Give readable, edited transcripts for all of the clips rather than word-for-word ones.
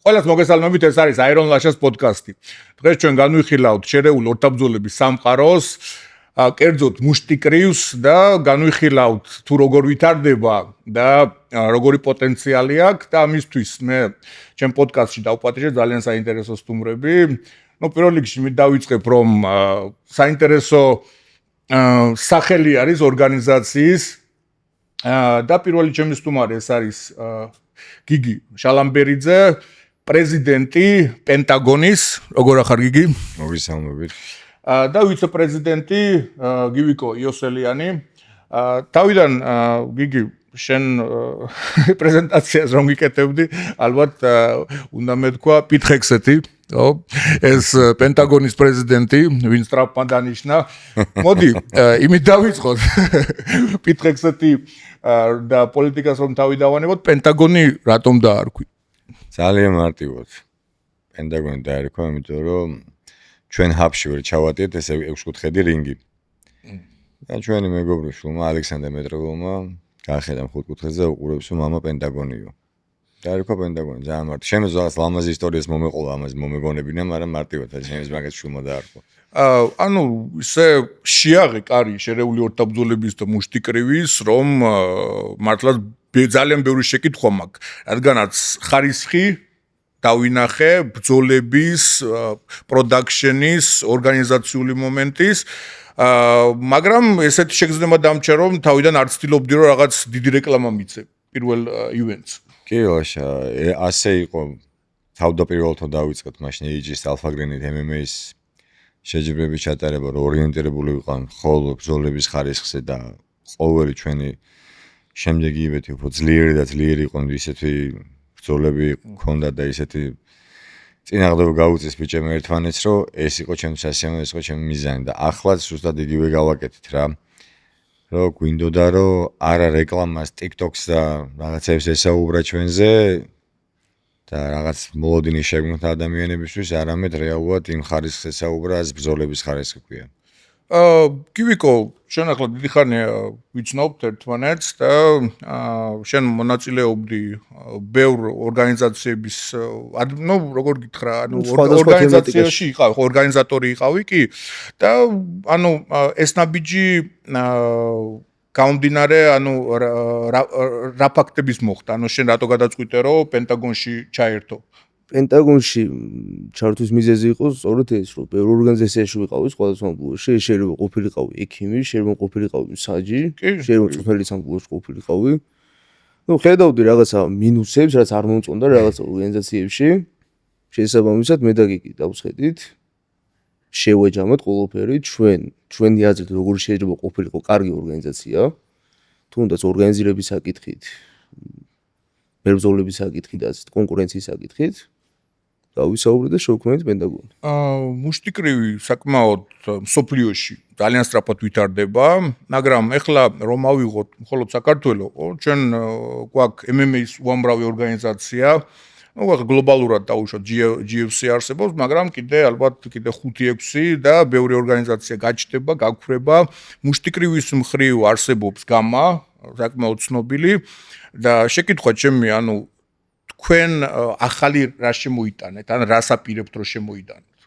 ყველას მოგესალმებით, ეს არის Iron Lashes პოდკასტი. დღეს ჩვენ განვიხილავთ შერეული ორთაბრძოლების სამყაროს, კერძოდ მუშტიკრივს და განვიხილავთ თუ როგორ ვითარდება და როგორი პოტენციალი აქვს და ამისთვის მე ჩემ პოდკასტში დავუპატიჟე ძალიან საინტერესო სტუმრები. პირველ რიგში მე დავიწყებ რომ საინტერესო სახელი არის ორგანიზაციის და პირველი ჩემი სტუმარი ეს არის გიგი შალამბერიძე, პრეზიდენტი პენტაგონის, როგორ ახარ გიგი? მოგესალმებით. და ვიცე-პრეზიდენტი გივიკო იოსელიანი. თავიდან გიგი შენ პრეზენტაციას რომ გიკეთებდი, ალბათ უნდა მეთქვა პიტხექსეთი, ეს პენტაგონის პრეზიდენტი, ვინც ტრამპმა დანიშნა. მოდი, იმით დავიწყოთ. პიტხექსეთი და პოლიტიკას რომ თავი დავანებოთ, პენტაგონი რატომ დაარქვი? ძალიან მარტივად. პენტაგონი დაერქვა, იმიტომ რომ ჩვენ ჰაბში ვერ ჩავატიეთ ეს 6-კუთხედი რინგი. და ჩვენი მეგობრი შულმა ალექსანდრე მეტროველმა გაახედა 5-კუთხედზე უყურებს რომ ამა პენტაგონიო. დაერქვა პენტაგონი, ძალიან მარტივად. შემეძლო რაღაც ლამაზი ისტორიას მომეყოლა ამაზე მომეგონებინა, მაგრამ მარტივად შემეძლო მაგას შულმა დაარქვა. ანუ ისე შეაღე კარი შერეული ორთაბრძოლების და მუშტიკრივის, რომ მართლაც ძალიან ბევრი შეკითხვა მაქვს, რადგანაც ხარისხი დავინახე ბრძოლების, პროდაქშენის, ორგანიზაციული მომენტის, მაგრამ ესეთი შეგრძნება დამჭერ რომ თავიდან არ ცდილობდი რომ რაღაც დიდი რეკლამა მიცე პირველ ივენტს. კი, ლაშა, ასე იყო. თავდაპირველად დავიწყეთ მაშინ AG-ის ალფაგრენით MMA-ის შეჯიბრების ჩატარება, რომ ორიენტირებული ვიყავ ხოლმე ბრძოლების ხარისხზე და ყოველი ჩვენი შემდეგი ივენთი უფრო ძლიერი და ძლიერი იყო, ისეთი ბრძოლები ქონდა და ისეთი წინააღმდეგ გაუწეს ბიჭებმა ერთმანეთს, რომ ეს იყო ჩემთვის სასიამოვნო, ეს იყო ჩემი მიზანი და ახლაც ზუსტად იგივე გავაკეთეთ რა. რომ გვინდოდა რომ არა რეკლამას, TikTok-ს და რაღაცებს ესაუბრა ჩვენზე და რაღაც მოლოდინი შეგვიყვანთ ადამიანებისთვის, არამედ რეალურად იმ ხარისხს ესაუბრა, ბრძოლების ხარისხი ქვია. გივიკო, შენ ახლა დიდი ხანია ვიცნობთ ერთმანეთს და შენ მონაწილეობდი ბევრ ორგანიზაციების, როგორ გითხრა, ორგანიზაციაში იყავი, ორგანიზატორი იყავი კი და ეს ნაბიჯი გამომდინარე, რა ფაქტების მოხდა? შენ რატო გადაწყვიტე რომ პენტაგონში ჩაერთო? პენტაგონში ჩართვის მიზეზი იყო სწორედ ეს, რომ ბევრ ორგანიზაციაში ვიყავი სხვადასხვა ამბულში, შეიძლება ყოფილიყავი ექიმი, შეიძლება ყოფილიყავი მსაჯი, შეიძლება წვრთნელი სამბულოში ყოფილიყავი. ხედავდი რაღაცა მინუსებს, რაც არ მომწონდა რაღაცა ორგანიზაციებში. შესაბამისად მე და გიგი დავსხედით, შევეჯამოთ ყველაფერი ჩვენი აზრით, როგორი შეიძლება ყოფილიყო კარგი ორგანიზაცია, თუნდაც ორგანიზირების საკითხით, ბრძოლების საკითხით და კონკურენციის საკითხით. დავისაუბრეთ და შევქმნით პენტაგონი. მუშტიკრივი საკმაოდ მსოფლიოში ძალიან სწრაფად ვითარდება, მაგრამ ეხლა რომ ავიღოთ მხოლოდ საქართველოს, ჩვენ გვაქვს MMA-ის უამრავი ორგანიზაცია, გლობალურად დავუშვათ GFC არსებობს, მაგრამ ალბათ კიდე 5-6 და ბევრი ორგანიზაცია გაჩნდება, გაგვრება. მუშტიკრივის მხრივ არსებობს გამა, საკმაოდ ცნობილი და შეკითხვა ჩემი, თქვენ ახალი რა შემოიტანეთ, რას აპირებთ რომ შემოიტანოთ?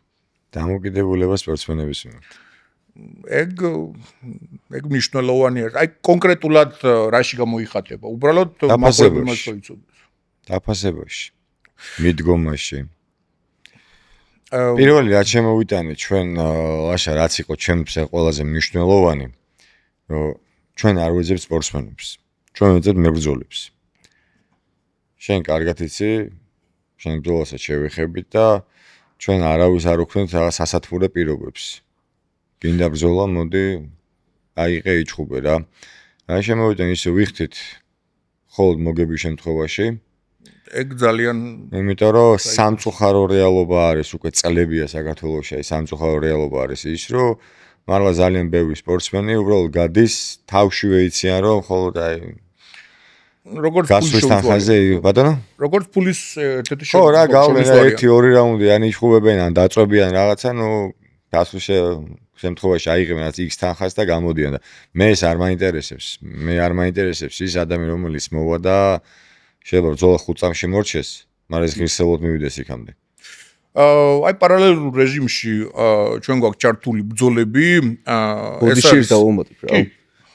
დამოკიდებულება სპორტსმენების მიმართ. ეგ მნიშვნელოვანია. კონკრეტულად რაში გამოიხატება? უბრალოდ მაფრობიმას რო იცოდეს. დაფასებაში, მიდგომაში. პირველი რაც შემოვიტანეთ ჩვენ ლაშა რაც იყო ჩემთვის ყველაზე მნიშვნელოვანი, რომ ჩვენ არ ვეძებთ სპორტსმენებს, ჩვენ ვეძებთ მებრძოლებს. შენ კარგად იცი, შენ ბრძოლასაც შევეხებით და ჩვენ არავის არ ვქნით რაღაც სასათბურე პირობებს. გინდა ბრძოლა, მოდი აიღე იჩხუბე რა. რა შემოვიდა ისე ვიხთით ხოლმე მოგების შემთხვევაში. ეგ ძალიან, იმიტომ რომ სამწუხარო რეალობა არის, უკვე წლებია საქართველოში, სამწუხარო რეალობა არის ის, რომ მართლა ძალიან ბევრი სპორტსმენი უბრალოდ გადის, თავშივე იციან რომ ხოლმე როგორც გასვლის თანხაზე, ბატონო? როგორც ფულის ერთ-ერთი ხო, რა გავლენა 1-2 რაუნდი, ან იჩხუბებენ, ან დაწვებიან რაღაცა, გასვლის შემთხვევაში აიღებენ რაც X თანხას და გამოდიან და მე ეს არ მაინტერესებს. მე არ მაინტერესებს ის ადამიანი, რომელიც მოვა და შეიძლება ბრძოლა 5 წამში მორჩეს, მაგრამ ეს ღირსეულად მივიდეს იქამდე. აი პარალელურ რეჟიმში ჩვენ გვაქვს ჩართული ბრძოლები, ეს არის დავუმატებ რა.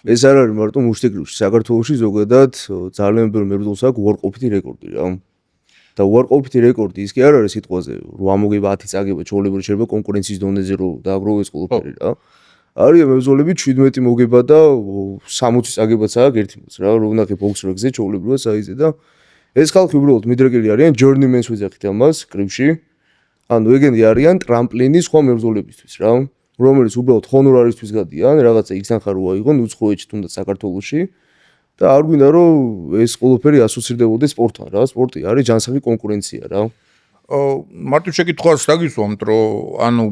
ეს არ არის მარტო მუშტიკრიუში, საქართველოში ზოგადად ძალიან ბევრი მებრძოლს აქვს უარყოფითი რეკორდი რა. და უარყოფითი რეკორდი ის კი არ არის სიტყვაზე 8 მოგება 10 წაგება ჩაოლებრივი შეიძლება კონკურენციის დონეზე რომ დააგროვოს ეს ყველაფერი რა. არიან მებრძოლები 17 მოგება და 60 წაგებაც აქვს ერთი მოც რა, რომ ნახე ბოქსერგზე ჩაოლებრივად საიზე და ეს ხალხი უბრალოდ მიდრეკილი არიან journeyman-ს ვეძახით ამას კრივში. ანუ ეგენი არიან ტრამპლინი სხვა მებრძოლებისთვის რა, რომელიც უბრალოდ ჰონორარისთვის გადიან, რაღაცა იქ-სანხა რო აიღონ უცხოეთში თუნდაც საქართველოში და არ გვინდა რომ ეს ყველაფერი ასოცირდებოდეს სპორტთან რა, სპორტი არის ჯანსაღი კონკურენცია რა. მარტივ შეკითხვას დაგისვამთ, რომ ანუ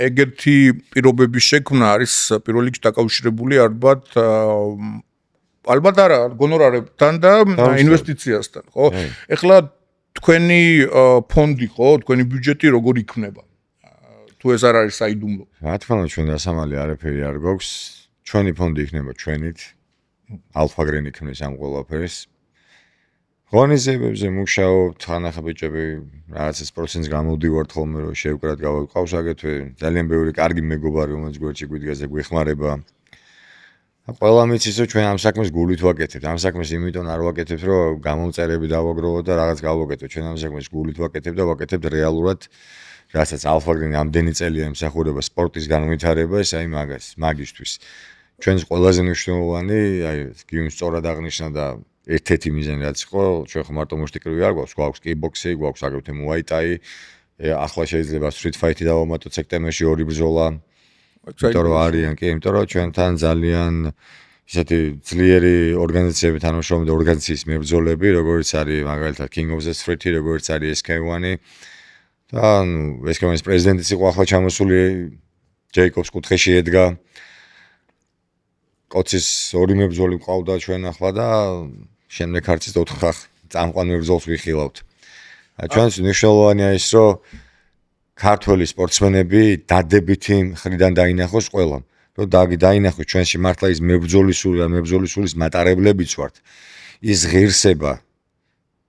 ეგეთი პირობების შექმნა არის პირველ რიგში დაკავშირებული ალბათ არა გონორარებთან და ინვესტიციასთან, ხო? ეხლა თქვენი ფონდი ხო, თქვენი ბიუჯეტი როგორ იქნება? თუ ეს არ არის საიდუმლო. რა თქმა უნდა, ჩვენ დასამალი არაფერი არ გვაქვს. ჩვენი ფონდი იქნება ჩვენით. ალფაგრენი ქმნის ამ ყველაფერს. ღონისძიებებზე მუშაობთ, ხანახა ბიჭები, რაღაცა პროცენტს გამოვდივართ ხოლმე, რომ შევკრათ გავყავს აგეთვე. ძალიან ბევრი კარგი მეგობარი, რომელიც გვერდში გვიდგას და გვეხმარება. ყველა მიცის, რომ ჩვენ ამ საქმეს გულით ვაკეთებთ. ამ საქმეს იმიტომ არ ვაკეთებთ, რომ გამომწერები დავაგროვოთ და რაღაც გავაკეთოთ. ჩვენ ამ საქმეს გულით ვაკეთებთ და ვაკეთებთ რეალურად, რასაც ალფაგრენი ამდენი წელია ემსახურება სპორტის განვითარებას, აი მაგისთვის. ჩვენს ყველაზე მნიშვნელოვანი, აი გიუნს სწორად აღნიშნა და ერთ-ერთი მიზანი რაც იყო, ჩვენ ხომ მარტო მუშტიკრივი არ გვაქვს, გვაქვს კიკბოქსი, გვაქვს აგრეთვე მუაიტაი, ახლა შეიძლება სტრიტ ფაითი დავამატოთ სექტემბერში 2 ბრძოლა. იმიტომ რომ არიან კი, იმიტომ რომ ჩვენთან ძალიან ისეთი ძლიერი ორგანიზაციები თანამშრომლობენ ორგანიზაციის მებრძოლები, როგორც არის მაგალითად King of the Street, როგორც არის SK1 და SK1-ის პრეზიდენტიც იყო ახლა ჩამოსული ჯეიკობს კუთხეში ედგა. კოცის ორი მებრძოლი ყავდა ჩვენ ახლა და შემდეგ არცის 4 წამყვან მებრძოლს ვიხილავთ. ჩვენს მნიშვნელოვანია ის, რომ ქართველი სპორტსმენები დადებითი მხრიდან დაინახოს ყველამ. რომ დაინახოს ჩვენში მართლა ის მებრძოლისული და მებრძოლისულის მატარებლებიც ვართ. ის ღირსება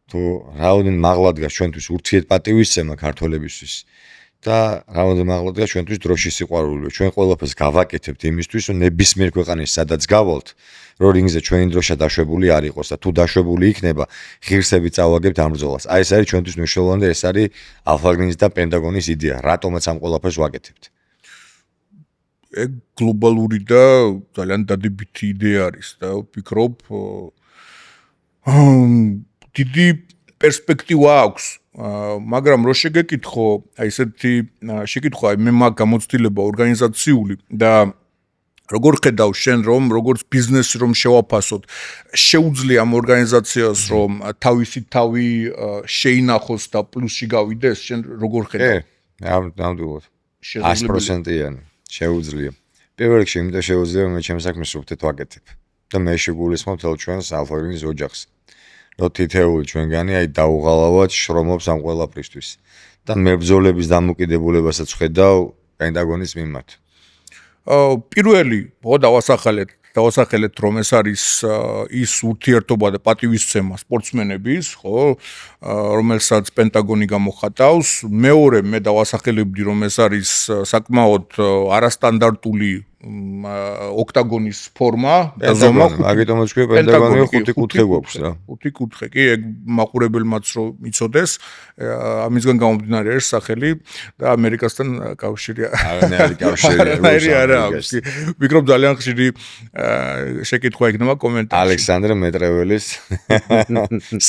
თუ რაოდენ მაღლა დგას ჩვენთვის ურთიერთპატივისცემა ქართველებისთვის და რაოდენ მაღლა დგას ჩვენთვის დროშის სიყვარული. ჩვენ ყველაფერს გავაკეთებთ იმისთვის, რომ ნებისმიერ ქვეყანაში სადაც გავალთ, რომ რინგზე ჩვენი დროშა დაშვებული არ იყოს და თუ დაშვებული იქნება, ღირსებით წავაგებთ ამ ბრძოლას. აი ეს არის ჩვენთვის მნიშვნელოვანი და ეს არის ალფაგრენის და პენტაგონის იდეა, რატომაც ამ ყველაფერს ვაკეთებთ. ეგ გლობალური და ძალიან დადებითი იდეა არის და ვფიქრობ დიდი პერსპექტივა აქვს, მაგრამ რო შეგეკითხო, აი ესეთი შეკითხვა, მე მაქვს გამოცდილება ორგანიზაციული და როგორ ხედავ შენ რომ როგორც ბიზნესი რომ შევაფასოთ, შეუძლია ამ ორგანიზაციას რომ თავისი თავი შეინახოს და პლუსში გავიდეს, შენ როგორ ხედავ? ნამდვილად. 100%-იანი შეუძლია. პირველ რიგში იმიტომ შეუძლია, რომ მე ჩემს საქმეს სუფთად ვაკეთებ და მე შეგულისხმობ თელ ჩვენს ალფაგრენის ოჯახს. რომ თითეული ჩვენგანი აი დაუღალავად შრომობს ამ ყველაფრისთვის და მებრძოლების დამოკიდებულებასაც ხედავ პენტაგონის მიმართ. პირველი ხო დავასახელეთ რომ ეს არის ის ურთიერთობა და პატივისცემა სპორტსმენების, ხო, რომელსაც პენტაგონი გამოხატავს. მეორე მე დავასახელებდი რომ ეს არის საკმაოდ არასტანდარტული ოქტაგონის ფორმა და ზომა. მაგიტომაც ქვია პენტაგონი 5 კუთხე გვაქვს რა. 5 კუთხე კი, ეგ მაყურებელმაც რომ იცოდეს, ამისგან გამომდინარე არის სახელი და ამერიკასთან კავშირი აღნაირი კავშირი არა აქვს. ვფიქრობ ძალიან ხშირი შეკითხვა იქნება კომენტარში. ალექსანდრე მეტრეველის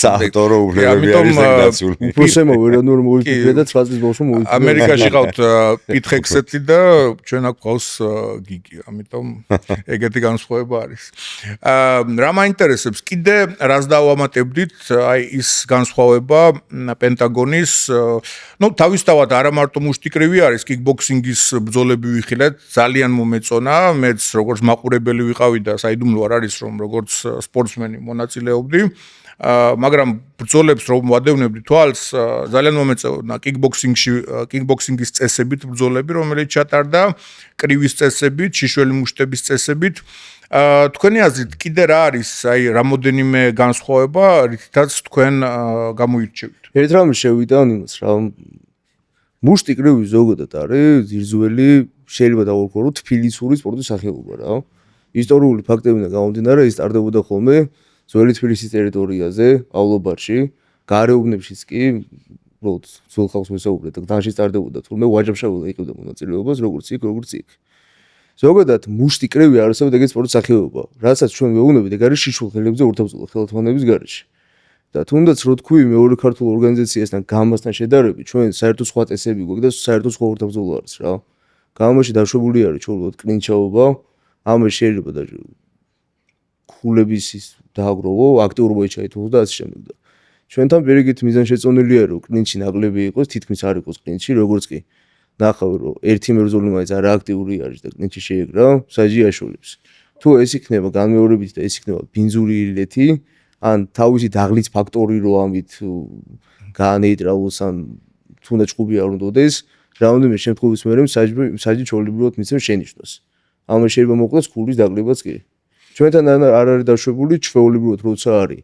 საავტორო უფლებები არის დაცული. უფროსემა ვერანურ მოიფიქრე და 9 წლის ბავშვი მოიფიქრე. ამერიკაში ყავთ პიტხექსეთი და ჩვენ აქ ყავს ამიტომ ეგეთი განსხვავება არის. რა მაინტერესებს კიდე რას დავამატებდით, აი ის განსხვავება პენტაგონის, თავისთავად არა მარტო მუშტიკრივი არის, კიკბოქსინგის ბრძოლები ვიხილეთ, ძალიან მომეწონა, მეც როგორც მაყურებელი ვიყავი და საიდუმლო არ არის რომ როგორც სპორტსმენი მონაწილეობდი. მაგრამ ბრძოლებს რომ ვადევნებდი თვალს, ძალიან მომეწონა კიკბოქსინგის წესებით ბრძოლები, რომელიც ჩატარდა, კრივის წესებით, შიშველი მუშტების წესებით. თქვენი აზრით კიდე რა არის, აი, რამოდენიმე განსხვავება, რითაც თქვენ გამოირჩევით? ერთ რამე შევიდა იმას, რა მუშტი კრივი ზოგადად არის ძირზველი, შეიძლება დავუყო რომ თბილისური სპორტის სახეობა რა. ისტორიული ფაქტებიდან გამომდინარე, ის ტარდებოდა ხოლმე ძველი თბილისის ტერიტორიაზე, პავლობარში, გარეუბნებშიც კი, უბრალოდ ძველ ხალხს ვესაუბრეთ, გდანში ტარდებოდა, თუმცა ვაჯაბშავლა იყავდა მონაწილეობას, როგორც იქ. ზოგადად მუშტი კრივი არსებობს ეგეთ სპორტის სახეობა, რასაც ჩვენ ვეუბნებით, ეგ არის შიშველ ხელებზე ორთაბრძოლა ხელთმანების გარეშე. და თუნდაც რო თქვი მეორე ქართულ ორგანიზაციასთან გამასთან შედარებით, ჩვენ საერთოდ სხვა წესები გვაქვს და საერთოდ სხვა ორთაბრძოლა არის რა. გამაში დაშვებული არის ჩვეულებრივ კლინჩაობა, ამას შეიძლება და ქულების ის დააგროვო, აქტიურობა ჩაითვალოს და ასე შემდეგ და ჩვენთან პირიქით მიზანშეწონილია რომ კლინჩი ნაკლები იყოს, თითქმის არ იყოს კლინჩი, როგორც კი ნახავ რომ ერთი მებრძოლი მაინც არა აქტიური არის და კლინჩი შეეგრა, საჯი აშოლებს. თუ ეს იქნება განმეორებით და ეს იქნება ბინძური ილეთი, ან თავისი დაღლიც ფაქტორი რო ამით გაანეიტრალოს ან თუნდაც ჭუბი არ უნდადეს, რამოდენიმე შემთხვევის მერე საჯი ჩოლებრივად მიცემს შენიშვნას. ამას შეიძლება მოკლდეს ქულის დაგლებაც კი. ჩვენთან არ არის დაშვებული ჩვეულებრივად როცა არის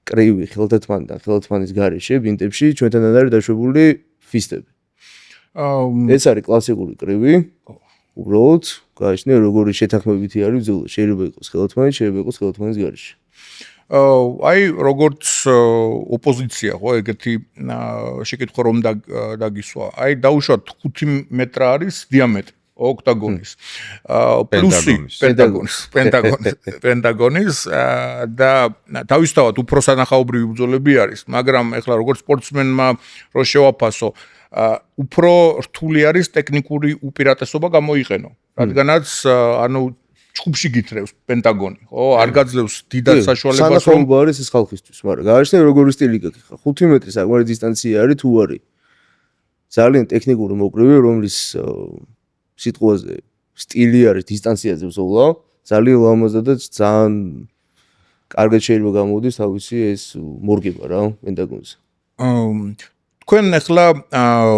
კრივი ხელთათმანიდან ხელთათმანის გარეშე ბინტებში ჩვენთან არ არის დაშვებული ფისტები. ეს არის კლასიკური კრივი. უბრალოდ გააჩნია როგორი შეთანხმებითი არის ბრძოლა. შეიძლება იყოს ხელთათმანი, შეიძლება იყოს ხელთათმანის გარეშე. აი როგორც ოპოზიცია ხო ეგეთი შეკითხვა რომ დაგისვა. აი დაუშვათ 5 მეტრა არის დიამეტრი ოქტაგონის. პლუსი პენტაგონის და თავისთავად უფრო სანახაობრივი ბრძოლები არის, მაგრამ ეხლა როგორც სპორტსმენმა რო შევაფასო, უფრო რთული არის ტექნიკური უპირატესობა გამოიყენო. რადგანაც ანუ ჭუბში გითრევს პენტაგონი, ხო? არ გაძლევს დიდად საშუალებას რომ სანახაობა არის ეს ხალხისთვის, მაგრამ გააჩნია როგორი სტილი გაქვს ხა 5 მეტრი საკმაოდ დისტანცია არის თუ არის. ძალიან ტექნიკური მოკრივე, რომლის სიტყვაზე სტილი არის დისტანციაზე ბრძოლა, ძალიან ლამაზად და ძალიან კარგად შეიძლება გამოვიდეს თავისი ეს მორგება რა პენტაგონზე. თქვენ ახლა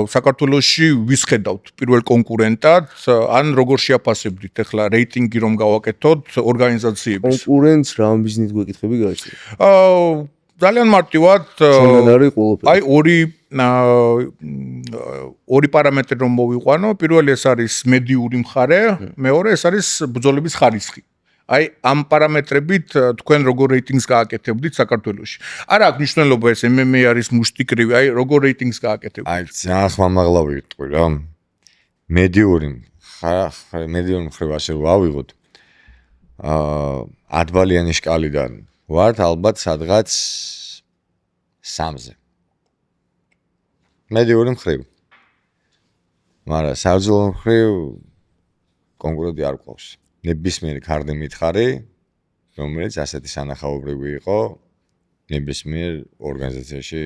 საქართველოში ვის ხედავთ პირველ კონკურენტად, ან როგორ შეაფასებდით ახლა რეიტინგი რომ გავაკეთოთ ორგანიზაციების? კონკურენტს რა მიზნით გვეკითხები გააჩნია? ძალიან მარტივად ჩვენთან არის ყველაფერი. აი ორი პარამეტრი რომ მოვიყვანო, პირველი ეს არის მედიური მხარე, მეორე ეს არის ბრძოლების ხარისხი. აი ამ პარამეტრებით თქვენ როგორ რეიტინგს გააკეთებდით საქართველოში? არა აქვს მნიშვნელობა ეს MMA არის მუშტი კრივი, აი როგორ რეიტინგს გააკეთებდით? აი ძალიან ხმამაღლა ვიტყვი რა. მედიური მხრივ ასე რომ ავიღოთ. 10 ბალიანი შკალიდან ვართ ალბათ სადღაც 3-ზე. მედიური მხრივ. მაგრამ საბრძოლო მხრივ კონკრეტი არ ყავს. ნებისმიერი ქარდი მითხარი, რომელიც ასეთი სანახაობრივი იყო ნებისმიერ ორგანიზაციაში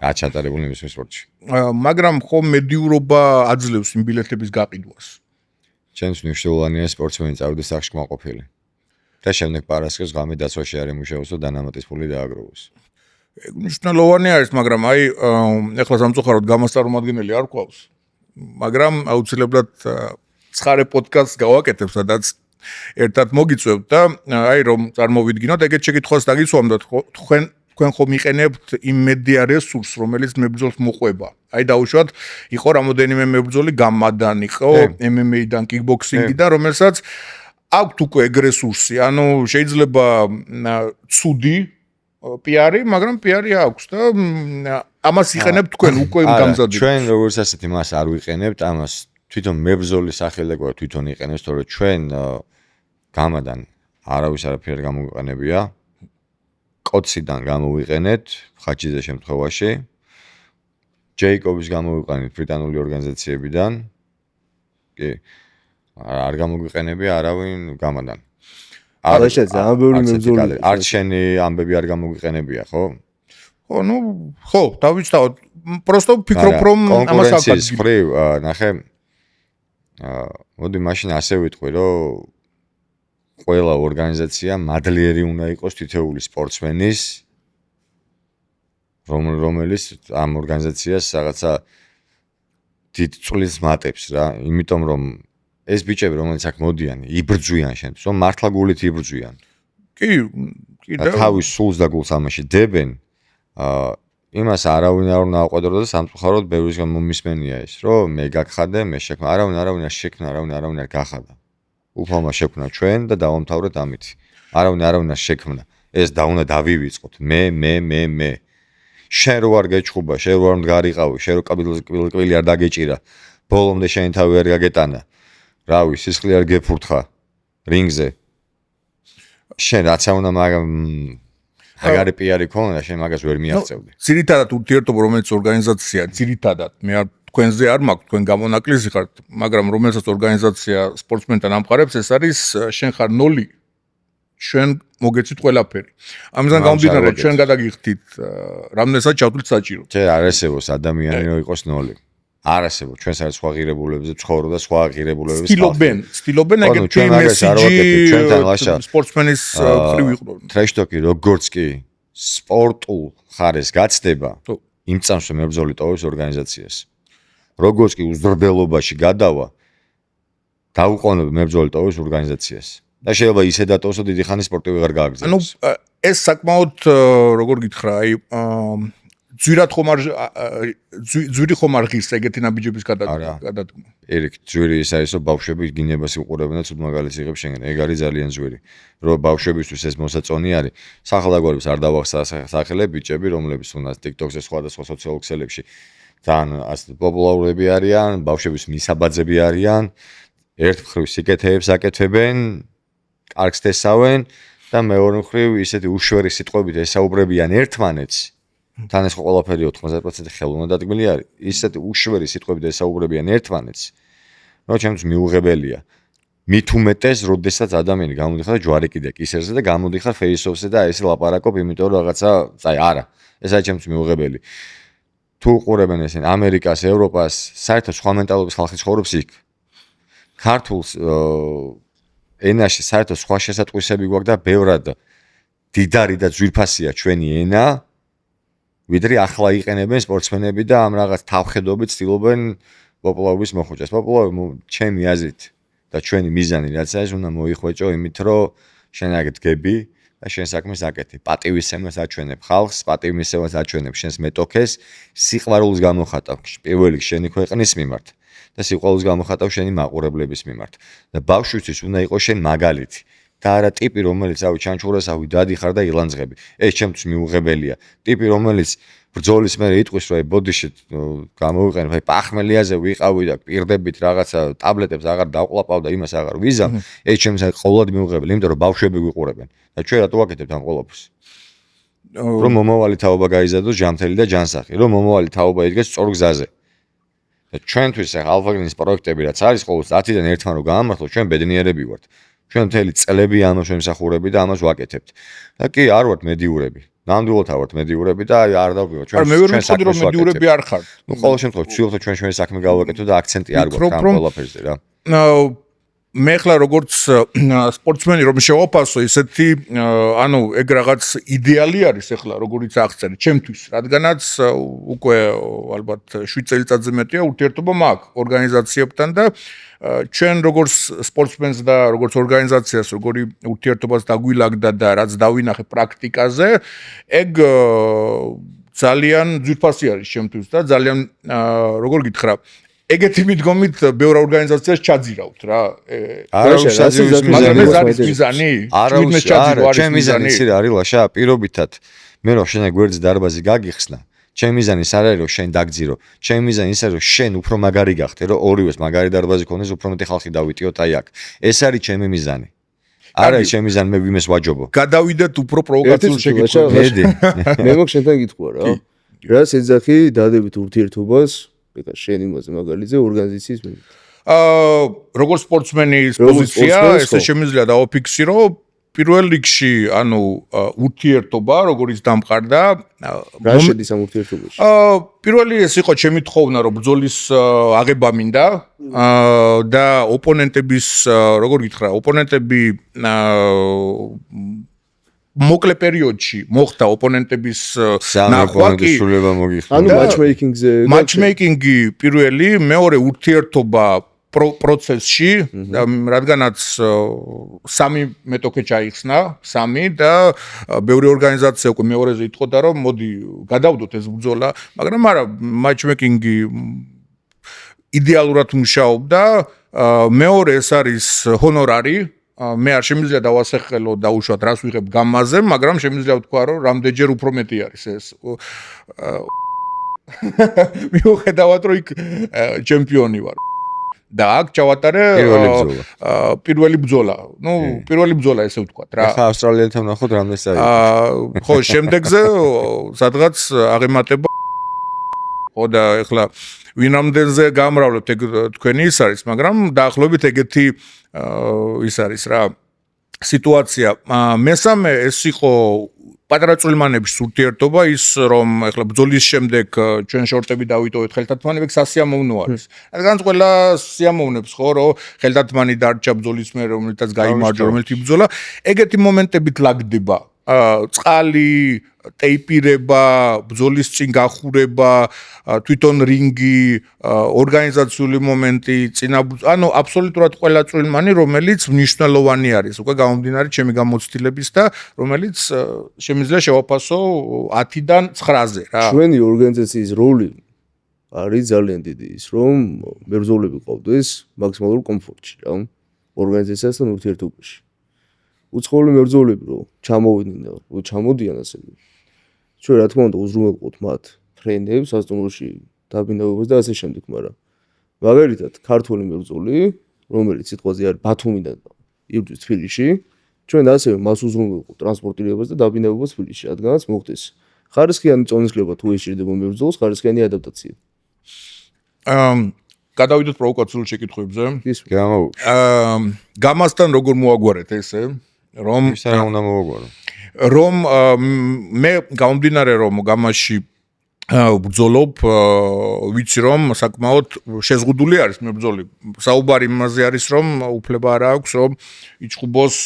აჩატარებული ნებისმიერ სპორტში. მაგრამ ხომ მედიურობა აძლევს იმ ბილეთების გაყიდვას. ჩემს მნიშვნელოვანია სპორტსმენი წავიდეს სახში კმაყოფილი. და შემდეგ პარასკევს ღამე დაცვაში არ იმუშაოს და დანამატის ფული დააგროვოს. ეგ მნიშვნელოვანი არის, მაგრამ აი ეხლა სამწუხაროდ გამოსწარმოადგენელი არ გვყავს. მაგრამ აუცილებლად ცხარე პოდკასტს გავაკეთებ, სადაც ერთად მოგიწევთ და აი რომ წარმოვიდგინოთ, ეგეთ შეკითხვას დაგისვამდოთ, თქვენ ხომ იყენებთ იმ მედია რესურსს, რომელიც მებრძოლს მოყვება. აი დაუშვათ, იყო რამოდენიმე მებრძოლი გამადან, იყო MMA-დან, კიკბოქსინგიდან, რომელსაც აქვთ უკვე ეგ რესურსი, ანუ შეიძლება ცუდი პიარი, მაგრამ პიარი აქვს და ამას იყენებთ თქვენ უკვე იმ გამზადებას. ჩვენ როგორც ასეთი მას არ ვიყენებთ, ამას თვითონ მებრძოლის სახელი და თვითონ იყენებს, თორე ჩვენ გამადან არავის არაფერი არ გამოვიყენებია. კოციდან გამოვიყენეთ, ხაჩიძე შემთხვევაში. ჯეიკობის გამოვიყენეთ ბრიტანული ორგანიზაციებიდან. კი. არ გამოგვიყენებია არავინ გამადან. არაშა ძალიან ბევრი მებრძოლი. არც შენი ამბები არ გამოგვიყენებია, ხო? ხო, ну, ხო, დავიცავთ. просто ვფიქრობ, რომ ამას კონკურენციის მხრივ, ნახე, მოდი მაშინ ასე ვიტყვი, რომ ყველა ორგანიზაცია მადლიერი უნდა იყოს თითოეული სპორტსმენის რომელიც ამ ორგანიზაციას რაღაცა დიდ წვლის მატებს რა, იმიტომ რომ ეს ბიჭები რომელიც აქ მოდიან, იბრძვიან შენთვის, რომ მართლა გულით იბრძვიან. კი და თავის სულს და გულს ამაში დებენ. იმას არავინ არ უნდა აყვედრო და სამწუხაროდ ბევრისგან მომისმენია ეს, რომ მე გაგხადე, მე შექმნა, არავინ არ შექმნა, არავინ არ გახადა. უფალმა შექმნა ჩვენ და დავამთავრეთ ამით. არავინ არ შექმნა. ეს და უნდა დავივიწყოთ. მე. შენ რო არ გეჭხუბა, შენ რო არ მდგარიყავი, შენ რო კბილი არ დაგეჭირა, ბოლომდე შენი თავი არ გაგეტანა. რავი, სისხლი არ გეფურთხა რინგზე. შენ რაც უნდა მაგარი პიარი ქონა, შენ მაგას ვერ მიაღწევდი. ძირითადად ურთიერთობა რომელიც ორგანიზაცია, ძირითადად მე არ თქვენზე არ მაქვს, თქვენ გამონაკლისი ხართ, მაგრამ რომელსაც ორგანიზაცია სპორტსმენთან ამყარებს, ეს არის შენ ხარ ნოლი. ჩვენ მოგეცით ყველაფერი. ამისგან გამომდინარე, ჩვენ გადაგიხდით რამდენსაც ჩავთვლით საჭირო. ჯერ არ არსებობს ადამიანი რომ იყოს ნოლი. არ არსებობს ჩვენ სადაც სხვა ღირებულებებზე ცხოვრობ და სხვა ღირებულებებს ცდილობენ ეგეთ სპორტსმენის მხრივ ვიყო. ტრეშტოკი როგორც კი სპორტულ ხარეს გაცდება, იმ წამს მებრძოლი ტოვებს ორგანიზაციას. როგორც კი უზრდელობაში გადავა, დაუყოვნებ მებრძოლი ტოვებს ორგანიზაციას. და შეიძლება ისე დატოვოს, დიდი ხანი სპორტი ვეღარ გააგრძელოს. ანუ ეს საკმაოდ როგორ გითხრა, აი ძვირი ხომ არ ღირს ეგეთი ნაბიჯების გადადგმა. ერიკ, ძვირი ის არის, რომ ბავშვები გინებას უყურებენ და ცუდ მაგალითს იღებს შენგან. ეგ არის ძალიან ძვირი. რომ ბავშვებისთვის ეს მოსაწონი არის. სახელგვარებს არ დავახსნა სახელები ბიჭები, რომლებიც თუნდაც TikTok-ზე სხვადასხვა სოციალურ ქსელებში ძალიან პოპულარები არიან, ბავშვების მისაბაძები არიან. ერთ მხრივ სიკეთეებს აკეთებენ, კარგს თესავენ და მეორე მხრივ ისეთი უშვერი სიტყვებით ესაუბრებიან ერთმანეთს. თან ეს ყველაფერი 90% ხელოვნადადგმელი არის. ისეთი უშვერი სიტყვებით ესაუბრებიან ერთმანეთს, რომ ჩემთვის მიუღებელია. მით უმეტეს, როდესაც ადამიანი გამოდიხარ ჯვარი კიდე კისერზე და გამოდიხარ face-off-ზე და ესე ლაპარაკობ, იმიტომ რომ რაღაცა, არა, ეს არის ჩემთვის მიუღებელი. თუ უყურებენ ესენ ამერიკას, ევროპას, საერთოდ სხვა მენტალობის ხალხი ცხოვრობს იქ. ქართულს ენაში საერთოდ სხვა შესატყვისები გვაქვს და ბევრად დიდარი და ძვირფასია ჩვენი ენა, ვიდრე ახლა იყენებენ სპორტსმენები და ამ რაღაც თავხედობით ცდილობენ პოპულარობის მოხვეჭას. პოპულარობა ჩემი აზრით და ჩვენი მიზანი რაც არის, უნდა მოიხვეჭო იმით, რომ შენ აქ დგები და შენ საქმეს აკეთებ. პატივისცემას აჩვენებ ხალხს, პატივისცემას აჩვენებ შენს მეტოქეს, სიყვარულს გამოხატავ პირველ რიგში შენი ქვეყნის მიმართ. და სიყვარულს გამოხატავ შენი მაყურებლების მიმართ. და ბავშვისთვის უნდა იყოს შენ მაგალითი. და არა ტიპი, რომელიც ჩანჩურასავი დადიხარ და ილანძღები. ეს ჩემთვის მიუღებელია. ტიპი, რომელიც ბრძოლის მერე იტყვის, რომ ბოდიში გამოვიყენებ, პახმელიაზე ვიყავი და პირდებით რაღაცა ტაბლეტებს აღარ დავყლაპავ და იმას აღარ ვიზამ, ეს ჩემთვის ყოველად მიუღებელი, იმიტომ რომ ბავშვები ვიყურებენ. და ჩვენ რატო ვაკეთებთ ამ ყველაფერს? რომ მომავალი თაობა გაიზარდოს ჯანმრთელი და ჯანსაღი, რომ მომავალი თაობა იდგეს სწორ გზაზე. და ჩვენთვის ალფაგრინის პროექტები რაც არის ყოველთვის 10-დან ერთმა რომ გაამართლოს, ჩვენ ბედნიერები ვართ. ჩვენ მთელი წლები ამას ვემსახურები და ამას ვაკეთებთ. და კი არ ვართ მედიურები. ნამდვილად არ ვართ მედიურები და არ დავბივარ ჩვენ. მე ვერ ვიტყოდი რომ მედიურები არ ხართ. ნუ ყოველ შემთხვევაში ვცდილობთ ჩვენი საქმე გავაკეთოთ და აქცენტი არ გვაქვს ამ ყველაფერზე რა. მე ხლა როგორც სპორტსმენი რომ შევაფასო, ესეთი ანუ ეგ რაღაც იდეალი არის ახლა როგორიც აღწერე ჩემთვის, რადგანაც უკვე ალბათ 7 წელიწადზე მეტია ურთიერთობა მაქვს ორგანიზაციებთან და ჩვენ როგორც სპორტსმენს და როგორც ორგანიზაციას როგორი ურთიერთობას დაგვილაგდა და რაც დავინახე პრაქტიკაზე, ეგ ძალიან ძვირფასი არის ჩემთვის და ძალიან როგორ გითხრა ეგეთი მიდგომით ბევრ ორგანიზაციას ჩაძირავთ რა. არა, არის მიზანი? არა, ჩემი მიზანი ის არის ლაშა, პირობითად მე რომ შენ გვერდზე დარბაზი გაგიხსნა, ჩემი მიზანი ის არ არის რომ შენ დაგძირო. ჩემი მიზანი ის არის რომ შენ უფრო მაგარი გახდე, რომ ორივეს მაგარი დარბაზი ქონდეს, უფრო მეტი ხალხი დავიტიოთ აი აქ. ეს არის ჩემი მიზანი. არა, ჩემი მიზანი მე ვიმეს ვაჯობო. გადავიდეთ უფრო პროვოკაციულ შეკითხვებზე. მე მოგ შენთან გითხრა რა. რას ეძახი დადებით ურთიერთობას? ეკა შენ იმაზე მაგალითზე ორგანიზაციის მე. როგორც სპორტსმენის პოზიცია, ესე შემიძლია დავაფიქსირო პირველ რიგში, ანუ ურთიერთობა, როგორც დამყარდა, რა შედის ამ ურთიერთობაში? პირველი ეს იყო ჩემი თხოვნა, რომ ბრძოლის აღება მინდა და ოპონენტების, როგორ გითხრა, ოპონენტები მოკლე პერიოდში მოხდა ოპონენტების ნახვა კი სულება მოგიხდა. ანუ matchmaking-ზე matchmaking-ი პირველი, მეორე ურთიერთობა პროცესში, რადგანაც სამი მეტოქე ჩაიხსნა, სამი და ბევრი ორგანიზაცია უკვე მეორეზე იტყოდა, რომ მოდი გადავდოთ ეს ბრძოლა, მაგრამ არა, matchmaking-ი იდეალურად მუშაობდა. მეორე ეს არის ჰონორარი. მე არ შემიძლია დავასახელო დაუშვათ რას ვიღებ გამაზე, მაგრამ შემიძლია ვთქვა, რომ რამდენჯერ უფრო მეტი არის ეს. მიუხედავად რომ იქ ჩემპიონი ვარ. და აქ ჩავატარე პირველი ბრძოლა. ნუ პირველი ბრძოლა ესე ვთქვათ რა. ახლა ავსტრალიელთან ნახოთ რამდენი საერთოდ. ხო, შემდეგზე სადღაც აღემატება ხო და ეხლა ვინამდენზე გამრავლებთ ეგ თქვენი ის არის, მაგრამ დაახლოებით ეგეთი ის არის რა სიტუაცია. მესამე ეს იყო პატარა წვრილმანების ურთიერთობა, ის რომ ეხლა ბრძოლის შემდეგ ჩვენ შორტები დავიტოვეთ ხელთათმანებს სასიამოვნო არის. რადგან ყველა სიამოვნებს ხო რომ ხელთათმანი დარჩა ბრძოლის მერე რომელთაც გაიმარჯვა რომელიც იბრძოლა, ეგეთი მომენტებით ლაგდება. წყალი, ტეიპირება, ბრძოლის წინ გახურება, თვითონ რინგი, ორგანიზაციული მომენტი, ანუ აბსოლუტურად ყველა წვრილმანი, რომელიც მნიშვნელოვანი არის, უკვე გამომდინარე ჩემი გამოცდილების და რომელიც შემიძლია შევაფასო 10-დან 9-ზე რა. ჩვენი ორგანიზაციის როლი არის ძალიან დიდი ის, რომ მებრძოლები ყავდეს მაქსიმალურ კომფორტში, რა, ორგანიზაციასთან ურთიერთობაში. უცხოელი მებრძოლები რომ ჩამოვიდნენ, რომ ჩამოდიან ასე. ჩვენ რა თქმა უნდა უზრუნველყოთ მათ ტრენერებს, სასტუმროში დაბინავებას და ასე შემდეგ, მაგრამ მაგალითად ქართული მებრძოლი, რომელიც სიტყვაზე არის ბათუმიდან იბრძვის თბილისში, ჩვენ ასევე მას უზრუნველყოთ ტრანსპორტირებას და დაბინავებას თბილისში, რადგანაც მოხდეს ხარისხიანი წონისგება თუ ეჭირდება მებრძოლს, ხარისხიანი ადაპტაცია. გადავიდოთ პროვოკაციულ შეკითხვებზე. გამოვ. გამასთან როგორ მოაგვარეთ ესე? რომ ის რა უნდა მოვაგვარო. რომ მე გამომდინარე რომ გამაში ბრძოლობ, ვიცი რომ საკმაოდ შეზღუდული არის მებრძოლი. საუბარი იმაზე არის რომ უფლება არ აქვს რომ იჭხუბოს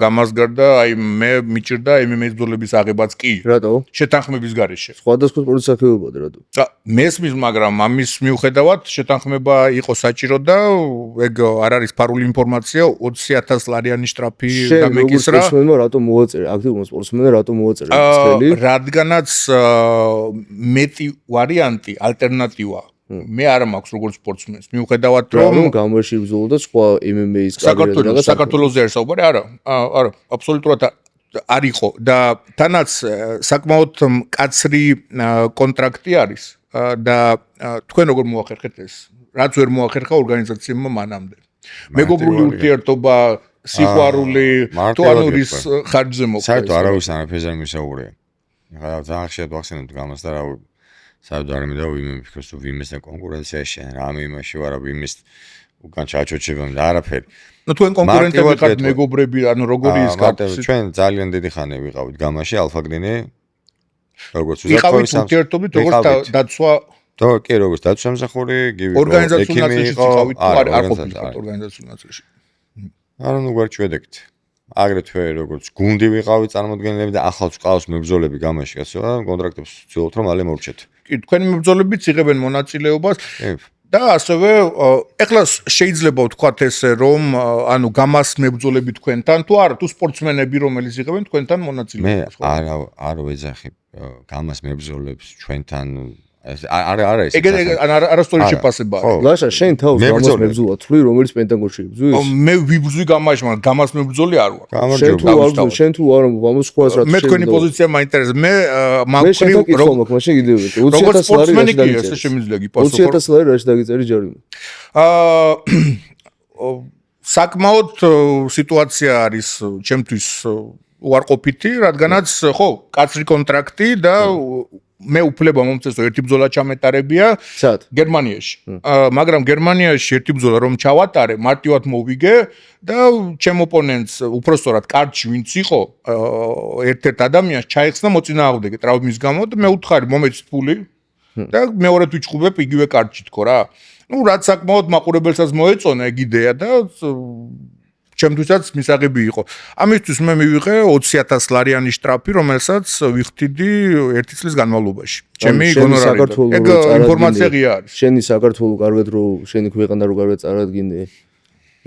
გამას გარდა, აი მე მიჭირდა MMA-ის ბრძოლების აღებაც კი. რატო? შეთანხმების გარეშე. სხვადასხვა სპორტის სახეობაა რატო? მესმის, მაგრამ ამის მიუხედავად შეთანხმება იყო საჭირო და ეგ არ არის ფარული ინფორმაცია, 20,000 ლარიანი შტრაფი დამეკისრა. სპორტსმენმა რატო მოაწერე? აქტიურმა სპორტსმენმა რატო მოაწერე ეს ხელი? რადგანაც მეტი ვარიანტი, ალტერნატივა მე არ მაქვს როგორც სპორტსმენს. მიუხედავად რომ გამოში იბრძოლოდა სხვა MMA-ის კარიერა და საქართველოზე არის საუბარი, არა, აბსოლუტურად არ იყო და თანაც საკმაოდ მკაცრი კონტრაქტი არის და თქვენ როგორ მოახერხეთ ეს? რაც ვერ მოახერხა ორგანიზაციებმა მანამდე. მეგობრული ურთიერთობა, სიყვარული, თუ ანუ რის ხარჯზე მოხდა. საერთოდ არავის არაფერზე მისაუბრია. ეხლა ძალიან ხშირად ვახსენებთ გამას და რა საერთოდ არ მინდა ვიმეფიქროს თუ ვიმესთან კონკურენციაში რამე იმაში ვარა ვიმეს უკან ჩაჩოჩებამ და არაფერი. ნუ თქვენ კონკურენტები ხართ, მეგობრები, ანუ როგორი ის კარტები ჩვენ ძალიან დიდი ხანი ვიყავით გამაში ალფაგრინი როგორც უზაკოვის ურთიერთობით როგორც დაცვა კი როგორც დაცვა სამსახური გივი ორგანიზაციული ნაწილში ვიყავით არ ყოფილიყავით ორგანიზაციული ნაწილში. არა ნუ გვერდჩვედებით. აგრეთვე როგორც გუნდი ვიყავით წარმოადგენლები და ახალ წყავს მებრძოლები გამაში კაცო და კონტრაქტებს ვცდილობთ რომ მალე მოვჭეთ. კი თქვენი მებრძოლებიც იღებენ მონაწილეობას და ასევე ეხლა შეიძლება ვთქვათ ესე რომ ანუ გამას მებრძოლები თქვენთან თუ არა თუ სპორტსმენები რომელიც იღებენ თქვენთან მონაწილეობას ხო? მე არ ვეძახი გამას მებრძოლებს ჩვენთან არა ეს არასწორი შეფასებაა. ლაშა შენ თავს გამას მებრძოლად თვლი რომელიც პენტაგონში იბრძვის? მე ვიბრძვი გამაში, მაგრამ გამას მებრძოლი არ ვარ. შენ თუ არ ამას სხვას რა მე თქვენი პოზიცია მაინტერესებს. მე მაგკრივ მაშინ კიდევ 20,000 ლარი რაში დაგიწერე, ესე შემიძლია გიპასუხო. 20,000 ლარი რაში დაგიწერე ჯარიმა? საკმაოდ სიტუაცია არის ჩემთვის უარყოფითი, რადგანაც ხო, კაცრი კონტრაქტი და მე უფლება მომწესო ერთი ბრძოლა ჩამეტარებია გერმანიაში. მაგრამ გერმანიაში ერთი ბრძოლა რომ ჩავატარე, მარტივად მოვიგე და ჩემ ოპონენტს უпростоრად კარტში ვინც იყო, ერთ-ერთ ადამიანს ჩაეხსნა მოწინააღმდეგე ტრავმის გამო და მე უთხარი მომეც ფული და მეორედ ვიჭხუბებ იგივე კარტში თქო რა. ნუ რაც საკმაოდ მაყურებელსაც მოეწონა ეგ იდეა და ჩემთვისაც მისაღები იყო. ამისთვის მე მივიღე 20,000 ლარიანი შტრაფი, რომელსაც ვიხდიდი 1 წლის განმავლობაში. ჩემი გონორარი. ეგ ინფორმაცია ღია არის. შენი საქართველო კარგად რო შენი ქვეყანა რო კარგად წარადგინე.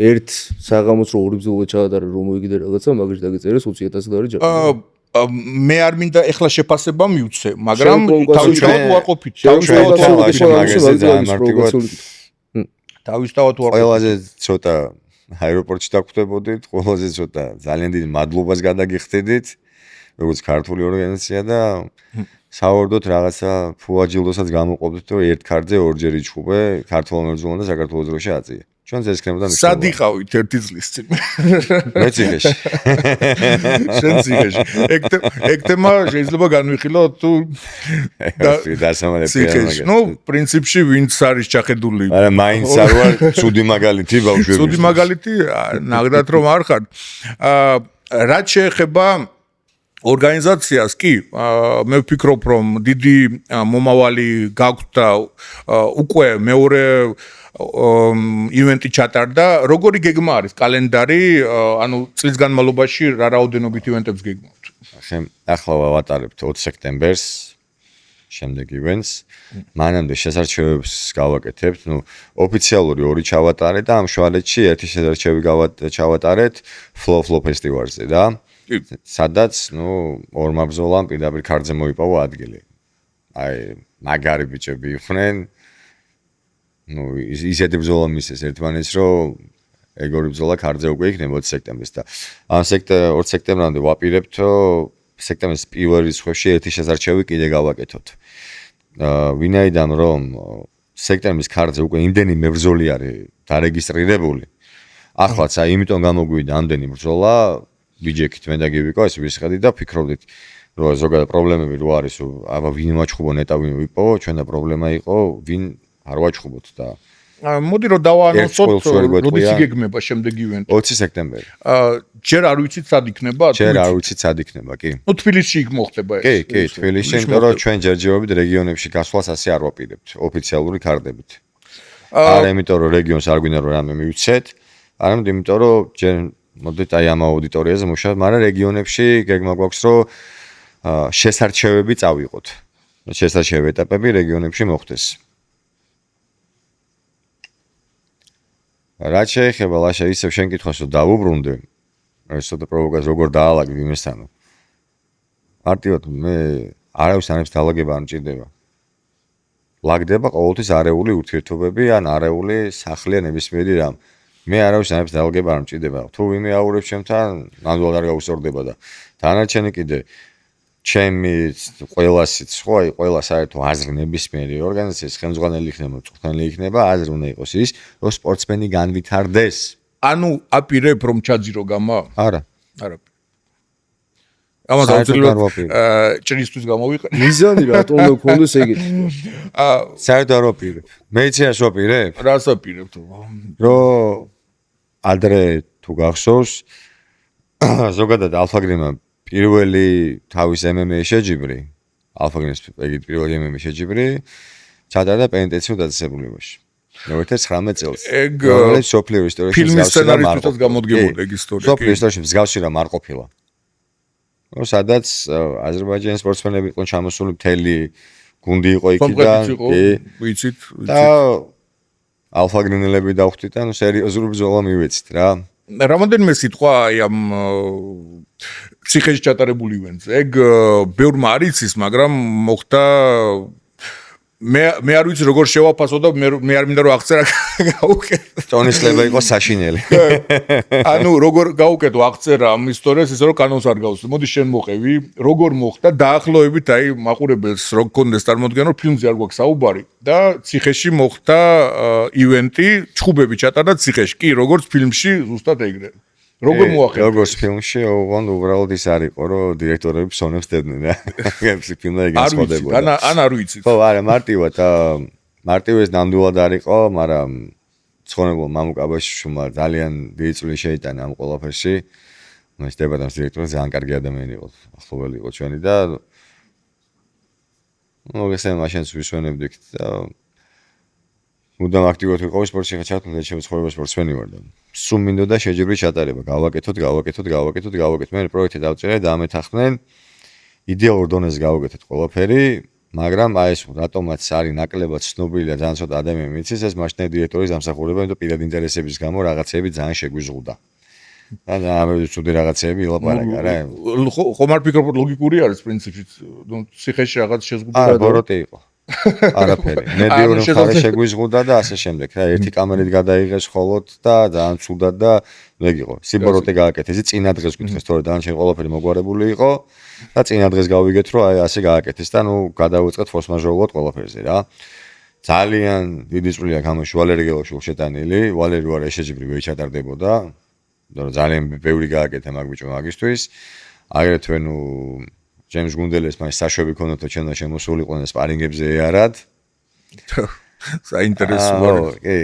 ერთ საღამოს რო ორი ბრძოლა ჩაატარე რომ მოიგიდე რაღაცა, მაგაში დაგეწერეს 20,000 ლარი ჯერ. მე არ მინდა ეხლა შეფასება მივცე, მაგრამ თავისთავად უარყოფით. თავისთავად უარყოფით. ყველაზე ცოტა აეროპორტში დაგვხვდებოდით, ყველაზე ცოტა ძალიან დიდ მადლობას გადაგიხდით, როგორც ქართული ორგანიზაცია და საوردოთ რაღაცა ფუაჯილდოსაც გამოყოფდით, რომ ერთ ქარდზე ორჯერ იჩხუბე ქართულ მებრძოლმა და საქართველოს დროში აწია. ჩვენც ეს ქნებოდა მის. სად იყავით 1 წლის წინ? მე ციხეში. შენ ციხეში. ეგ თემა შეიძლება განვიხილო თუ დასამალები. ნუ პრინციპში ვინც არის ჩახედული. არა, მაინც არ ვარ ცუდი მაგალითი ბავშვები. ცუდი მაგალითი ნახდათ რომ არ ხარ. რაც შეეხება ორგანიზაციას კი მე ვფიქრობ რომ დიდი მომავალი გაქვთ და უკვე მეორე ივენტი ჩატარდა. როგორი გეგმა არის კალენდარი, ანუ წლის განმავლობაში რა რაოდენობით ივენტებს გეგმავთ? ახლა ვატარებთ 20 სექტემბერს შემდეგ ივენტს. მანამდე შესარჩევებს გავაკეთებთ. ნუ ოფიციალური 2 ჩავატარეთ და ამ შუალედში ერთი შესარჩევი ჩავატარეთ Flow ფესტივალზე და სადაც ნუ ორმა ბრძოლამ პირდაპირ ქარდზე მოიპოვა ადგილი. აი მაგარი ბიჭები იყვნენ. ნუ ისეთი ბრძოლა მისცეს ერთმანეთს რომ ეგორი ბრძოლა ქარდზე უკვე იქნება 20 სექტემბერს და ამ 20 სექტემბრამდე ვაპირებთ რომ სექტემბრის პირველ რიცხვებში ერთი შესარჩევი კიდე გავაკეთოთ. ვინაიდან რომ სექტემბრის ქარდზე უკვე იმდენი მებრძოლი არის დარეგისტრირებული. ახლაც აი იმიტომ გამოგვიდა ამდენი ბრძოლა ვიჯექით მე და გივიკო ეს ვისხედი და ფიქრობდით რომ ზოგადად პრობლემები რო არის აბა ვინ ვაჩხუბო ნეტა ვინ ვიპოვო ჩვენ და პრობლემა იყო ვინ არ ვაჩხუბოთ და მოდი რომ დავაანონსოთ როდის იგეგმება შემდეგ ივენტი 20 სექტემბერი. ჯერ არ ვიცით სად იქნება? ჯერ არ ვიცით სად იქნება, კი. ნუ თბილისში იქ მოხდება ეს. კი, თბილისში, იმიტომ რომ ჩვენ ჯერჯერობით რეგიონებში გასვლას ასე არ ვაპირებთ, ოფიციალური კარდებით. არა, იმიტომ რომ რეგიონს არ გვინდა რომ რამე მივცეთ, არამედ იმიტომ რომ ჯერ მოდით აი ამ აუდიტორიაზე მუშაობ, მაგრამ რეგიონებში გეგმა გვაქვს რომ შესარჩევები წავიღოთ. შესარჩევი ეტაპები რეგიონებში მოხდეს. რაც შეეხება ლაშა ისევ შენ კითხავს რომ დავუბრუნდე ეს ცოტა პროვოკაცია როგორ დაალაგებ იმესთანო მარტივად მე არავის ანებს დაალაგება არ მჭირდება ლაგდება ყოველთვის არეული ურთიერთობები ან არეული სახლი ან ნებისმიერი რამ მე არავის ანებს დაალაგება არ მჭირდება თუ ვინმე აურებს ჩემთან ნამდვილად არ გაუსწორდება და დანარჩენი კიდე ჩემი ყველასიც ხო აი ყველა საერთო აზრი ნებისმიერი ორგანიზაციის ხელმძღვანელი იქნება, მწვრთნელი იქნება, აზრი უნდა იყოს ის, რომ სპორტსმენი განვითარდეს. ანუ აპირებ რომ ჩაძირო გამა? არა. არა. ამას აუცილებლად ჭრისთვის გამოვიყენე. მიზანი რატომ უნდა გქონდეს ეგეთი? საერთოდ არ ვაპირებ. მეცინას ვაპირებ? რას აპირებ თუ? რომ ადრე თუ გახსოვს ზოგადად ალფაგრიმა პირველი თავის MMA შეჯიბრი, ალფაგრინის პირველი MMA შეჯიბრი ჩატარდა პენიტენციურ დაწესებულებაში. 2019 წელს. რომელიც სოფლიო ისტორიაში ფილმის სცენარისტებსაც გამოდგებოდა ეგ ისტორია. სოფლიო ისტორიაში მსგავსი რამ არ ყოფილა. სადაც აზერბაიჯანის სპორტსმენები იყვნენ ჩამოსული, მთელი გუნდი იყო იქიდან, ვიცით. და ალფაგრინელები დავხვდით და სერიოზული ბრძოლა მივეცით რა. რამოდენიმე სიტყვა აი ამ ციხეში ჩატარებული ივენტზე. ეგ ბევრმა არ იცის, მაგრამ მოხდა მე არ ვიცი როგორ შევაფასო და მე არ მინდა რომ აღწერა გავუკეთო. ტონისლება იყო საშინელი. ანუ როგორ გავუკეთო აღწერა ამ ისტორიას ისე რომ კანონს არ გავუსწრე. მოდი შენ მოყევი, როგორ მოხდა დაახლოებით აი მაყურებელს რო გქონდეს წარმოდგენა რომ ფილმზე არ გვაქვს საუბარი და ციხეში მოხდა ივენტი, ჩხუბები ჩატარდა ციხეში. კი, როგორც ფილმში ზუსტად ეგრე. როგორ მოახერხეთ? როგორც φιλმში, ოღონდ უბრალოდ ის არ იყო, რომ დირექტორები ფსონებს დებდნენ რა. ეს ფილმი ეგ ასხოდებოდა. ან არ ვიცით. ხო, არა, მარტივად მარტივად ნამდვილად არ იყო, მაგრამ ცხონებულ მამუკაბაშვილმა ძალიან დიდი წვლილი შეიტანა ამ ყველაფერში. ეს დებატამის დირექტორი ძალიან კარგი ადამიანი იყო, ახლობელი იყო ჩვენი და მოგესალმე მაშინაც ვისვენებდით და მუდამ აქტიურად ვიყავი სპორტში ხა ჩართული ჩემს ცხოვრებას სპორტსმენი ვარ და სულ მინდოდა შეჯიბრი ჩატარება გავაკეთოთ მე პროექტი დავწერე და ამეთახმნენ იდეალურ დონეზე გავაკეთეთ ყველაფერი მაგრამ აი ეს რატომაც არის ნაკლებად ცნობილი და ძალიან ცოტა ადამიანი მიცის ეს მასშტაბი დირექტორის დამსახურება იმიტომ პირად ინტერესების გამო რაღაცები ძალიან შეგვიზღუდა და ამერე ცუდი რაღაცები ილაპარაკა რა ხომ არ ფიქრობ ლოგიკური არის პრინციპში ნუ ციხეში რაღაც შეზღუდვა არა ბოროტე იყო არაფერი მედიური მხარე შეგვიზღუდა და ასე შემდეგ რა ერთი კამერით გადაიღეს ხოლოდ და ძალიან ცუდად და მეგიყო სიბოროტე გააკეთეს ისი წინა დღეს გითხეს თორე დანარჩენი ყველაფერი მოგვარებული იყო და წინა დღეს გავიგეთ რომ აი ასე გააკეთეს და ნუ გადავიწყეთ ფორს-მაჟორულად ყველაფერზე რა ძალიან დიდი წვლილი აქვს ამაში ვალერი გელოშულ შეტანილი ვალერი ვარ შეჯიბრი ვეჩატარდებოდა და ძალიან ბევრი გააკეთა მაგ ბიჭო მაგისთვის აგრეთვე ნუ ჯემს გუნდელეს მაინც საშვები ქონდათ ჩვენთან შემოსულიყო სპარინგებზე არად საინტერესო ვარ კი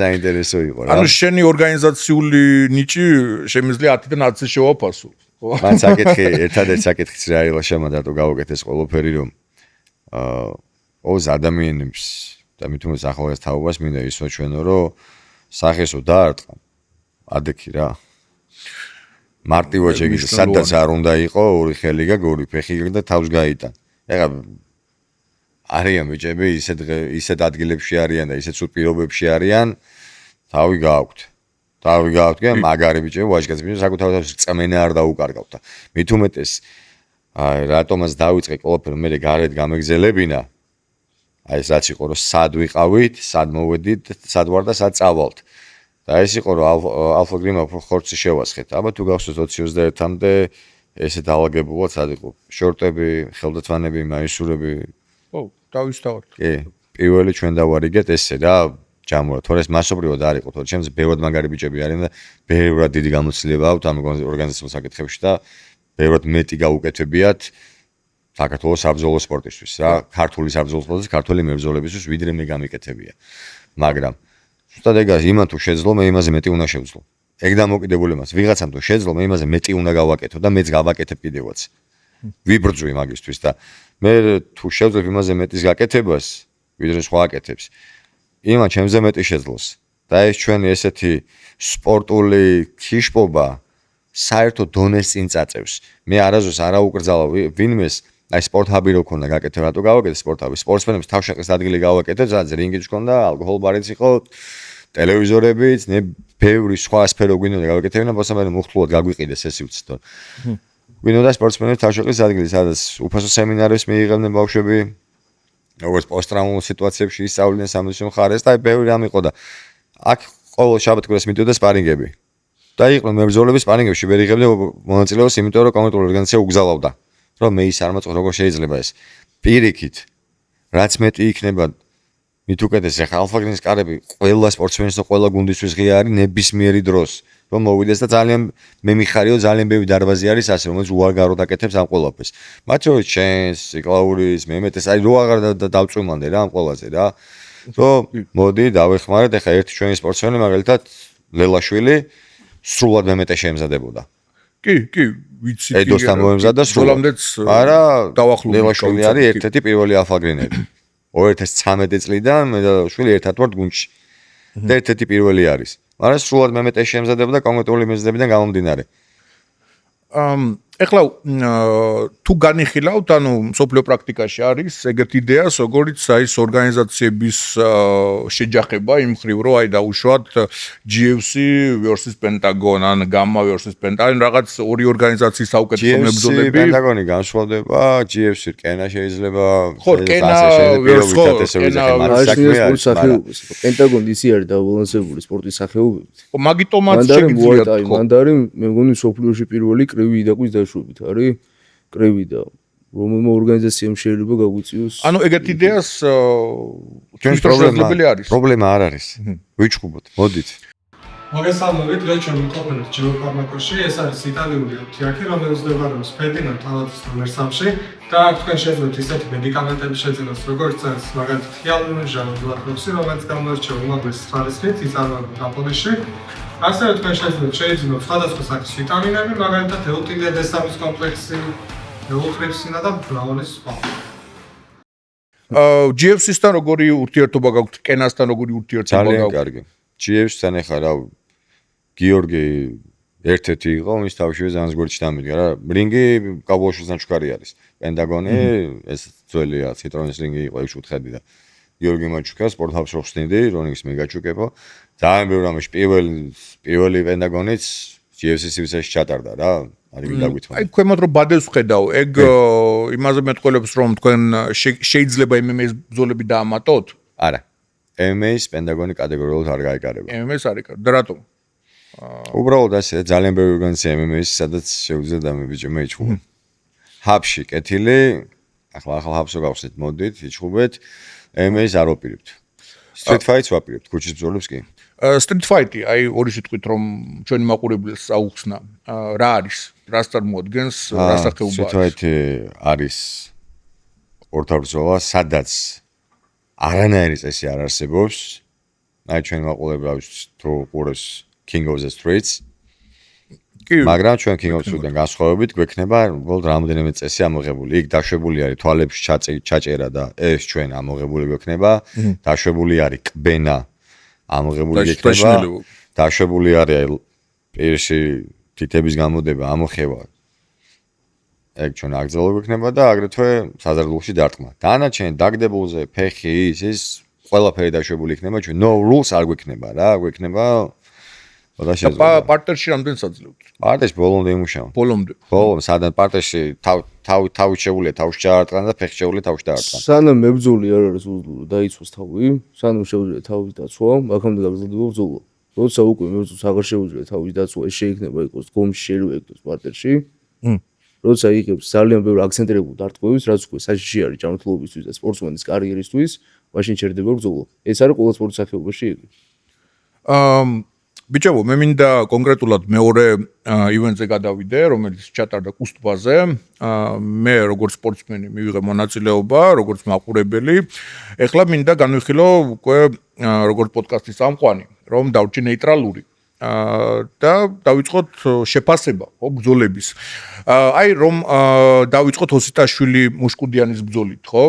საინტერესო იყო რა ანუ შენი ორგანიზაციული ნიჭი შემიძლია 10-დან 10-ზე შევაფასო ხო მან საკითხი ერთადერთი საკითხიც რა იყო შემადარტო გავუკეთეს ყველაფერი რომ ოს ადამიანებს და მით უმეტეს ახალგაზრდა თაობას მინდა ისო ჩვენო რომ სახესო დაარტყა ადექი რა მარტივად შეგიძლია სადაც არ უნდა იყო ორი ხელი და გორი ფეხი და თავს გაიტან ეხლა არიან ბიჭები ისეთ ადგილებში არიან და ისეთ სულ პირობებში არიან თავი გააქვთ კი მაგარი ბიჭები ვაჟკაცი ბიჭები საკუთარ წმენა არ დაუკარგავთ და მით უმეტეს აი რატომაც დავიწყე ყველაფერი მე გარეთ გამეგზელებინა აი ეს რაც იყო რომ სად ვიყავით სად მოვედით სად ვარ და სად წავალთ და ეს იყო რომ ალფა გრიმა ხორცი შევასხეთ. აბა თუ გახსოვს 2021-მდე ესე დაალაგებულად სად იყო? შორტები, ხელდათვანები, მაისურები. ო, დავისთავართ. კი, პირველი ჩვენ დავარიგეთ ესე რა, ჯამურად. თორე ეს მასობრივად არ იყო, თორე ჩემს ბევრად მაგარი ბიჭები არიან და ბევრად დიდი გამოცდილება აქვს ამ ორგანიზაციულ საკითხებში და ბევრად მეტი გაუკეთებიათ საქართველოს საბრძოლო სპორტისთვის რა, ქართული საბრძოლო სპორტის, ქართული მებრძოლებისთვის ვიდრე მე გამიკეთებია. მაგრამ ზუსტად ეგ არის, იმან თუ შეძლო, მე იმაზე მეტი უნდა შევძლო. ეგ დამოკიდებული მას, ვიღაცამ თუ შეძლო, მე იმაზე მეტი უნდა გავაკეთო და მეც გავაკეთებ კიდევაც. ვიბრძვი მაგისთვის და მე თუ შევძლებ იმაზე მეტის გაკეთებას, ვიდრე სხვა აკეთებს, იმან ჩემზე მეტი შეძლოს. და ეს ჩვენი ესეთი სპორტული ქიშპობა საერთო დონეს წინ წაწევს. მე არაზოს არა უკრძალა ვინმეს აი სპორტ-ჰაბი რო ქონდა გაკეთე რატო გავაკეთე სპორტ-ჰაბი სპორტსმენებს თავშეყრის ადგილი გავაკეთე სადაც რინგიც ქონდა ალკოჰოლ ბარიც იყო ტელევიზორებიც ნე ბევრი სხვა სფერო გვინდოდა გავაკეთებინა მოსამართლე მოხლულად გაგვიყიდეს ეს უცდო გვინდოდა სპორტსმენებს თავშეყრის ადგილი სადაც უფასო სემინარებს მიიღებდნენ ბავშვები როგორც პოსტტრაუმულ სიტუაციებში ისწავლდნენ სამუშაო მხარეს და ბევრი რამ იყო და აქ ყოველ შაბათ-კვირას მიდიოდა სპარინგები და იყვნენ მებრძოლები სპარინგებში ვერ იღებდნენ მონაწილეობას იმიტომ რომ კონკრეტული ორგანიზაცია უგზავნოდა რომ მე ის არ მოწყო როგორ შეიძლება ეს პირიქით რაც მეტი იქნება მით უკეთეს ახლა ალფაგრინის კარები ყველა სპორტსმენის და ყველა გუნდისთვის ღია არის ნებისმიერი დროს რომ მოვიდეს და ძალიან მე მიხარიო ძალიან ბევრი დარბაზი არის ასე რომელიც უარგაროდ აკეთებს ამ ყველაფერს მათ შორის ჩენს სიკლაურის მემეტეს აი რო აღარ დავწვიმანდე რა ამ ყველაზე რა რომ მოდი დავეხმარეთ ახლა ერთი ჩვენი სპორტსმენი მაგალითად ლელაშვილი სრულად მემეტე შეემზადებოდა კი, ვიცი. ედოსთან მოემზადა სრულად. არა, ლელაშვილი არის ერთ-ერთი პირველი ალფაგრინები. 2013 წლიდან მე და შვილი ერთად ვართ გუნდში. და ერთ-ერთი პირველი არის. მაგრამ სრულად მემეტე შეემზადებოდა კონკრეტული მიზეზებიდან გამომდინარე. ეხლა თუ განიხილავთ, ანუ სოფლიო პრაქტიკაში არის ეგეთი იდეა, როგორც აი ეს ორგანიზაციების შეჯახება იმ ხრივ, რომ აი დაუშვათ GFC versus Pentagon, ან Gamma versus Pentagon, რაღაც ორი ორგანიზაციის საუკეთესო მებრძოლები. GFC Pentagon-ი განსხვავდება, GFC რკენა შეიძლება ხო, რკენა Pentagon-ი ისე არის დაბალანსებული სპორტის სახეობებით. მაგიტომაც შეგიძლიათ ხო. მანდარი მე მგონი სოფლიოში პირველი კრივი იდაკვის დაშვებით არის კრივი და რომელმა ორგანიზაციამ შეიძლება გაგვიწიოს ანუ ეგეთ იდეას ჩვენს პრობლემები არის პრობლემა არ არის ვიჩხუბოთ მოდით მოგესალმებით დღეს ჩვენ ვიყოფებით ჯეოფარმაკოში ეს არის იტალიური აფთიაქი რომელიც მდებარეობს ფერდინანდ პალატის ნომერ 3-ში და თქვენ შეძლებთ ისეთი მედიკამენტები შეძენოს როგორც წეს მაგალითად ჰიალურონი ჟანგლაკროსი რომელიც გამოირჩევა უმაღლესი ხარისხით იწარმოება ნაპოლიში ასევე თქვენ შეძლებთ შეიძინოთ სხვადასხვა სახის ვიტამინები მაგალითად ელტიდე D3 კომპლექსი ელტრიფსინა და ბრავლის სხვა GFC-სთან როგორი ურთიერთობა გაქვთ? კენასთან როგორი ურთიერთობა ძალიან გაქვთ? კარგი. GFC-თან ახლა რა გიორგი ერთ-ერთი იყო, მის თავშივე ძალიან ზგვერდში დამიდგა რა. რინგი კაბულაშვილთან ჩქარი არის. პენტაგონი ეს ძველია, ციტრონის რინგი იყო 6-4 და გიორგი მაჩუკა სპორტ-ჰაბს ხსნიდი, რონინგს მეგაჩუკებო. ძალიან ბევრი რამეში პირველი პენტაგონიც GFC-ში ჩატარდა რა. არის დაგვითხმა. აი ქვემოთ რომ ბადებს ვხედავ, ეგ იმაზე მეტყველებს რომ თქვენ შეიძლება MMA-ის ბრძოლები დაამატოთ? არა. MMA-ის პენტაგონი კატეგორიულად არ გაიკარება. MMA-ს არ იკარებ. და რატომ? უბრალოდ ასე ძალიან ბევრი ორგანიზაცია MMA-ის, სადაც შეუძლია დამებიჭო მეჩხუბა. ჰაბში კეთილი, ახლა ჰაბსო გავხსნით, მოდით, იჩხუბეთ. MMA-ს არ ვაპირებთ. Street fights ვაპირებთ, ქუჩის ბრძოლებს კი. Street fight-ი, აი ორი სიტყვით რომ ჩვენი მაყურებელს აუხსნა, რა არის? რას წარმოადგენს, რა სახეობა არის? Street fight-ი არის ორთაბრძოლა, სადაც არანაირი წესი არ არსებობს. აი ჩვენ მაყურებელს თუ ყურებს King of the Streets. კი, მაგრამ ჩვენ King of the Streets-დან განსხვავებით გვექნება უბრალოდ რამოდენიმე წესი ამოღებული. იქ დაშვებული არის თვალებში ჩაჭერა და ეს ჩვენ ამოღებული გვექნება. დაშვებული არის კბენა ამოღებული იქნება. დაშვებული არის პირში თითების გამოდება ამოხევა. ეგ ჩვენ აგზელო გვექნება და აგრეთვე საზარდულში დარტყმა. დანარჩენი დაგდებულზე ფეხი ის ყველაფერი დაშვებული იქნება ჩვენ. No rules არ გვექნება რა, გვექნება პარტერში რამდენ საძლევთ? პარტერში ბოლომდე იმუშავა. ბოლომდე. ბოლომდე სადან პარტერში თავი შეუულია თავში ჩაარტყან და ფეხი შეუულია თავში დაარტყან. სანამ მებრძოლი არ არის უძლურო დაიცვას თავი, სანამ შეუძლია თავის დაცვა, აქამდე გაგრძელდება ბრძოლა. როცა უკვე მებრძოლს აღარ შეუძლია თავის დაცვა, ეს შეიქნება იყოს გომში შეიძლება იყოს პარტერში. როცა იღებს ძალიან ბევრი აქცენტირებულ დარტყმებს, რაც უკვე საშიში არის ჯანმრთელობისთვის და სპორტსმენის კარიერისთვის, მაშინ ჩერდება ბრძოლა. ეს არის ყველა სპორტის სახეობაში იგი. ბიჭებო, მე მინდა კონკრეტულად მეორე ივენტზე გადავიდე, რომელიც ჩატარდა კუსტბაზე. მე როგორც სპორტსმენი მივიღე მონაწილეობა, როგორც მაყურებელი. ეხლა მინდა განვიხილო უკვე როგორც პოდკასტის წამყვანი, რომ დავრჩი ნეიტრალური. და დავიწყოთ შეფასება ბრძოლების. აი რომ დავიწყოთ ოსიტაშვილი მუშკუდიანის ბრძოლით, ხო?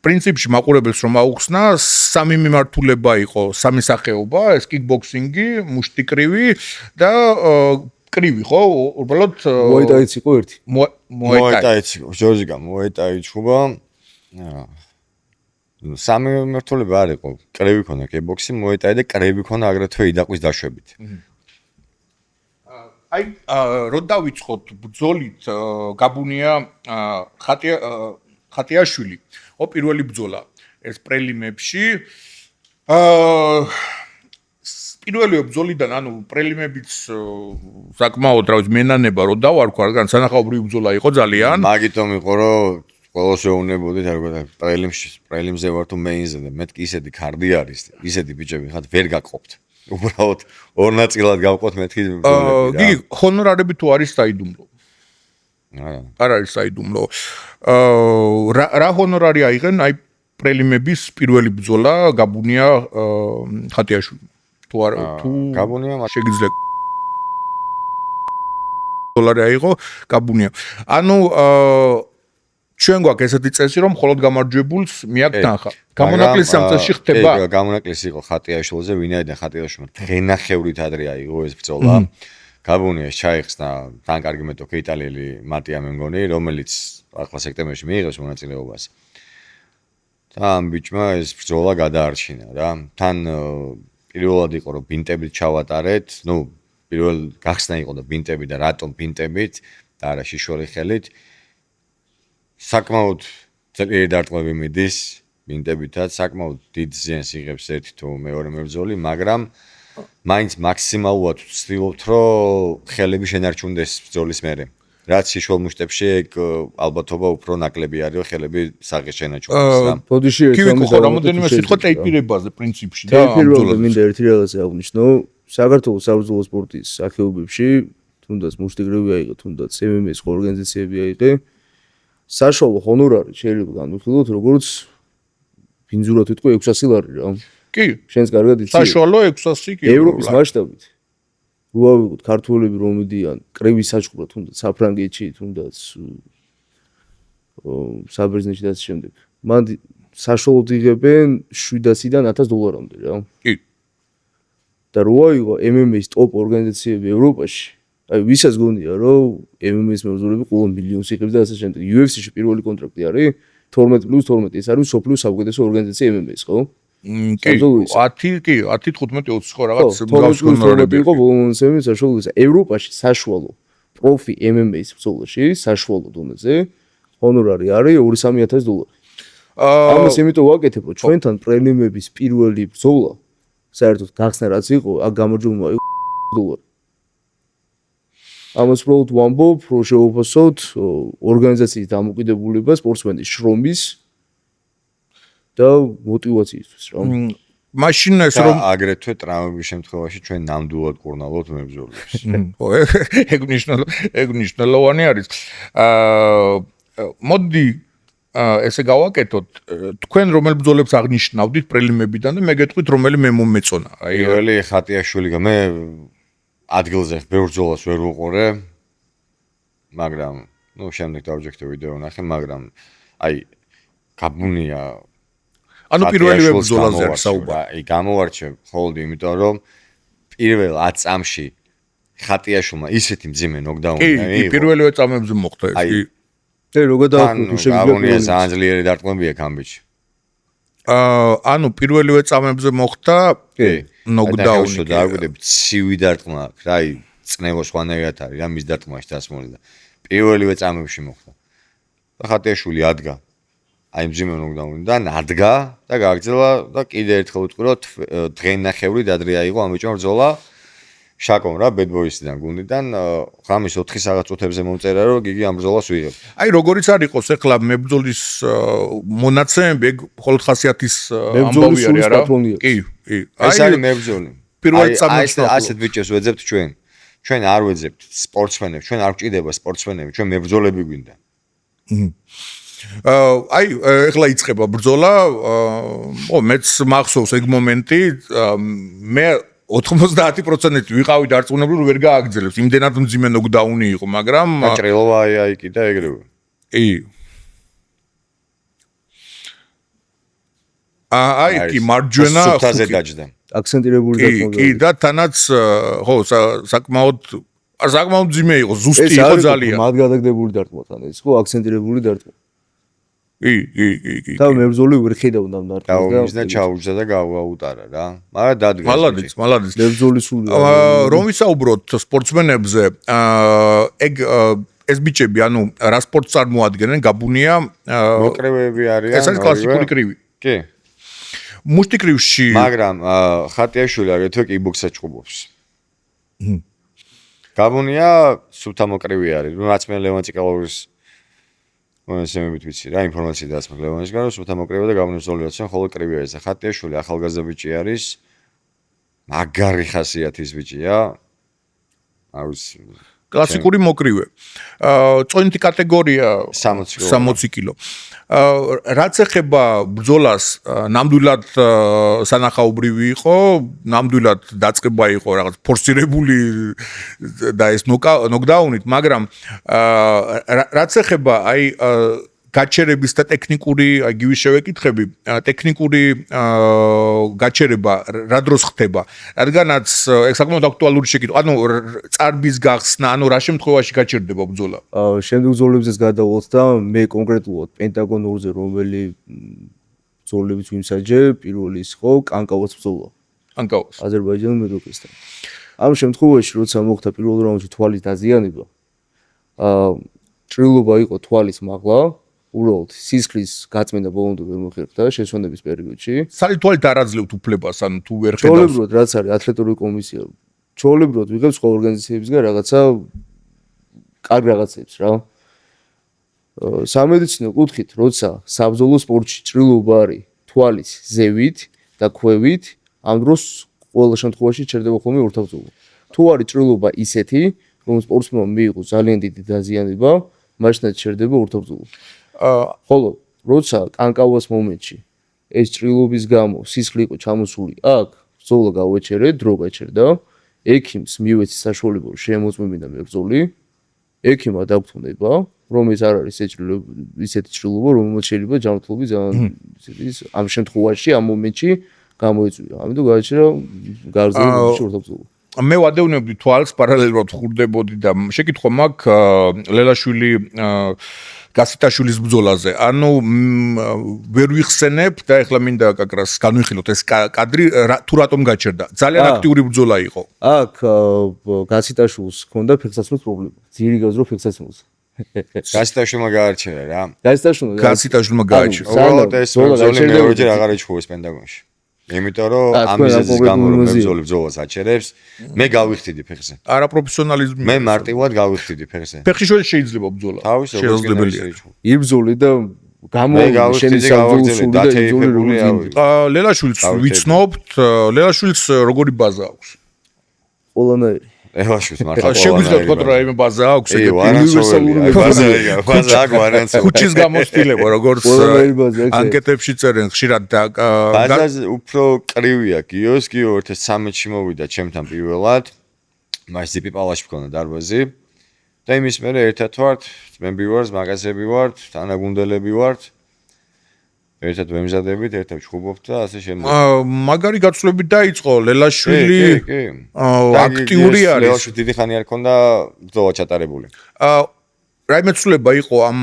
პრინციპში მაყურებელს რომ აუხსნა, სამი მიმართულება იყო, სამი სახეობა, ეს კიკბოქსინგი, მუშტიკრივი და კრივი, ხო? უბრალოდ მოეტაიც იყო ერთი. მოეტაიც იყო, ჯორჯიკა მოეტაიც ხუბა. სამი მიმართულება არ იყო. კრივი ქონა კიკბოქსი, მოეტაი და კრივი ქონა აგრეთვე იდაყვის დაშვებით. აი, რო დავიწყოთ ბრძოლით, გაბუნია ხატიაშვილი. პირველი ბრძოლა ეს პრელიმებში პირველი ბრძოლიდან ანუ პრელიმებიც საკმაოდ რა ვიცი მენანება რო დავარქვა რადგან სანახაობრივი ბრძოლა იყო ძალიან მაგიტომ იყო რომ ყველას შეუნებოდით არ გქონდა პრელიმზე ვარ თუ მეინზე და მეთქი ისეთი კარდი არის ისეთი ბიჭები ხათ ვერ გაყოფთ უბრალოდ ორ ნაწილად გავყოთ მეთქი ბრძოლები გიგი ჰონორარები თუ არის საიდუმლო არ არის საიდუმლო რა ჰონორარი აიღენ აი პრელიმების პირველი ბრძოლა გაბუნია ხატიაშვილი თუ გაბუნია შეგიძლია დოლარი აიღო გაბუნია ანუ ჩვენ გვაქვს ესეთი წესი რომ მხოლოდ გამარჯვებულს მიაქვს თანხა გამონაკლისი ამ წესში ხდება გამონაკლისი იყო ხატიაშვილზე ვინაიდან ხატიაშვილი დღენახევრით ადრე აიღო ეს ბრძოლა გაბუნიას ჩაიხსნა თან კარგი მეტოქე იტალიელი მატია მე მგონი რომელიც ახლა სექტემბერში მიიღებს მონაწილეობას და ამ ბიჭმა ეს ბრძოლა გადაარჩინა რა თან პირველად იყო რომ ბინტებით ჩავატარეთ ნუ პირველ გახსნა იყო და ბინტები და რატომ ბინტებით და არა შიშველი ხელით საკმაოდ ძლიერი დარტყმები მიდის ბინტებითაც საკმაოდ დიდ ზიანს იღებს ერთი თუ მეორე მებრძოლი მაგრამ მაინც მაქსიმალურად ვცდილობთ რომ ხელები შენარჩუნდეს ბრძოლის მერე რაც შიშველ მუშტებში ეგ ალბათობა უფრო ნაკლები არის რომ ხელები საღი შენარჩუნდეს რა ბოდიში კი ვიყო რამოდენიმე სიტყვა ტეიპირებაზე პრინციპში და ტეიპირებაზე მინდა ერთი რაღაცა აღვნიშნო საქართველოს საბრძოლო სპორტის სახეობებში თუნდაც მუშტიგრევი აიღე თუნდაც MMA-ის ორგანიზაციები აიღე საშუალო ჰონორარი შეიძლება განვიხილოთ როგორც ბინძურად ვიტყვი 600 ლარი რა კი შენს კარგად იცი საშუალო 600 კი ევროპის მასშტაბით რო ავიღოთ ქართველები რომ მიდიან კრევის საჭყურა თუნდაც საფრანგეთში თუნდაც საბერძნეთში და ამ შემდეგ მან საშუალოდ იღებენ $700-დან $1000-მდე რა. კი. და როა იყო MMA-ის ტოპ ორგანიზაციები ევროპაში, აი ვისაც გონია რომ MMA-ის მებრძოლები ყოველ მილიონს იღებს და ასე შემდეგ. UFC-ში პირველი კონტრაქტი არის 12+12, ეს არის სოფლიოს საუკეთესო ორგანიზაცია MMA-ის, ხო? კი, 10, კი, 10, 15, 20 ხო რაღაც მსგავს გონორები იყო ბოლონსები საშუალო. ევროპაში საშუალო პროფი MMA-ის ბრძოლაში საშუალო დონეზე ჰონორარი არის $2-3,000. ამას იმიტომ ვაკეთებ, რომ ჩვენთან პრელიმების პირველი ბრძოლა საერთოდ გახსნა რაც იყო, აქ გამარჯვება იყო $1. ამას უბრალოდ ვამბობ, რომ შევაფასოთ ორგანიზაციის დამოკიდებულება სპორტსმენის შრომის და мотиваციისთვის რა. მაშინ ეს რომ აგრეთვე ტრავმების შემთხვევაში ჩვენ ნამდვილად კურნალობთ მებრძოლებს. ხო, ეგ მნიშვნელოვანი არის. მოდი ესე გავაკეთოთ, თქვენ რომელ ბრძოლებს აღნიშნავდით პრელიმებიდან და მე გეტყვით რომელი მე მომეწონა. აი პირველი ხატიაშვილი მე ადგილზე ბევრ ბრძოლას ვერ ვუყურე, მაგრამ შემდეგ დავჯექდი ვიდეო ნახე, მაგრამ აი გაბუნია ანუ პირველივე ბრძოლაზე არის საუბარი. აი გამოვარჩევ ხოლმე, იმიტომ რომ პირველ 10 წამში ხატიაშვილმა ისეთი მძიმე ნოკდაუნი კი, პირველივე წამებზე მოხდა ეს. კი. როგორ დააკვირდით შეგვიძლია გაბუნია ძალიან ძლიერი დარტყმები აქ ამბიჩი. ანუ პირველივე წამებზე მოხდა ნოკდაუნი. და დააკვირდით ცივი დარტყმა აქ, რა აი წნევა სხვანაირად არის რა მის დარტყმაში დასმული და პირველივე წამებში მოხდა. და ხატიაშვილი ადგა აი მძიმე ნოკდაუნიდან ადგა და გააგრძელა და კიდე ერთხელ ვიტყვი რომ დღენახევრი დადრე აიღო ამ ბიჭმა ბრძოლა შაკომ რა Bad Boys-დან გუნდიდან ღამის 4 საათს წუთებზე მომწერა რომ გიგი ამ ბრძოლას ვიღებ. აი როგორიც არ იყოს ახლა მებრძოლის მონაცემები ეგ მხოლოდ ხასიათის ამბავი არის რა. კი, კი. ეს არის მებრძოლი. პირველი წამებში ასეთ ბიჭებს ვეძებთ ჩვენ. ჩვენ არ ვეძებთ სპორტსმენებს, ჩვენ არ გვჭირდება სპორტსმენები, ჩვენ მებრძოლები გვინდა. აი ახლა იწყება ბრძოლა, მეც მახსოვს ეგ მომენტი, მე 90% ვიყავი დარწმუნებული რომ ვერ გააგრძელებს, იმდენად მძიმე ნოკდაუნი იყო, მაგრამ ჭრილოვა აი კი და ეგრევე. კი. აი კი მარჯვენა სუფთაზე დაჯდა. აქცენტირებული დარტყმა. კი, და თანაც ხო, საკმაოდ მძიმე იყო, ზუსტი იყო ძალიან. მათ გადაგდებული დარტყმა თან ეს ხო აქცენტირებული დარტყმა. კი. და მებრძოლი ვერ ხედავდა ამ დარტყმას და მისნა ჩაუჯდა და გააუტარა რა. მაგრამ დადგა. მალადის. მებრძოლი სულ რომ ვისაუბროთ სპორტსმენებზე, ეგ ეს ბიჭები, ანუ რა სპორტს წარმოადგენენ, გაბუნია მოკრივეები არიან. ეს არის კლასიკური კრივი. კი. მუშტი კრივში. მაგრამ ხატიაშვილი აგრეთვე კიკბოქსს ჭუბობს. გაბუნია სულთა მოკრივი არის. რაც მე ლევან ჭიკალოვრის მოსემებით ვიცი რა ინფორმაცია დასმე ლევანისგან რომ სულთა მოკრივია და გაბუნია ზოლიაციან ხოლო კრივი არის. ხატიაშვილი ახალგაზრდა ბიჭი არის. მაგარი ხასიათის ბიჭია. არ ვიცი კლასიკური მოკრივე. წონითი კატეგორია 60 კილო. რაც ეხება ბრძოლას, ნამდვილად სანახაობრივი იყო, ნამდვილად დაწყება იყო რაღაც ფორსირებული და ეს ნოკდაუნით, მაგრამ რაც ეხება აი გაჩერების და ტექნიკური, აი გივის შევეკითხები, ტექნიკური გაჩერება რა დროს ხდება? რადგანაც ეგ საკმაოდ აქტუალური შეკითხვა. ანუ წარბის გახსნა, ანუ რა შემთხვევაში გაჩერდება ბრძოლა? შემდეგ ბრძოლებზეც გადავალთ და მე კონკრეტულად პენტაგონ 2-ზე რომელი ბრძოლებიც ვიმსაჯე, პირველი ის ხო, კანკავას ბრძოლა. კანკავას. აზერბაიჯანულ მედოქესთან. ამ შემთხვევაში, როცა მოხდა პირველ რაუნდში თვალის დაზიანება, ჭრილობა იყო თვალის მაღლა, უბრალოდ სისხლის გაწმენდა ბოლომდე ვერ მოხერხდა შესვენების პერიოდში. სალითვალით არ აძლევთ უფლებას, ანუ თუ ვერ ხედავს. ჩვეულებრივად რაც არის ათლეტური კომისია, ჩვეულებრივად ვიღებს სხვა ორგანიზაციებისგან რაღაცა კარგ რაღაცებს რა. სამედიცინო კუთხით, როცა საბრძოლო სპორტში ჭრილობა არის თვალის ზევით და ქვევით, ამ დროს ყველა შემთხვევაში ჩერდება ხოლმე ორთაბრძოლო. თუ არის ჭრილობა ისეთი, რომ სპორტსმენმა მიიღო ძალიან დიდი დაზიანება, მაშინაც ჩერდება ორთაბრძოლო. ხოლო როცა კანკავას მომენტში ეს ჭრილობის გამო სისხლი იყო ჩამოსული აქ, ბრძოლა გავეჩერე, დრო გაჩერდა, ექიმს მივეცი საშუალება რომ შეემოწმებინა მებრძოლი, ექიმმა დაგვრთუნება, რომ ეს არ არის ისეთი ჭრილობა, რომელმაც შეიძლება ჯანმრთელობის ის ამ შემთხვევაში, ამ მომენტში გამოიწვია. ამიტომ გააჩნია გაგრძელებული შორტაბრძოლა. მე ვადევნებდი თვალს პარალელურად ხურდებოდი და შეკითხვა მაქვს ლელაშვილი გასიტაშვილის ბრძოლაზე. ანუ ვერ ვიხსენებ და ეხლა მინდა კაკრას განვიხილოთ ეს კადრი თუ რატომ გაჩერდა. ძალიან აქტიური ბრძოლა იყო. აქ გასიტაშვილს ჰქონდა ფეხსაცმლის პრობლემა. ძირი გაზრო ფეხსაცმელს. გასიტაშვილმა გაარჩენა რა. გასიტაშვილმა გააჩერა. უბრალოდ ეს ბრძოლა მეორეჯერ აღარ ეჩხუბეს პენტაგონში. იმიტომ რომ ამ მიზეზის გამო რომ ბრძოლა ბრძოლას აჩერებს, მე გავიხდიდი ფეხზე. არაპროფესიონალიზმი. მე მარტივად გავიხდიდი ფეხზე. ფეხში შეიძლება ბრძოლა. შეუძლებელია. იბრძოლი და გამოვიდა შენი საბრძოლო და თეიფებული ლელაშვილს ვიცნობთ, ლელაშვილს როგორი ბაზა აქვს? ყველანაირი. ელაშვილს მართლა შეგვიძლია ვთქვათ რომ რაიმე ბაზა აქვს ეგეთი უნივერსალური ბაზა აქვს არანცო. ხუჩის გამოცდილება როგორც ანკეტებში წერენ ხშირად და ბაზაზე უფრო კრივია გიოს, გიო ერთ 13-ში მოვიდა ჩემთან პირველად. მას ზიპიპალაში მქონდა დარბაზი. და იმის მერე ერთად ვართ, ძმები ვართ, მაღაზიები ვართ, თანაგუნდელები ვართ. ერთად ვემზადებით, ერთად ვჩხუბობთ და ასე შემდეგ. მაგარი გაცვლებით დაიწყო ლელაშვილი. აქტიური არის. ლელაშვილი დიდი ხანი არ ქონდა ბრძოლა ჩატარებული. რაიმე ცვლილება იყო ამ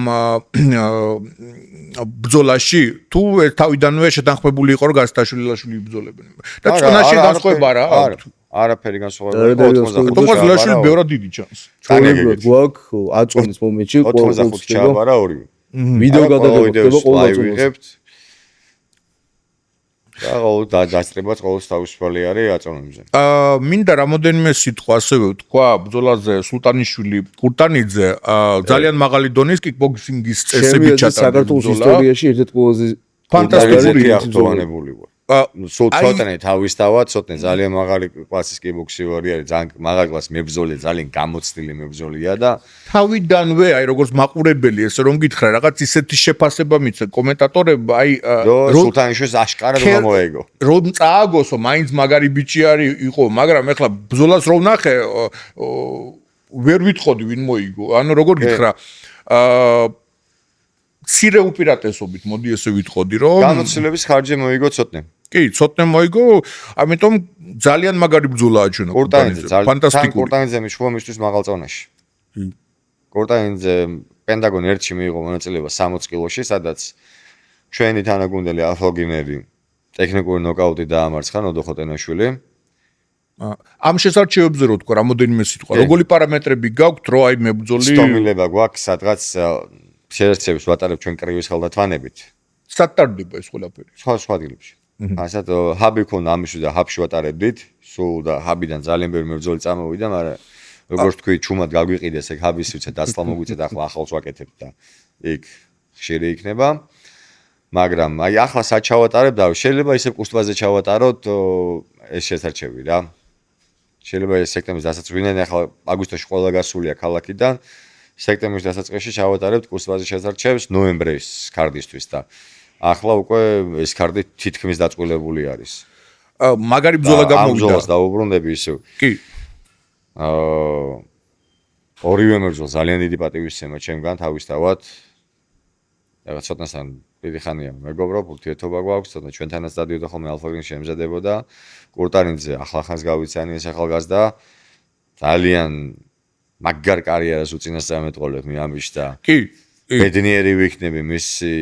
ბრძოლაში თუ თავიდანვე შეთანხმებული იყო რომ გასიტაშვილი ლელაშვილი იბრძოლებენ. და წონაში განსხვავება რა აქვს? არაფერი განსხვავება იყო 85. თუმცა ლელაშვილი ბევრად დიდი ჩანს. ჩვეულებრივად გვაქვს აწონის მომენტში 85 ჩააბარა ორივე. ვიდეო გადაგებთ ყველა ვიღებთ. და დაძრებაც ყოველს თავისუფალი არის აწონებზე. მინდა რამოდენიმე სიტყვა ასევე ვთქვა ბრძოლაზე სულტანიშვილი კურტანიძე ძალიან მაღალი დონის კიკბოქსინგის წესებით ჩატარდა. საქართველოს ისტორიაში ერთ-ერთი ყველაზე ფანტასტიკური აღწოვანებული ვარ. სულ ცოტნე თავისთავად, ცოტნე ძალიან მაღალი კლასის კიკბოქსერი არის, ძალიან მაღალი კლასის მებრძოლია, ძალიან გამოცდილი მებრძოლია და თავიდანვე აი როგორც მაყურებელი ესე რომ გითხრა რაღაც ისეთი შეფასება მიცე კომენტატორებმა აი სულტანიშვილს აშკარად გამოეგო. რომ წააგოსო, მაინც მაგარი ბიჭი არის იყო, მაგრამ ეხლა ბრძოლას რო ვნახე ვერ ვითხოვდი ვინ მოიგო. ანუ როგორ გითხრა ცირე უპირატესობით მოდი ესე ვითხოვდი რომ გამოცდილების ხარჯი მოიგო ცოტნე. კი, ცოტნე მოიგო, ამიტომ ძალიან მაგარი ბრძოლა აჩვენა კურტანიძე. ფანტასტიკური. კურტანიძე მიშვება მისთვის მაღალ წონაში. კურტანიძე პენტაგონი ერთში მიიღო მონაწილეობა 60 კილოში, სადაც ჩვენი თანაგუნდელი ალფოგინერი ტექნიკური ნოკაუტი დაამარცხა ნოდო ხოტენაშვილი. ამ შესარჩევებზე რო თქვა რამოდენიმე სიტყვა, როგორი პარამეტრები გაქვთ, რომ აი მებრძოლი სტომილება გვაქვს, სადღაც შეერცებს ვატარებ ჩვენ კრივის ხელდათვანებით. სტარტდება ეს ყველაფერი. სხვა ადგილებში. ასეთ ჰაბი ქონდა ამიშვი და ჰაბში ვატარებდით, სულ და ჰაბიდან ძალიან ბევრი მებრძოლი წამოვიდა, მაგრამ როგორც თქვი, ჩუმად გაგვიყიდეს ეგ ჰაბის ვიცე დასლა მოგვიწევთ, ახლა ახალს ვაკეთებ და იქ ხშირი იქნება. მაგრამ აი ახლა სად ჩავატარებ და შეიძლება ისე კუსტვაზე ჩავატაროთ ეს შესარჩევი რა. შეიძლება ეს სექტემბრის დასაწყისიდან ახლა აგვისტოში ყველა გასულია ქალაქიდან. სექტემბრის დასაწყისში ჩავატარებთ კუსტვაზე შესარჩევს ნოემბრის ქარდისთვის და ახლა უკვე ეს ქარდი თითქმის დაწყვილებული არის. მაგარი ბრძოლა გამოვიდა. ამ ბრძოლას დაუბრუნდები ისევ. კი. ორივე მებრძოლს ძალიან დიდი პატივისცემა ჩემგან თავისთავად. რაღაც ცოტნასთან დიდი ხანია მეგობრობ, ურთიერთობა გვაქვს, ცოტა ჩვენთანაც დადიოდა ხოლმე ალფაგინში ემზადებოდა. კურტანიძე ახლახანს გავიცანი ეს ახალგაზრდა. ძალიან მაგარ კარიერას უწინასწარმეტყველებ მე ამბიშ და კი. ბედნიერი ვიქნები მისი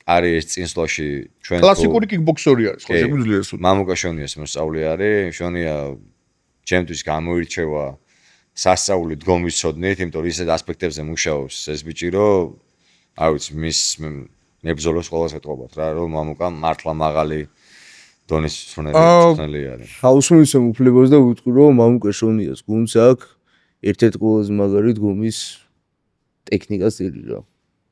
კარიერის წინსვლაში ჩვენ კლასიკური კიკბოქსერი არის, ხო შეგვიძლია ეს მამუკა შონიას მოსწავლე არის, შონია ჩემთვის გამოირჩევა სასწაული დგომის ცოდნით, იმიტომ რომ ისეთ ასპექტებზე მუშაობს ეს ბიჭი, რომ არ ვიცი, მის მებრძოლებს ყველას ეთყობათ რა, რომ მამუკა მართლა მაღალი დონის მწვრთნელი არის. ხაუსმისემ უფლებას და ვიტყვი რომ მამუკა შონიას გუნდს აქვს ერთ-ერთი ყველაზე მაგარი დგომის ტექნიკას ძირი რა.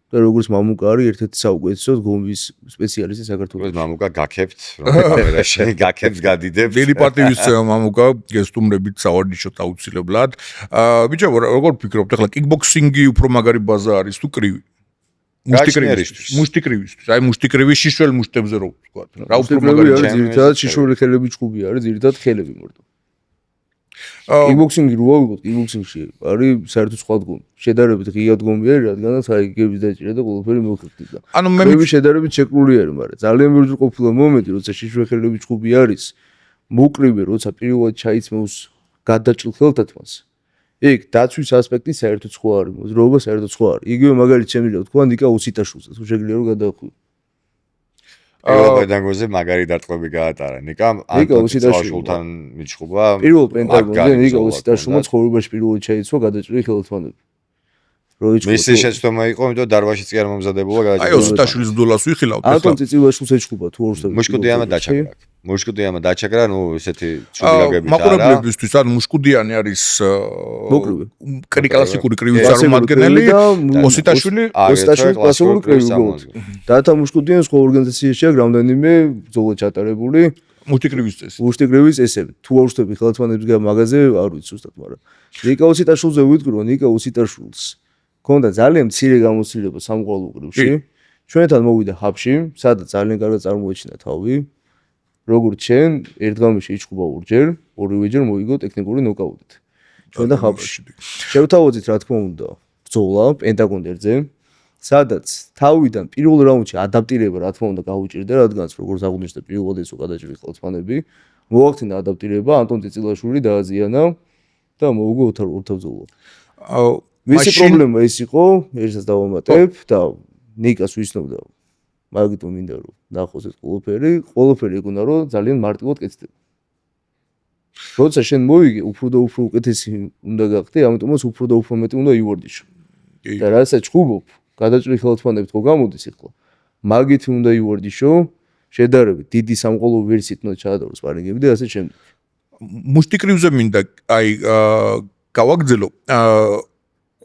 და როგორც მამუკა არის ერთ-ერთი საუკეთესო დგომის სპეციალისტი საქართველოს. მამუკა გაქებთ, რომ კამერაში გაქებთ, გადიდებთ. დიდი პატივისცემა მამუკა, გესტუმრებით სავარჯიშოთ აუცილებლად. ბიჭო, როგორ ფიქრობთ, ახლა კიკბოქსინგი უფრო მაგარი ბაზა არის თუ კრივი? მუშტიკრივისთვის. აი მუშტიკრივი შიშველ მუშტებზე რო ვთქვათ. რა უფრო მაგარი არის ძირითადად შიშველი ხელები ჭუბი არის, ძირითადად ხელები მარტო. კიკბოქსინგი როა ვიყოთ, კიკბოქსინგში არის საერთოდ სხვა დგომი. შედარებით ღია დგომი არის, რადგანაც აი გების დაჭირა და ყველაფერი მოხერხდა. ანუ მე მე შედარებით შეკრული არის, მაგრამ ძალიან ბევრი ყოფილა მომენტი, როცა შიშვეხელები ჭუბი არის, მოკრივე, როცა პირველად ჩაიცმევს გადაჭრილ ხელთათმას. იქ დაცვის ასპექტი საერთოდ სხვა არის, მოძრაობა საერთოდ სხვა არის. იგივე მაგალითად შემიძლია თქვა ნიკა უსიტაშვილზე, თუ შეგიძლია რომ გადაახვიო. პირველ პენტაგონზე მაგარი დარტყმები გაატარა. ნიკამ ანტონ ცალაშვილთან მიჩხუბა. პირველ პენტაგონზე ნიკა უსიტაშვილმა ცხოვრებაში პირველად ჩაიცვა გადაჭრილი ხელთათმანები. მისი შეცდომა იყო, იმიტომ დარბაზშიც კი არ მომზადებულა გადაჭრილი. აი ოსტაშვილის ბრძოლას ვიხილავთ ახლა. ანტონ წიწილაშვილს ეჩხუბა თუ ორს მუშკუდიანმა დაჩაგრა. მუშკუდიანმა დაჩაგრა, ნუ ესეთი ცუდი გაგებით არა. მაყურებლებისთვის ან მუშკუდიანი არის მოკრივე. კლასიკური კრივის წარმომადგენელი, ოსიტაშვილი ოსტაშვილის კლასიკური კრივი გოლი. დათა მუშკუდიანს ხო ორგანიზაციაში აქვს რამდენიმე ბრძოლა ჩატარებული. მუშტიკრივის წესი. მუშტიკრივის წესები. თუ არ ვშტები ხელთმანების მაღაზე არ ვიცი ზუსტად, მაგრამ ნიკა უსიტაშვილზე ვიტყვი, რომ ნიკა უსიტაშვილს ქონდა ძალიან მცირე გამოცდილება სამყარო კრივში. ჩვენთან მოვიდა ჰაბში, სადაც ძალიან კარგად წარმოეჩინა თავი. როგორც ჩვენ ერთ ღამეში იჩხუბა ორჯერ, ორივეჯერ მოიგო ტექნიკური ნოკაუტით. ჩვენ და ჰაბში. შევთავაზეთ რა თქმა უნდა ბრძოლა პენტაგონდერზე, სადაც თავიდან პირველ რაუნდში ადაპტირება რა თქმა უნდა გაუჭირდა, რადგანაც როგორც აღნიშნე პირველად ესო გადაჭრილი ხელთმანები, მოახდინა ადაპტირება, ანტონ წიწილაშვილი დააზიანა და მოუგო ორთავბრძოლა. მისი პრობლემა ის იყო, ერთსაც დავამატებ და ნიკას ვისნობდა მაგიტო მინდა რომ ნახოს ეს ყველაფერი ეგონა რომ ძალიან მარტივად კეთდება. როცა შენ მოიგე, უფრო და უფრო უკეთესი უნდა გახდე, ამიტომაც უფრო და უფრო მეტი უნდა ივორდიშო. და რასაც ჭუბობ, გადაჭრილი ხელთმანებით ხო გამოდის ახლა. მაგითი უნდა ივორდიშო, შედარებით დიდი სამყოლო ვერსიით უნდა ჩაადარო სპარინგები და ასე შემდეგ. მუშტიკრივზე მინდა აი გავაგრძელო.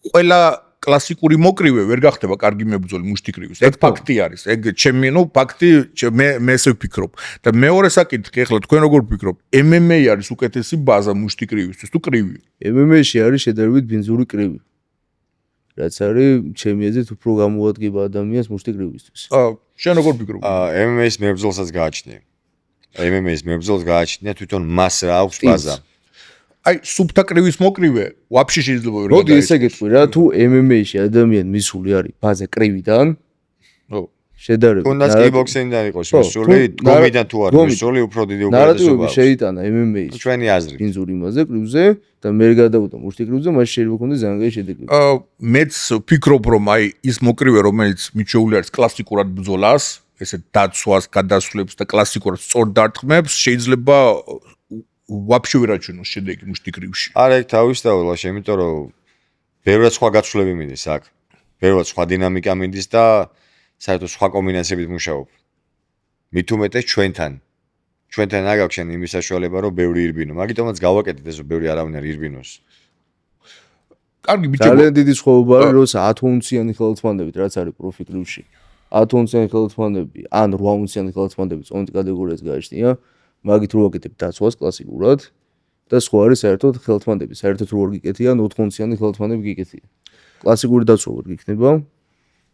ყველა კლასიკური მოკრივე ვერ გახდება კარგი მებრძოლი მუშტიკრივის. ეგ ფაქტი არის. ეგ ჩემი, ნუ ფაქტი მე ესე ვფიქრობ. და მეორე საკითხი, ახლა თქვენ როგორ ვფიქრობთ? MMA არის უკეთესი ბაზა მუშტიკრივისთვის თუ კრივი? MMA-ში არის შედარებით ბინძური კრივი. რაც არის ჩემი აზრით უფრო გამოადგება ადამიანს მუშტიკრივისთვის. შენ როგორ ვფიქრობ? MMA-ის მებრძოლსაც გააჩნია. MMA-ის მებრძოლს გააჩნია თვითონ მას რა აქვს ბაზა. აი სუბთა კრივის მოკრივე ვაფშე შეიძლება ვერ მოდი ესე გეტყვი რა, თუ MMA-ში ადამიანი მისული არის ბაზა კრივიდან, ხო, შედარებით. თუნდაც კიკბოქსინგიდან იყოს მისული, გომიდან თუ არის მისული, უფრო დიდი უკეთესობა. ნარატივები შეიტანა MMA-ში. ჩვენი აზრით. ბინძური იმაზე კრივზე და მე გადავუდა მუშტიკრივზე, მაშინ შეიძლება ქონდეს ძალიან კარგი შედეგი. მეც ვფიქრობ, რომ აი ის მოკრივე, რომელიც მიჩეული არის კლასიკურად ბრძოლას, ესე დაცვას, გადასვლებს და კლასიკურად სწორ დარტყმებს, შეიძლება ვაფშე ვერ აჩვენოს შედეგი მუშტიკრივში. არა, ეგ თავისთავად, იმიტომ რომ ბევრად სხვა გაცვლები მიდის აქ. ბევრად სხვა დინამიკა მიდის და საერთოდ სხვა კომბინაციებით მუშაობ. მით უმეტეს ჩვენთან. ჩვენთან არ გაქვს იმის საშუალება, რომ ბევრი ირბინო. მაგიტომაც გავაკეთეთ ეს, რომ ბევრი არავინ არ ირბინოს. კარგი ბიჭებო. ძალიან დიდი სხვაობა არის, როცა 10 უნციანი ხელთმანებით, რაც არის პროფი კრივში. 10 უნციანი ხელთმანები, ან 8 უნციანი ხელთმანები წონით კატეგორიას გააჩნია. მაგით რო ვაკეთებ დაცვას კლასიკურად და სხვა არის საერთოდ ხელთმანები. საერთოდ რო არ გიკეთიან 4 უნციანი ხელთმანები გიკეთია. კლასიკური დაცვა ვერ გიქნება.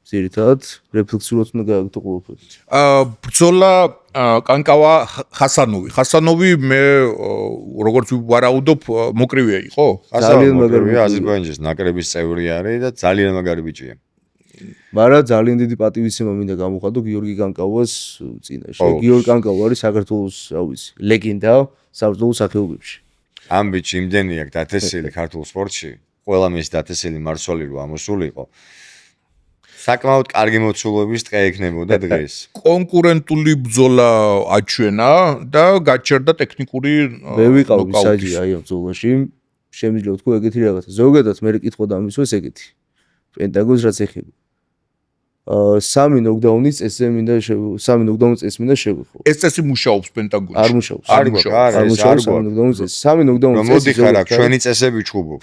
ზირითად რეფლექსიურად უნდა გააკეთო ყველაფერი. ბრძოლა კანკავა ხასანოვი. ხასანოვი მე როგორც ვარაუდობ მოკრივია იყო? ძალიან მაგარი აზერბაიჯანის ნაკრების წევრი არის და ძალიან მაგარი ბიჭია. მაგრამ ძალიან დიდი პატივისცემა მინდა გამოხატო გიორგი კანკავას წინაშე. გიორგი კანკავა არის საქართველოს, რა ვიცი, ლეგენდა საბრძოლო სახეობებში. ამ ბიჭი იმდენი აქვს დათესილი ქართულ სპორტში, ყველა მის დათესილი მარცვალი რო ამოსულიყო. საკმაოდ კარგი მოცულობის ტყე ექნებოდა დღეს. კონკურენტული ბრძოლა აჩვენა და გაჩერდა ტექნიკური მე ვიყავი საჯი აი ამ ბრძოლაში. შემიძლია ვთქვა ეგეთი რაღაცა. ზოგადად მე კითხვა დამისვეს ეგეთი. პენტაგონს რაც ეხება. 3 ნოკდაუნის წესზე მინდა 3 ნოკდაუნის წესს მინდა შევიხო. ეს წესი მუშაობს პენტაგონში? არ მუშაობს. არ მუშაობს. 3 ნოკდაუნის წესი. 3 ნოკდაუნის წესი. მოდი ხარ აქ ჩვენი წესები ჩხუბობ.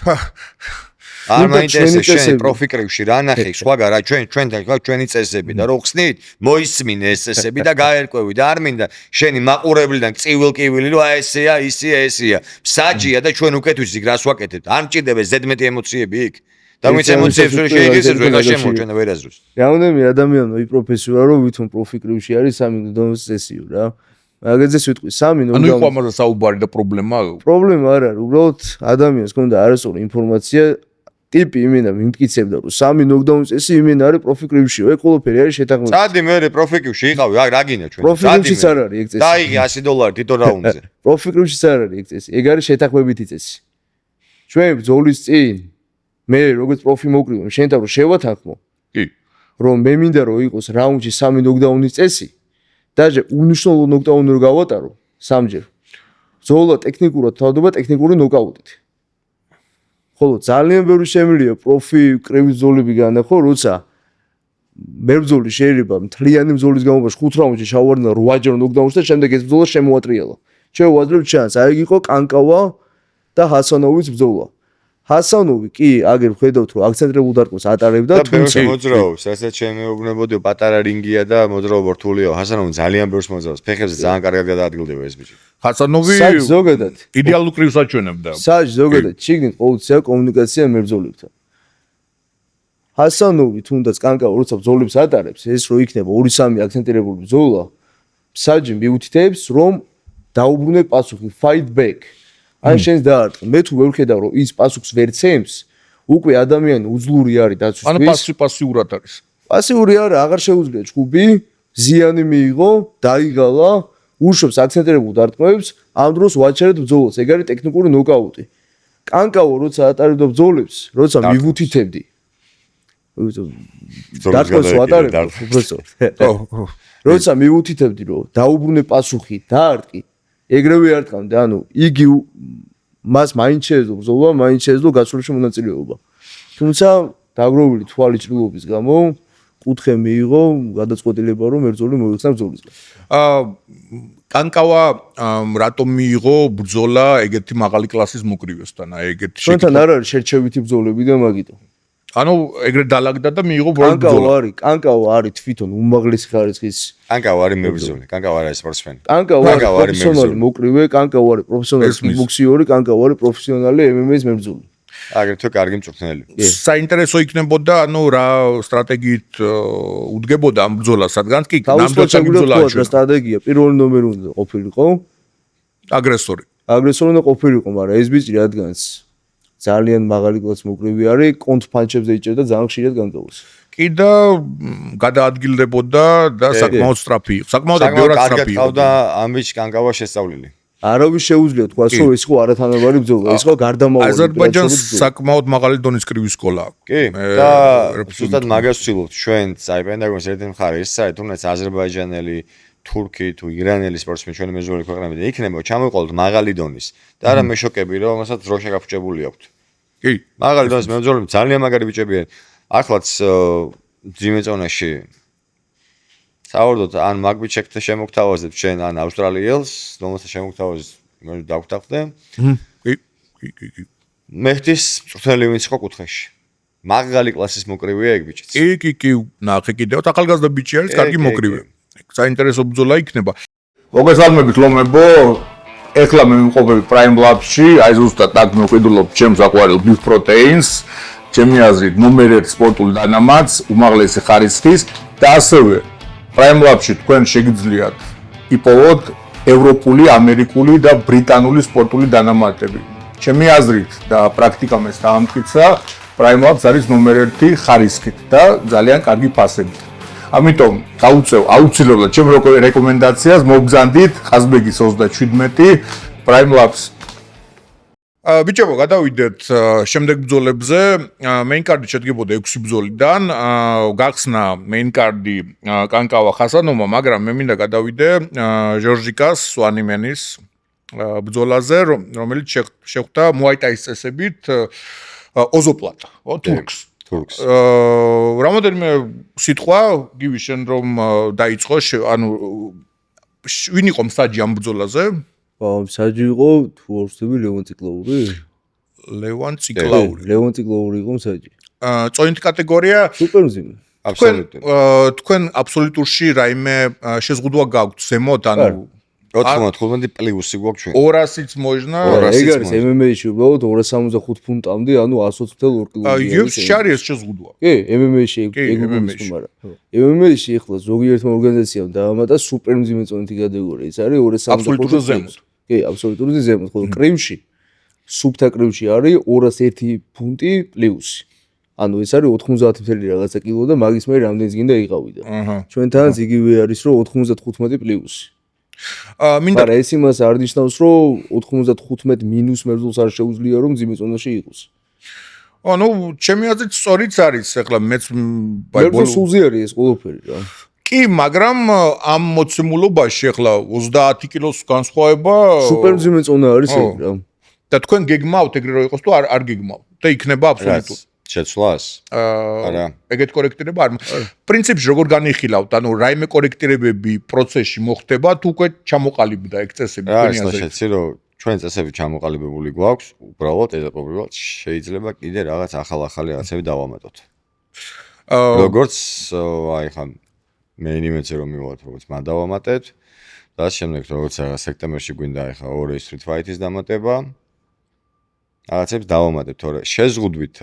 არ მაინტერესებს შენ პროფი კრივში რა ნახე, სხვაგან რა ჩვენთან ხარ ჩვენი წესები და რო ხსნით, მოისმინე ეს წესები და გაერკვევი და არ მინდა შენი მაყურებლიდან წივილ-კივილი რომ აი ესეა, ისია, ესია. საჯია და ჩვენ უკეთ ვიცი რას ვაკეთებთ. არ მჭირდება ზედმეტი ემოციები იქ. და მის ემოციებს ვერ შეიგებს ვერ გაშემოჩენა ვერაზრუს. რამდენი ადამიანმა იპროფესიურა რომ ვითომ პროფი კრივში არის 3 ნოკდაუნის წესიო რა. მაგაზე ვიტყვი 3 ანუ იყო ნოკდაუნი. ამაზე საუბარი და პრობლემა. პრობლემა არ არის, უბრალოდ ადამიანს ჰქონდა არასწორი ინფორმაცია, ტიპი იმენა მიმტკიცებდა, რომ 3 ნოკდაუნის წესი იმენა არის პროფი კრივში, ეგ ყველაფერი არის შეთანხმებული. წადი მე პროფი კრივში იყავი, რა გინდა ჩვენ? პროფი კრივშიც არ არის ეგ წესი. დაიღე $100 თითო რაუნდზე. პროფი კრივშიც არ არის ეგ წესი, ეგ არის შეთანხმებითი წესი. ჩვენ ბრძოლის წინ მე როგორც პროფი მოკრივე, შენთან რომ შევათანხმო, კი. რომ მე მინდა რომ იყოს რაუნდში 3 ნოკდაუნის წესი, დაჟე უნიშნულო ნოკდაუნი რო გავატარო 3-ჯერ. ბრძოლა ტექნიკურად თავდება ტექნიკური ნოკაუტით. ხოლო ძალიან ბევრი შემიძლია პროფი კრივის ბრძოლები განახო, როცა მებრძოლი შეიძლება მთლიანი ბრძოლის განმავლობაში 5 რაუნდში ჩავარდნა 8-ჯერ ნოკდაუნში და შემდეგ ეს ბრძოლა შემოატრიალა. ჩვენ ვაძლევთ ჩანს, აი იყო კანკავა და ჰასანოვის ბრძოლა. ჰასანოვი კი აგერ ხედავთ რომ აქცენტებულ დარტყმას ატარებდა, თუმცა მოძრაობს, რასაც შემეუბნებოდიო პატარა რინგია და მოძრაობა რთულია. ჰასანოვი ძალიან ბევრს მოძრაობს, ფეხებზე ძალიან კარგად გადაადგილდება ეს ბიჭი. ხასანოვი საჭ ზოგადად იდეალურ კრივს აჩვენებდა. საჭ ზოგადად ჩიგნით ყოველთვის კომუნიკაცია მებრძოლებთან. ჰასანოვი თუნდაც კანკავა როცა ბრძოლებს ატარებს, ეს რო იქნება 2-3 აქცენტირებული ბრძოლა, საჭი მიუთითებს რომ დაუბრუნე პასუხი, fight back. ან შენს დაარტყ. მე თუ ვერ ვხედავ რომ ის პასუხს ვერ ცემს, უკვე ადამიანი უძლური არის დაცვისთვის. ანუ პასიურად არის. პასიური არა, აღარ შეუძლია ჭუბი, ზიანი მიიღო, დაიღალა, უშობს აქცენტირებულ დარტყმებს, ამ დროს ვაჩერეთ ბრძოლას. ეგ არის ტექნიკური ნოკაუტი. კანკავა როცა ატარებდა ბრძოლებს, როცა მივუთითებდი. დარტყმებს ვატარებდი, უბრალოდ. როცა მივუთითებდი რომ დაუბრუნე პასუხი, დაარტყი ეგრევე არ ტყავდა, ანუ იგი მას მაინც შეეძლო ბრძოლა, მაინც შეეძლო გასულში მონაწილეობა. თუმცა დაგროვილი თვალი ჭრილობის გამო კუთხე მიიღო გადაწყვეტილება რომ მებრძოლი მოიხსნა ბრძოლისგან. კანკავა რატომ მიიღო ბრძოლა ეგეთი მაღალი კლასის მოკრივესთან? აი ეგეთი ჩვენთან არ არის შერჩევითი ბრძოლები და მაგიტო. ანუ ეგრეთ დალაგდა და მიიღო ბრძოლა. კანკავა არის თვითონ უმაღლესი ხარისხის. კანკავა არის მებრძოლი, კანკავა არის სპორტსმენი. კანკავა არის პროფესიონალი მოკრივე, კანკავა არის პროფესიონალი ბოქსიორი, კანკავა არის პროფესიონალი MMA-ის მებრძოლი. აგრეთვე კარგი მწვრთნელი. საინტერესო იქნებოდა, ანუ რა სტრატეგიით უდგებოდა ამ ბრძოლას, რადგან კი ნამდვილად ბრძოლა აჩვენა. სტრატეგია პირველი ნომერი უნდა ყოფილიყო. აგრესორი. აგრესორი უნდა ყოფილიყო, მაგრამ ეს ბიჭი რადგანაც ძალიან მაღალი კლასის მოკრივე არის, კონტ პანჩებზე იჭერდა ძალიან ხშირად განტოვოს. კი და გადაადგილდებოდა და საკმაოდ სწრაფი იყო. საკმაოდ ბევრად სწრაფი იყო. და ამ ბიჭს კანკავა შესწავლილი. არავის შეუძლია თქვა, რომ ეს იყო არათანაბარი ბრძოლა, ეს იყო გარდამავალი. აზერბაიჯანს საკმაოდ მაღალი დონის კრივის სკოლა აქვს. კი, და ზუსტად მაგას ვცდილობთ ჩვენ, აი პენტაგონის ერთი მხარე ის არის, თუნდაც აზერბაიჯანელი, თურქი თუ ირანელი სპორტსმენი ჩვენი მეზობელი ქვეყნები და იქნება ჩამოვიყოლოთ მაღალი დონის და არა მეშოკები, რომელსაც დრო შეგაფუჭებული აქვთ. კი, მაღალი დონის მებრძოლები ძალიან მაგარი ბიჭები არიან. ახლაც ძიმეწონაში საერთოდ ან მაგბი ჩეკთა შემოგთავაზებ ჩვენ ან ავსტრალიელს, რომელსაც შემოგთავაზებ მე დავხვდე. კი. მეხტის მწვრთნელი ვინც იყო კუთხეში. მაღალი კლასის მოკრივეა ეგ ბიჭიც. კი, ნახე კიდევ ახალგაზრდა ბიჭი არის, კარგი მოკრივე. საინტერესო ბრძოლა იქნება. მოგესალმებით ლომებო. ეხლა მე ვიმყოფები Prime Labs-ში, აი ზუსტად აქ მოვყიდულობ ჩემს აყვარელ Beef Proteins, ჩემი აზრით ნომერ 1 სპორტული დანამატს, უმაღლესი ხარისხის და ასევე Prime Labs-ში თქვენ შეგიძლიათ იპოვოთ ევროპული, ამერიკული და ბრიტანული სპორტული დანამატები. ჩემი აზრით და პრაქტიკამ ეს დაამტკიცა, Prime Labs არის ნომერ 1 ხარისხით და ძალიან კარგი ფასებით. ამიტომ გავუწევ აუცილებლად ჩემ რეკომენდაციას მოგზანდით ყაზბეგის 27 Prime Labs. ბიჭებო, გადავიდეთ შემდეგ ბრძოლებზე. Main card-ი შედგებოდა 6 ბრძოლიდან. გახსნა main card-ი კანკავა ხასანოვმა, მაგრამ მე მინდა გადავიდე ჟორჟიკას სვანიმენის ბრძოლაზე, რომელიც შეხვდა Muay Thai-ის წესებით ოზოპლატა, თურქს. რამოდენიმე სიტყვა გივი შენ რომ დაიწყო, ანუ ვინ იყო მსაჯი ამ ბრძოლაზე? მსაჯი იყო თუ არ ვცდები ლევან ციკლაური? ლევან ციკლაური. ლევან ციკლაური იყო მსაჯი. წონით კატეგორია სუპერმზიმე. აბსოლუტურად. თქვენ აბსოლუტურში რაიმე შეზღუდვა გაქვთ ზემოთ, ანუ 95 პლუსი გვაქვს ჩვენ. 200-იც მოიжна. ეგ არის MMA-ში უბრალოდ 275 ფუნტამდე, ანუ 120.2 კილოები. UFC-ში არის ეს შეზღუდვა. კი, MMA-ში ეგ უგულისხმობს, მაგრამ MMA-ში ახლა ზოგიერთმა ორგანიზაციამ დაამატა სუპერ მძიმე წონითი კატეგორია. ეს არის 275. აბსოლუტურად ზემოთ. კი, აბსოლუტურად ზემოთ, ხოლო კრივში სუბთა კრივში არის 201 ფუნტი პლუსი. ანუ ეს არის 90 რაღაცა კილო და მაგის მე რამდენიც გინდა იყავიდა. ჩვენთანაც იგივე არის რომ 95 პლუსი. მინდა მაგრამ ეს იმას არ ნიშნავს რომ 95 მინუს მებრძოლს არ შეუძლია რომ მძიმე წონაში იყოს. ანუ ჩემი აზრით სწორიც არის, ეხლა მეც მებრძოლს სულზე არის ეს ყველაფერი რა. კი, მაგრამ ამ მოცემულობაში ეხლა 30 კილოს განსხვავება სუპერ მძიმე წონა არის ეგ რა. და თქვენ გეგმავთ ეგრე რომ იყოს თუ არ გეგმავთ და იქნება აბსოლუტურად შეცვლას? არა. ეგეთ კორექტირება არ. პრინციპში როგორ განიხილავთ? ანუ რაიმე კორექტირებები პროცესში მოხდება თუ უკვე ჩამოყალიბდა ეგ წესები თქვენი აზრით? შეცი რომ ჩვენ წესები ჩამოყალიბებული გვაქვს, უბრალოდ ეტაპობრივად შეიძლება კიდე რაღაც ახალ-ახალი რაღაცები დავამატოთ. როგორც აი ხა მე იმედზე რომ მივიღოთ როგორც მან დავამატეთ და შემდეგ როგორც სექტემბერში გვინდა აი ხა ორი Street Fight-ის დამატება. რაღაცებს დავამატებ, თორე შეზღუდვით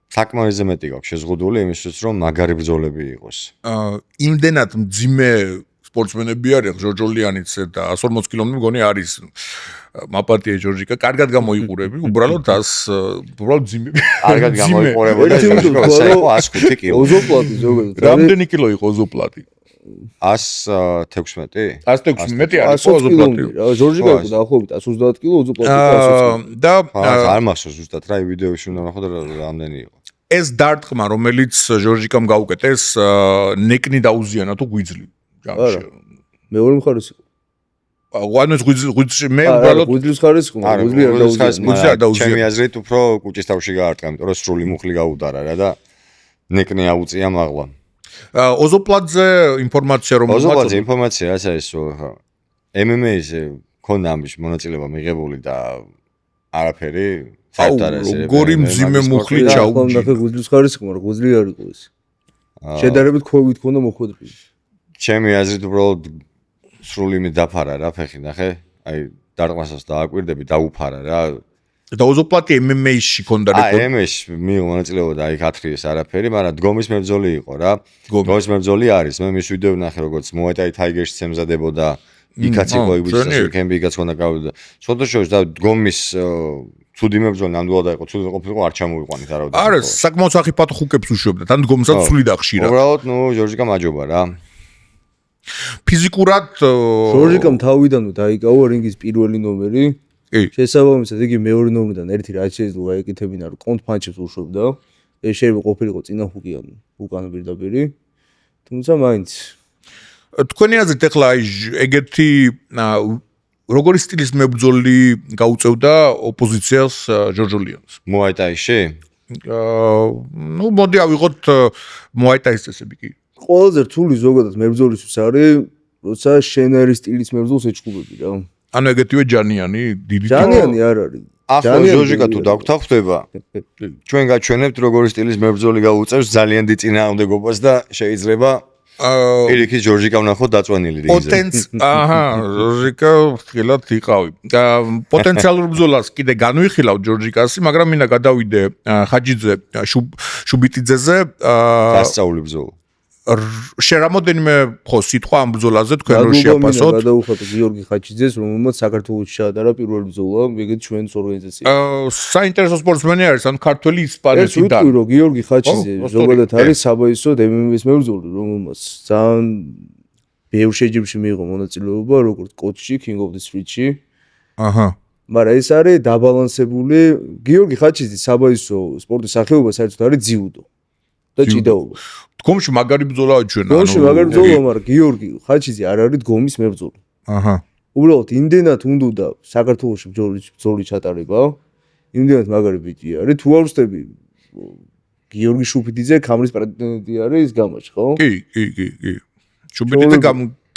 საკმარისზე მეტი გაქვს შეზღუდული იმისთვის რომ მაგარი ბრძოლები იყოს. იმდენად მძიმე სპორტსმენები არის ჟორჟოლიანიც და 140 კილომდე მგონი არის მაპატია ჟორჟიკა, კარგად გამოიყურები, უბრალოდ უბრალოდ მძიმე. კარგად გამოიყურებოდა ჟორჟიკა, იყო 105 კილო. ოზოპლატი ზოგადად. რამდენი კილო იყო ოზოპლატი? 116? 116 მეტი არის ოზოპლატი. ჟორჟიკა იყო დაახლოებით 130 კილო, ოზოპლატი 120. და არ მახსოვს ზუსტად რა ვიდეოში უნდა ნახო და რამდენი იყო. ეს დარტყმა, რომელიც ჟორჟიკამ გაუკეთეს, ნეკნი დაუზიანა თუ გვიძლი. არა. მეორე მხარეს იყო. ანუ გვიძლი მე უბრალოდ გვიძლის ხარეს იყო, გვიძლი არ დაუზიანა. ჩემი აზრით უფრო კუჭის თავში გაარტყა, იმიტომ რომ სრული მუხლი გაუდარა რა და ნეკნი აუწია მაღლა. ოზოპლაძე ინფორმაცია რომ ოზოპლაძე ინფორმაცია რაც არის ხო MMA-ზე ქონდა ამის მონაწილეობა მიღებული და არაფერი საერთოდ არ არის გორი მძიმე მუხლი ჩაუჯი და გვიძლის ხარეს იყო მაგრამ გვიძლი არ იყო ეს შედარებით ქვევით ქონდა მოხვედრილი ჩემი აზრით უბრალოდ სრული მე დაფარა რა ფეხი ნახე აი დარტყმასაც დააკვირდები დაუფარა რა და ოზოპლატი MMA-ში ქონდა რეკორდი. MMA-ში მიიღო მონაწილეობა და იქ ათრიეს არაფერი, მაგრამ დგომის მებრძოლი იყო რა. დგომის მებრძოლი არის. მე მის ვიდეო ვნახე როგორც Muay Thai Tiger-ში ემზადებოდა. იქაც იყო იბიჩა კემპიგაც ქონდა გავიდა. ცოტა შორის და დგომის ცუდი მებრძოლი ნამდვილად იყო, ცუდი ყოფილიყო არ ჩამოვიყვანით არავითარ. არა, საკმაოდ სახიფათო ხუკებს უშვებდა. თან დგომსაც სული დახშირა. უბრალოდ, ჟორჟიკა მაჯობა რა. ფიზიკურად ჟორჟიკამ თავიდანვე დაიკავა რინგის პირველი ნომერი. შესაბამისად იგი მეორე ნომრიდან ერთი რაც შეიძლება ეკეთებინა რომ კონტ პანჩებს უშვებდა ეს შეიძლება ყოფილიყო წინა ჰუკი ან უკან პირდაპირ თუმცა მაინც თქვენი აზრით ახლა ეგეთი როგორი სტილის მებრძოლი გაუწევდა ოპოზიციას ჟორჟოლიანს Muay Thai-ში ნუ მოდი ავიღოთ Muay Thai-ის წესები კი ყველაზე რთული ზოგადად მებრძოლისთვის არის როცა შენ არის სტილის მებრძოლს ეჭყუბები რა ანუ ეგეთივე ჯანიანი დიდი ჯანიანი არ არის ახლა ჟორჟიკა თუ დაგვთანხმდება ჩვენ გაჩვენებთ როგორი სტილის მებრძოლი გაუწევს ძალიან დიდ წინააღმდეგობას და შეიძლება პირიქით ჟორჟიკა ვნახოთ დაწვენილი რინგზე ჟორჟიკა ფრთხილად იყავი პოტენციალურ ბრძოლას კიდე განვიხილავ ჟორჟიკასი მაგრამ მინდა გადავიდე ხაჯიძე შუბიტიძეზე დასწავლი ბრძოლა შერამოდენიმე ხო სიტყვა ამ ბრძოლაზე თქვენ რო შეაფასოთ გადაუხატო გიორგი ხაჩიძეს რომელმაც საქართველოში ჩაატარა პირველი ბრძოლა ეგეთ ჩვენს ორგანიზაციას საინტერესო სპორტსმენი არის ან ქართველი ისპანეთიდან ვიტყვი რომ გიორგი ხაჩიძე ზოგადად არის საბაისო MMA-ის მებრძოლი რომელმაც ძალიან ბევრ შეჯიბრში მიიღო მონაწილეობა როგორც კოჩში King of the Street-ში მაგრამ ეს არის დაბალანსებული გიორგი ხაჩიძის საბაისო სპორტის სახეობა საერთოდ არის ძიუდო და ჭიდაობა დგომში მაგარი ბრძოლაა ჩვენ დგომში მაგარი ბრძოლაა მაგრამ გიორგი ხაჩიძე არ არის დგომის მებრძოლი უბრალოდ იმდენად უნდა საქართველოში ბრძოლის ჩატარება იმდენად მაგარი ბიჭი არის თუ არ ვსწრები გიორგი შუბიტიძე ქამრის პრეზიდენტი არის გამაჩ ხო კი შუბიტიძე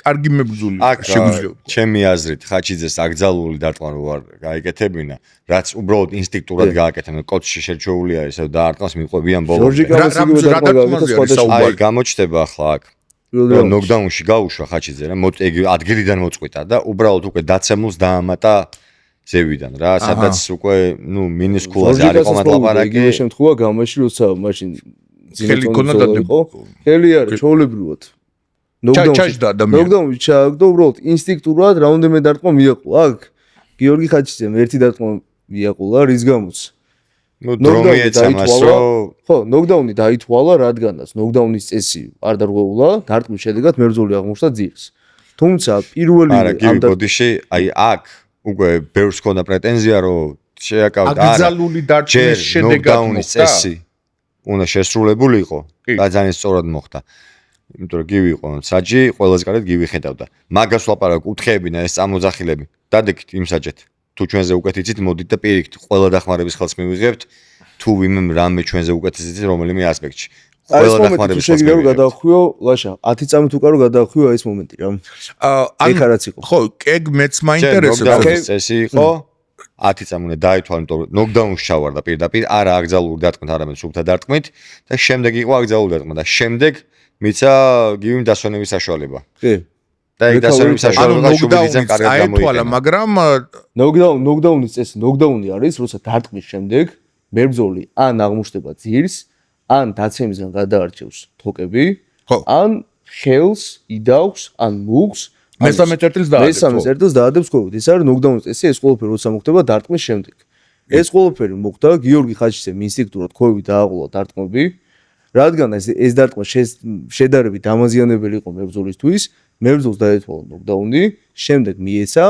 კარგი მებრძოლია შეგვიძლია ჩემი აზრით ხაჩიძეს აკრძალული დარტყმა რო არ გაიკეთებინა რაც უბრალოდ ინსტინქტურად გააკეთებენ კოჩში შერჩეული არის და დარტყმას მიყვებიან ბოლომდე ჟორჟიკამაც იგივე დარტყმა გავიქცა აი გამოჩნდება ახლა აქ ნოკდაუნში გაუშვა ხაჩიძე რა, ადგილიდან მოწყვიტა და უბრალოდ უკვე დაცემულს დაამატა ზევიდან რა, სადაც უკვე მინუსკულაზე არ იყო მატლაპარაკი. იგივე შემთხვევა გამაში, როცა მაშინ ხელი ქონდა დადებო. ხელი არის, ჩაოლებრივად. ჩაჯდა ადამიანი. ნოკდაუნში ჩააგდო, უბრალოდ ინსტინქტურად რაუნდიმე დარტყმა მიაყოლა. აქ გიორგი ხაჩიძემ ერთი დარტყმა მიაყოლა, რის გამოც? დრომი ეცა მას რომ ხო, ნოკდაუნი დაითვალა, რადგანაც ნოკდაუნის წესი არ დარღვეულა, დარტყმის შედეგად მებრძოლი აღმოჩნდა ძირს. თუმცა პირველი არა, გივი ბოდიში, აი აქ უკვე ბევრს ქონდა პრეტენზია, რომ შეაკავდა აკრძალული დარტყმის შედეგად მოხდა. წესი უნდა შესრულებულიყო და ძალიან სწორად მოხდა. იმიტომ რომ გივი იყო საჯი, ყველაზე კარგად გივი ხედავდა. მაგას ვლაპარაკ კუთხეებინა ეს წამოძახილები. დადექით იმ საჯეთ. თუ ჩვენზე უკეთ იცით, მოდით და პირიქით, ყველა დახმარების ხელს მივიღებთ, თუ ვინმე რამე ჩვენზე უკეთ იცით რომელიმე ასპექტში. ყველა დახმარების ხელს მივიღებთ. გადახვიო, ლაშა, 10 წამით უკარო გადახვიო ეს მომენტი რა. ეხა რაც იყო. ხო, ეგ მეც მაინტერესებს. წესი იყო 10 წამი უნდა დაითვალა, იმიტომ რომ ნოკდაუნში ჩავარდა პირდაპირ, არა აკრძალული დარტყმით, არამედ სუფთა დარტყმით და შემდეგ იყო აკრძალული დარტყმა და შემდეგ მიცა გივიმ დასვენების საშუალება. კი. და ეგ დასვენების საშუალება შუბიძემ კარგად აითვალა, მაგრამ ნოკდაუნის წესი, ნოკდაუნი არის, როცა დარტყმის შემდეგ მებრძოლი ან აღმოჩნდება ძირს, ან დაცემისგან გადაარჩევს თოკები, ან ხელს იდავს, ან მუხს, მესამე წერტილს დაადებს. მესამე წერტილს დაადებს ხოვით. ეს არის ნოკდაუნის წესი, ეს ყველაფერი როცა მოხდება დარტყმის შემდეგ. ეს ყველაფერი მოხდა გიორგი ხაჩიძემ ინსტინქტურად ხოვით დააყოლა დარტყმები. რადგან ეს დარტყმა შედარებით დამაზიანებელი იყო მებრძოლისთვის, მებრძოლს დაეთვალა ნოკდაუნი, შემდეგ მიეცა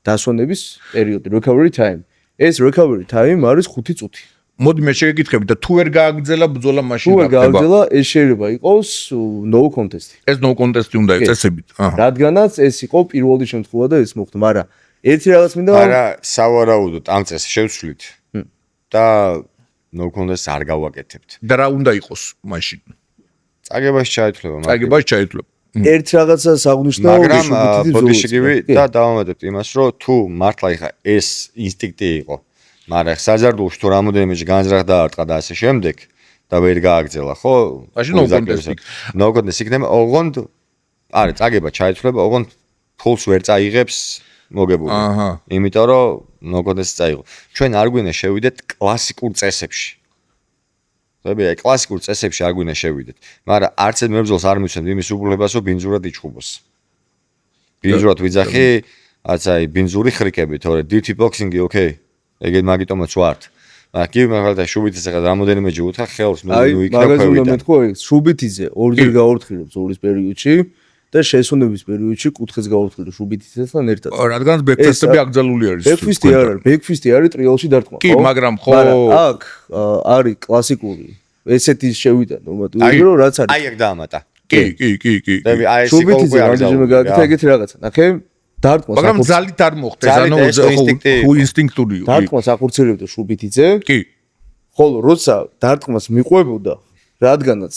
დასვენების პერიოდი, recovery time. ეს recovery time არის 5 წუთი. მოდი მე შეგეკითხები და თუ ვერ გააგრძელა ბრძოლა მაშინ თუ ვერ გააგრძელა, ეს შეიძლება იყოს no contest. ეს no contest უნდა ეწესებით. რადგანაც ეს იყო პირველი შემთხვევა და ეს მოხდა, მაგრამ ერთი რაღაც მინდა არა, სავარაუდოდ ამ წესს შევცვლით და no contest არ გავაკეთებთ. და რა უნდა იყოს მაშინ? წაგებაში ჩაითვლება, წაგებაში ჩაითვლება. ერთ რაღაცას აღნიშნავ, მაგრამ ბოდიშიგივი და დავამატებთ იმას, რომ თუ მართლა ეხა ეს ინსტინქტი იყო, მაგრამ საზარდულში თუ რამოდენიმეჯი განზრახ დაარტყა და ასე შემდეგ და ვერ გააგრძელა, ხო? მაშინ no contest. no contest იქნება, ოღონდ არა, წაგება ჩაითვლება, ოღონდ ფულს ვერ წაიღებს მოგებული. იმიტომ რომ no contest წაიღო. ჩვენ არ გვინდა შევიდეთ კლასიკურ წესებში. ხებია, კლასიკურ წესებში არ გვინდა შევიდეთ, მაგრამ არც ერთ მებრძოლს არ მისცემთ იმის უფლებას, რომ ბინძურად იჩხუბოს. ბინძურად ვიძახი, აი ბინძური ხრიკები, თორე dirty boxing-ი, ოკეი. ეგეთ მაგიტომაც ვართ. მაგრამ კი მაგალითად შუბითის ახლა რამოდენიმეჯი უთხრა ხელს, ნუ იქნა მაგაზე უნდა მეთქვა, შუბითიძე ორჯერ გაორთქილებს ზოლის პერიოდში და შესვენების პერიოდში კუთხეს გაორთქილებს შუბითიძესთან ერთად. რადგანაც ბექფისტები აკრძალული არის. ბექფისტი არ არის, ბექფისტი არის ტრიალში დარტყმა, ხო? კი, მაგრამ ხო აქ არის კლასიკური ესეთი შევიდა ნორმატივები, რომ რაც არის. აი აქ დაამატა. კი. აი ეს იყო შუბითიძე რამდენჯერმე გააკეთა ეგეთი რაღაცა. ნახე, დარტყმა მაგრამ ძალით არ მოხდეს, ანუ ხო ინსტინქტური იყო. დარტყმას ახორციელებდა შუბითიძე. კი. ხოლო როცა დარტყმას მიყვებოდა, რადგანაც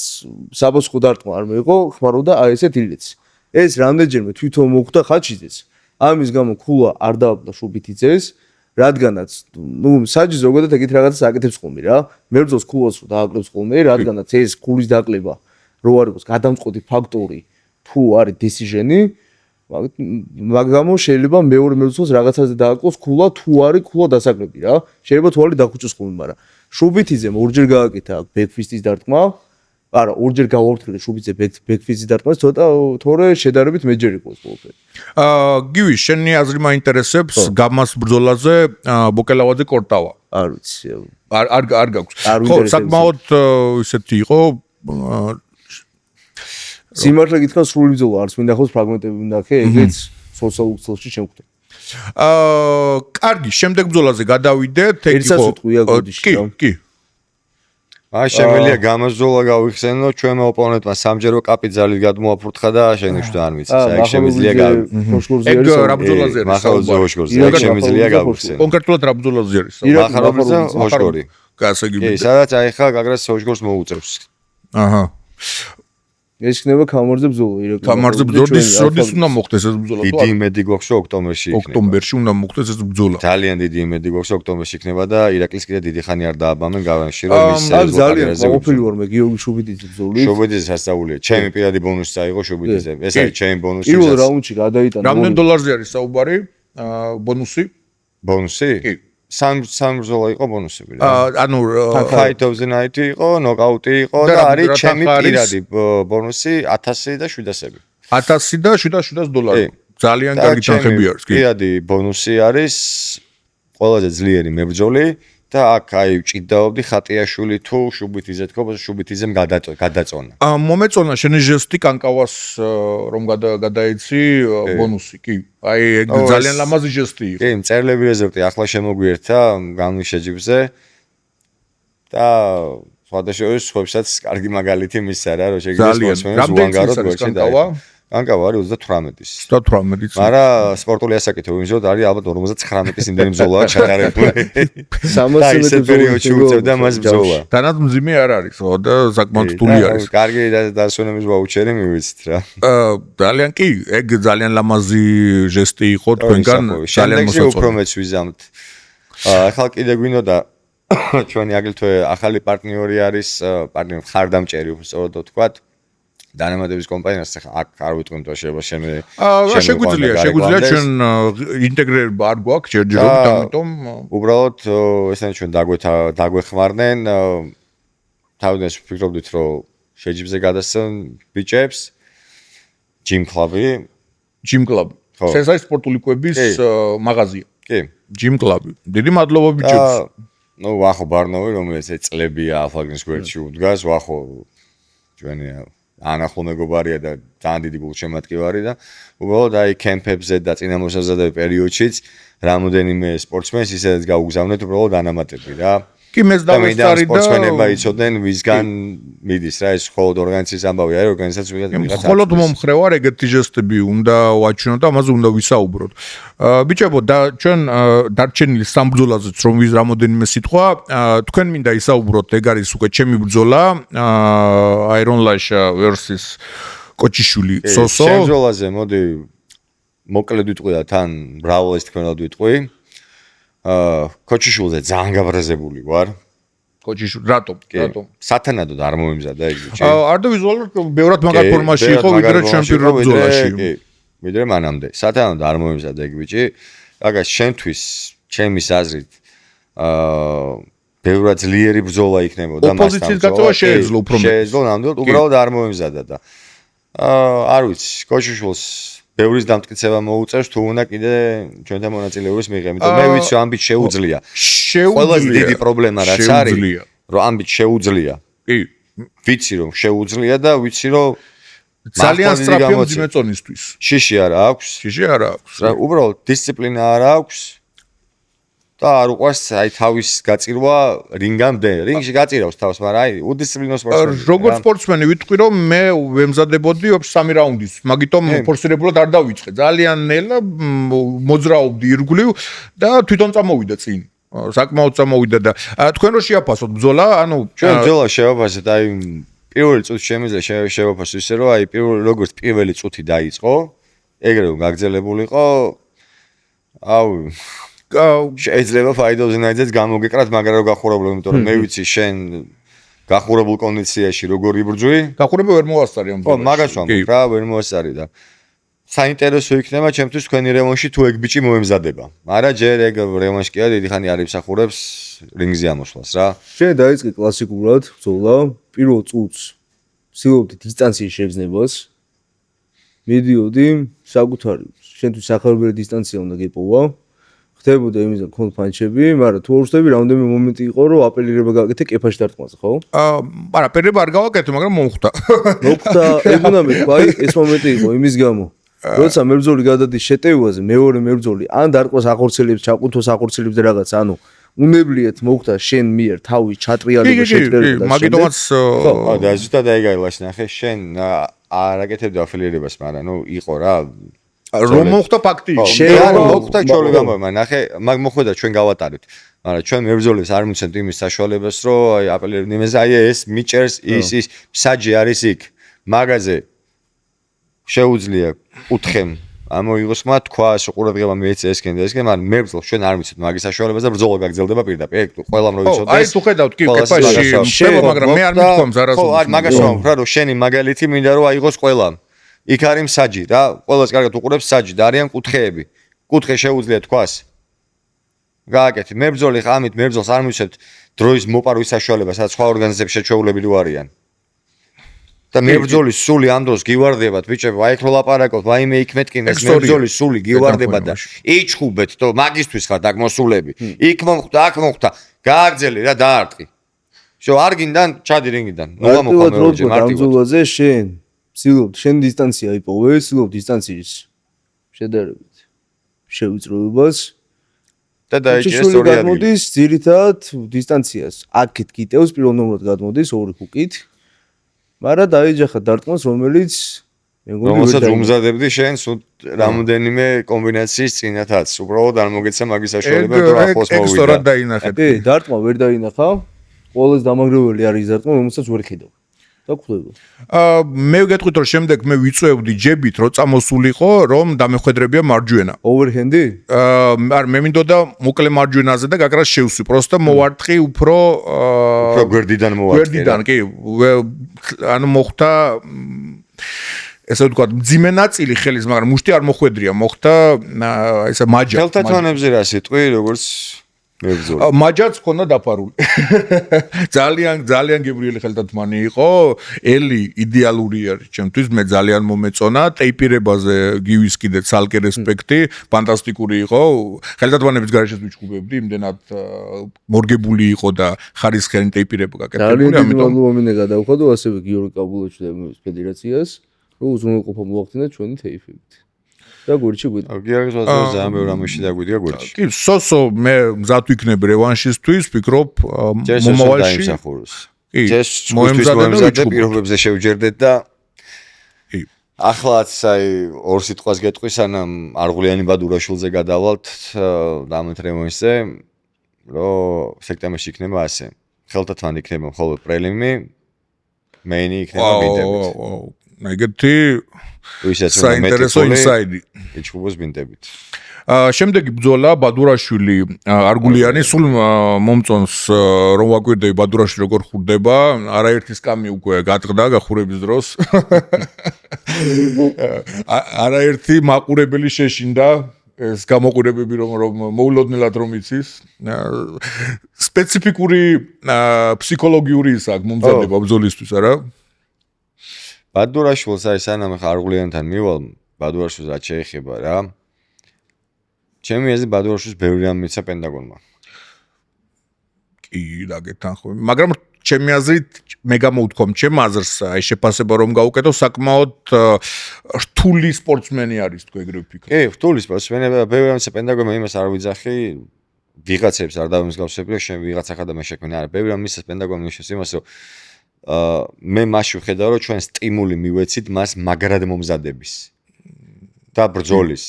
საბოსხო დარტყმა არ მიიღო, ხმარობდა აი ესეთ ილეთს. ეს რამდენჯერმე თვითონ მოხდა ხაჩიძეს. ამის გამო ქულა არ დააბდა შუბითიძეს, რადგანაც საჯი ზოგადად ეგეთ რაღაცას აკეთებს ხოლმე რა. მებრძოლს ქულას რო დააკლებს ხოლმე, რადგანაც ეს ქულის დაკლება რო არ იყოს გადამწყვეტი ფაქტორი, თუ არის decision-ი, მაგრამ შეიძლება მეორე მებრძოლს რაღაცაზე დააკლოს ქულა, თუ არის ქულა დასაკლები რა. შეიძლება თვალი დახუჭოს ხოლმე, მაგრამ შუბითიძემ ორჯერ გააკეთა ბექფისტის დარტყმა. არა, ორჯერ გავაორთქილე შუბითიძე ბექფისტის დარტყმას, ცოტა თორე შედარებით მეჯერ იყო ეს ყველაფერი. გივი, შენი აზრი მაინტერესებს გამას ბრძოლაზე ბოკელავაძე კორტავა. არ ვიცი. არ გაქვს. ხო, საკმაოდ ისეთი იყო სიმართლე გითხრა სრული ბრძოლა არც მინდა ხოს ფრაგმენტები მინდა ხე, ეგეც სოციალურ ქსელში შემხვდა. კარგი, შემდეგ ბრძოლაზე გადავიდეთ, ეგ იყო. კი. აი შემიძლია გამაზოლა გავიხსენო, ჩვენმა ოპონენტმა სამჯერო კაპი ძალით გადმოაფურთხა და შენიშნა არ ვიცი, აი შემიძლია ეგ რა ბრძოლაზე არის? მახაროძე ოშკორზე, ეგ შემიძლია გავიხსენო. კონკრეტულად რა ბრძოლაზე არის? მახაროძე ოშკორი. გასაგებია. კი, სადაც აი ხა გაგრას ოშკორს მოუწევს. აჰა. ეს იქნება კამარზე ბრძოლა ირაკლი. კამარზე ბრძოლის როდის უნდა მოხდეს ეს ბრძოლა? დიდი იმედი გვაქვს რომ ოქტომბერში იქნება. ოქტომბერში უნდა მოხდეს ეს ბრძოლა. ძალიან დიდი იმედი გვაქვს რომ ოქტომბერში იქნება და ირაკლის კიდე დიდი ხანი არ დააბამენ გავანში რომ ის ძალიან ყოფილი ვარ მე გიორგი შუბიძის ბრძოლის. შუბიძის ასწავლია. ჩემი პირადი ბონუსი წაიღო შუბიძეზე. ეს არის ჩემი ბონუსი. პირველ რაუნდში გადაიტანა. რამდენ დოლარზე არის საუბარი? ბონუსი? ბონუსი? კი. სამ ბრძოლა იყო ბონუსები რა. ანუ Fight of the Night იყო, ნოკაუტი იყო და არის ჩემი პირადი ბონუსი 1000 და 700-ები. 1000 და 700 დოლარი. ძალიან კარგი თანხები არის, კი. პირადი ბონუსი არის ყველაზე ძლიერი მებრძოლი და აქ აი ჭიდაობდი ხატიაშვილი თუ შუბითიზე თქო, შუბითიზემ გადაწონა. მომეწონა შენი ჟესტი კანკავას რომ გადაეცი ბონუსი, კი. აი ეგ ძალიან ლამაზი ჟესტი იყო. კი, მწერლები რეზერვტი ახლა შემოგვიერთა განვი შეჯიბზე და სხვადასხვა სხვებსაც კარგი მაგალითი მისცა რა, რომ შეგიძლიათ სპორტსმენებს უანგაროდ გვერდში დაიწყო. კანკავა არის 38-ის. 38-ის. მაგრამ სპორტული ასაკეთო იმის რომ არის ალბათ 59-ის იმდენი ბრძოლაა ჩატარებული. 300 მეტრი პერიოდში უწევდა მას ბრძოლა. თანაც მძიმე არ არის, ხო და საკმაოდ რთული არის. კარგი დასვენების ვაუჩერი მივიცით რა. ძალიან კი, ეგ ძალიან ლამაზი ჟესტი იყო თქვენგან, ძალიან მოსაწონი. უფრო მეც ვიზამთ. ახლა კიდე გვინდოდა ჩვენი აგრეთვე ახალი პარტნიორი არის, პარტნიორი ხარდამჭერი უბრალოდ ვთქვათ. დანამატების კომპანიას აქ არ ვიტყვით შეიძლება შეგვიძლია ჩვენ ინტეგრირება არ გვაქვს ჯერჯერობით ამიტომ უბრალოდ ესენი ჩვენ დაგვეხმარნენ თავიდან ვფიქრობდით რომ შეჯიბზე გადასცენ ბიჭებს ჯიმ კლუბი ეს არის სპორტული კვების მაღაზია კი ჯიმ კლუბი დიდი მადლობა ბიჭებს ნუ ვახო ბარნოვი რომელიც წლებია ალფაგრინის გვერდში უდგას ვახო ჩვენი ანახლო მეგობარია და ძალიან დიდი გულშემატკივარი და უბრალოდ აი კემპებზე და წინამოსაზრდელ პერიოდშიც რამოდენიმე სპორტსმენს ისედაც გაუგზავნეთ უბრალოდ ანამატები რა. კი მეც დავესწარი და სპორტსმენებმა იცოდნენ ვისგან მიდის რა ეს მხოლოდ ორგანიზაციის ამბავი არის ორგანიზაცია ვიღაცა მხოლოდ მომხრევარ ეგეთი ჟესტები უნდა ვაჩვენოთ და ამაზე უნდა ვისაუბროთ. ბიჭებო და ჩვენ დარჩენილი სამ ბრძოლაზეც რომ ვის რამოდენიმე სიტყვა თქვენ მინდა ისაუბროთ ეგ არის უკვე ჩემი ბრძოლა Iron Lasha versus კოჩიშვილი სოსო ჩემ ბრძოლაზე მოდი მოკლედ ვიტყვი და თან ბრავლის თქვენად ვიტყვი კოჩიშვილზე ძალიან გაბრაზებული ვარ. კოჩიშვილი რატომ? სათანადოდ არ მომიმზადა ეგ ბიჭი. არ და ვიზუალურად ბევრად მაგარ ფორმაში იყო ვიდრე ჩვენ პირველ ბრძოლაში. ვიდრე მანამდე. სათანადოდ არ მომიმზადა ეგ ბიჭი. აგა შენთვის ჩემის აზრით ბევრად ძლიერი ბრძოლა იქნებოდა მასთან. ოპოზიციის გაწევა შეეძლო უფრო მეტ. შეეძლო ნამდვილად უბრალოდ არ მომიმზადა და არ ვიცი კოჩიშვილს ბევრის დამტკიცება მოუწევს თუ უნდა კიდე ჩვენთან მონაწილეობის მიიღე. იმიტომ მე ვიცი რომ ამბით შეუძლია. ყველაზე დიდი პრობლემა რაც არის რომ ამბით შეუძლია. კი. ვიცი რომ შეუძლია და ვიცი რომ ძალიან სწრაფია მძიმეწონისთვის. შიში არა აქვს. შიში არა აქვს. რა უბრალოდ დისციპლინა არ აქვს. და არ უყვარს აი თავის გაწირვა რინგამდე. რინგში გაწირავს თავს, მაგრამ აი უდისციპლინო სპორტსმენი. როგორც სპორტსმენი ვიტყვი რომ მე ვემზადებოდი 3 რაუნდის, მაგიტომ ფორსირებულად არ დავიწყე. ძალიან ნელა მოძრაობდი ირგვლივ და თვითონ წამოვიდა წინ. საკმაოდ წამოვიდა და თქვენ რო შეაფასოთ ბრძოლა, ანუ ჩვენ ბრძოლა შევაფასეთ, აი პირველი წუთი შემიძლია შევაფასოთ ისე რომ აი როგორც პირველი წუთი დაიწყო, ეგრევე გაგრძელებულიყო. აუ შეიძლება ფაიდოზენაიძეც გამოგეკრათ, მაგრამ რო გახურებულ, იმიტომ რომ მე ვიცი შენ გახურებულ კონდიციაში როგორ იბრძვი. გახურება ვერ მოასწარი ამ ბრძოლაში. ხო, მაგას ვამბობ რა, ვერ მოასწარი და საინტერესო იქნება ჩემთვის თქვენი რევანში თუ ეგ ბიჭი მოემზადება. მაგრამ ჯერ ეგ რევანში კი არა, დიდი ხანი არ იმსახურებს რინგზე ამოსვლას რა. შენ დაიწყე კლასიკურად ბრძოლა, პირველ წუთს ვცდილობდი დისტანციის შეგრძნებას. მიდიოდი საკუთარი შენთვის სახარებრივი დისტანცია უნდა გეპოვა. ხდებოდა იმის და კონდ პანჩები, მაგრამ თუ არ ვშტები რამდენიმე მომენტი იყო, რომ აპელირება გავაკეთე კეფაში დარტყმაზე, ხო? არა, აპელირება არ გავაკეთე, მაგრამ მომხვდა. მომხვდა, ეგ უნდა მეთქვა, აი ეს მომენტი იყო იმის გამო. როცა მებრძოლი გადადის შეტევაზე, მეორე მებრძოლი ან დარტყმას ახორცელებს, ჩაყუთოს ახორცელებს და რაღაც, ანუ უნებლიეთ მოხდა შენ მიერ თავი ჩატრიალება შეტრიალება. მაგიტომაც ხო, და ზუსტად ეგ არის ნახე, შენ არაკეთებდი აფილიერებას, მაგრამ ნუ იყო რა რომ მოხდა ფაქტი იყო. შენ მოხდა ჩვენი გამო, ნახე, მაგ მოხდა ჩვენ გავატარეთ. მაგრამ ჩვენ მებრძოლებს არ მიცემთ იმის საშუალებას, რომ აი აპელირებდნენ იმაზე, აი ეს მიჭერს ის საჯი არის იქ. მაგაზე შეუძლია კუთხემ ამოიღოს მათ თქვა ყურადღება მიეცა ესკენ და ესკენ, მაგრამ მებრძოლს ჩვენ არ ვიცით მაგის საშუალებას და ბრძოლა გაგრძელდება პირდაპირ. ყველამ რო იცოდეს. აი თუ ხედავთ კი კეფაში შევა, მაგრამ მე არ მithქვამს არასოდეს. ხო, არ მაგას ვამბობ, რომ შენი მაგალითი მინდა რომ აიღოს ყველამ. იქ არის მსაჯი რა, ყველას კარგად უყურებს საჯი და არიან კუთხეები. კუთხე შეუძლია თქვას. გააკეთე, მებრძოლი ამით მებრძოლს არ მივცეთ დროის მოპარვის საშუალებას, სადაც სხვა ორგანიზაციები შეჩვეულებილი არიან. და მებრძოლის სული ამ დროს გივარდებათ, ბიჭებო, აი ხო ლაპარაკობთ, ვაიმე იქ მეთკინეს მებრძოლის სული გივარდებათ და იჩხუბეთ, თო მაგისტვის ხართ აქ მოსულები. იქ მომხდა, აქ მომხდა, გააგრძელი რა დაარტყი. შო არ გინდან, ჩადი რინგიდან. ნუღა მოყვა მეორე მარტივად. შენ ცდილობ შენ დისტანცია იპოვე, ცდილობ დისტანციის შედარებით შევიწროებას და დაიჭირეს ორი ადგილი. გადმოდის ძირითადად დისტანციას. აქეთ გიტევს პირველ ნომრად გადმოდის ორი ხუკით. მაგრამ დაიჯახა დარტყმას, რომელიც რომელსაც უმზადებდი შენ რამოდენიმე კომბინაციის წინათაც. უბრალოდ არ მოგეცა მაგის საშუალება, რომ ახლოს მოვიდა. ექსტორად დაინახეთ. კი, დარტყმა ვერ დაინახა. ყოველს დამაგრეველი არის დარტყმა, რომელსაც ვერ ხედავ. და ხვდება. მე ვგეტყვით რომ შემდეგ მე ვიწევდი ჯებით რომ წამოსულიყო რომ დამეხვედრებია მარჯვენა. ოვერჰენდი? არ მე მინდოდა მოკლე მარჯვენაზე და გაკრას შევსვი. პროსტა მოვარტყი უფრო გვერდიდან მოვარტყი. გვერდიდან კი. ანუ მოხდა ესე ვთქვათ, მძიმე ნაწილი ხელის, მაგრამ მუშტი არ მოხვედრია, მოხდა ესა მაჯა. ხელთათვანებზე რა სიტყვი, როგორც მებრძოლი. მაჯაც ხონდა დაფარული. ძალიან გებრიელი ხელთათმანი იყო. ელი იდეალური არის ჩემთვის, მე ძალიან მომეწონა. ტეიპირებაზე გივის კიდე ცალკე რესპექტი, ფანტასტიკური იყო. ხელთათმანების გარეშეც ვიჩხუბებდი, იმდენად მორგებული იყო და ხარისხიანი ტეიპირება გაკეთებული, ამიტომ მომინე გადავხადო ასევე გიორგი კაბულოჩის ფედერაციას, რომ უზრუნველყოფა მოახდინა ჩვენი ტეიფებით. და გურჩი გვიდგა. გიორგის ვაზრობა ძალიან ბევრ ამაში დაგვიდგა გურჩი. კი, სოსო მე მზად ვიქნები რევანშისთვის, ვფიქრობ მომავალში. კი, მოემზადე პირობებზე შევჯერდეთ და კი. ახლაც აი ორ სიტყვას გეტყვი, სანამ არღულიანი ბადურაშვილზე გადავალთ დამეთ რევანშზე, რომ სექტემბერში იქნება ასე. ხელთათმანი იქნება მხოლოდ პრელიმი, მეინი იქნება ბინდებით. ეგეთი ვისაც საინტერესო ინსაიდი. იჩხუბოს ბინდებით. შემდეგი ბრძოლა ბადურაშვილი არგულიანი სულ მომწონს რომ ვაკვირდები ბადურაშვილი როგორ ხურდება, არაერთი სკამი უკვე გატყდა გახურების დროს. არაერთი მაყურებელი შეშინდა ეს გამოყურებები რომ მოულოდნელად რომ იცის. სპეციფიკური ფსიქოლოგიური ის აქვს მომზადება ბრძოლისთვის, არა? ბადურაშვილს აი სანამ არღულიანთან მივალ ბადურაშვილს რაც შეეხება რა ჩემი აზრით ბადურაშვილს ბევრი რამ მიცა პენტაგონმა კი დაგეთანხმები მაგრამ ჩემი აზრით მე გამოვთქვამ ჩემ აზრს აი შეფასება რომ გავუკეთო საკმაოდ რთული სპორტსმენი არის თქო ეგრე ვფიქრობ კი რთული სპორტსმენი ბევრი რამ მიცა პენტაგონმა იმას არ ვიძახი ვიღაცებს არ დავიმსგავსებია შენ ვიღაცა ხარ და მე შექმნე არა ბევრი რამ მიცა პენტაგონმა მიშეს იმას რომ მე მაშინ ვხედავ რომ ჩვენ სტიმული მივეცით მას მაგრად მომზადების და ბრძოლის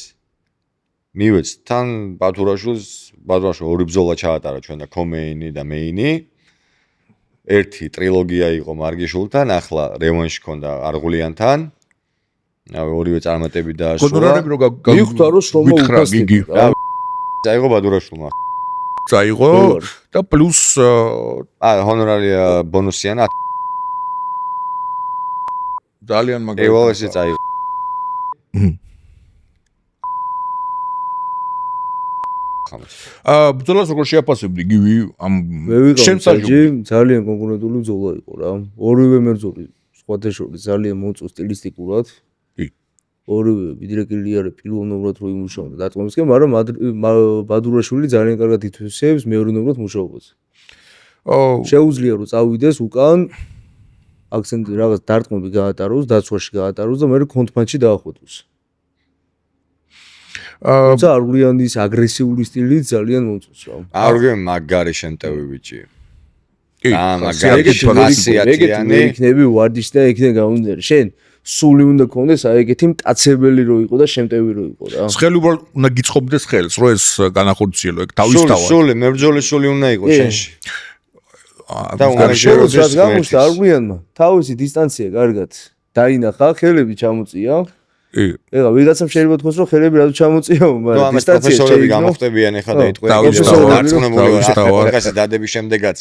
მივეცით თან ბადურაშვილს ორი ბრძოლა ჩაატარა ჩვენ და კომეინი და მეინი ერთი ტრილოგია იყო მარგიშვილთან ახლა რევანში ქონდა არღულიანთან ორივე წარმატები დაასრულა გონორარები რო მივხვდა რომ შრომა უფასდება წაიღო ბადურაშვილმა წაიღო და პლუს ჰონორარია ბონუსიანა ძალიან მაგარი. ევალესი წაიღო. ბრძოლას როგორ შეაფასებდი გივი ამ შემსაჯი ძალიან კონკურენტული ბრძოლა იყო რა. ორივე მებრძოლი სხვათა შორის ძალიან მოწო სტილისტიკურად. კი. ორივე ვიდრეკილი პირველ ნომრად რო იმუშავა დარტყმებისკენ, მაგრამ ბადურაშვილი ძალიან კარგად ითვისებს მეორე ნომრად მუშაობას. შეუძლია რომ წავიდეს უკან აქცენტი რაღაც დარტყმები გაატაროს, დაცვაში გაატაროს და მეორე კონტმატჩი დაახვედროს. თუმცა არგულიანის აგრესიული სტილი ძალიან მომწონს რა. არგულიანი მაგარი შემტევი ბიჭი. კი, მაგარი ხასიათიანი იქნები ვარდიში და იქნება გამომდინარე. შენ სული უნდა კონდეს აი ეგეთი მტაცებელი რო იყო და შემტევი რო იყო რა. ხელი უბრალოდ უნდა გიწყობდეს ხელს, რომ ეს განახორციელო, ეგ თავისთავად. სული, მებრძოლის სული უნდა იყოს შენში. და უნდა შეუძლოს გამოჩნდა არგულიანმა თავისი დისტანცია კარგად დაინახა, ხელები ჩამოწია. კი. ეხლა ვიღაცამ შეიძლება თქვას, რომ ხელები რატო ჩამოწიაო, ნუ მაგრამ ამას დისტანცია პროფესორები შეიგნო. გამოხდებიან ახლა და იტყვიან პროფესორები, დარწმუნებული დავისთავად. პოდკასტის დადების შემდეგაც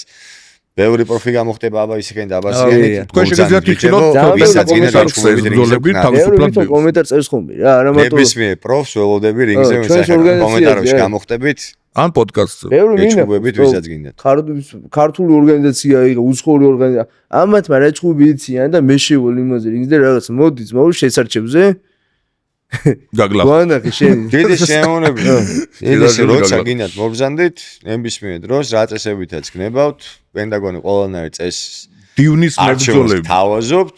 ბევრი პროფი გამოხდება აბა ისიქენ და აბასიანი. თქვენ შეგიძლიათ იხილოთ ვისაც გინდა კომენტარებს ებრძოლებით მეორე თავისუფლად ვითომ კომენტარ წერს ხოლმე რა, არა მარტო ნებისმიერ პროფს ველოდები რინგზე ჩვენს ვინც ორგანიზაციაზე, კომენტარებში რა. გამოხდებით ან პოდკასტზე. ბევრი ეჭუბებით ვისაც გინდათ. ქართული ორგანიზაცია იყო, უცხოური ორგანიზაცია. ამათმა რა ჭუბი იციან და მე შევალ იმაზე რინგზე რაღაც მოდით, მოუ შესარჩებზე. გაგლა. გვანახი შენ. დიდი შემოვნები. ეს დიდი როცა გაგლა. გინდათ მობრძანდით, ნებისმიერ დროს რა წესებითაც გნებავთ, პენტაგონი ყველანაირ წესს დივნის არჩევანს მებრძოლები. თავაზობთ.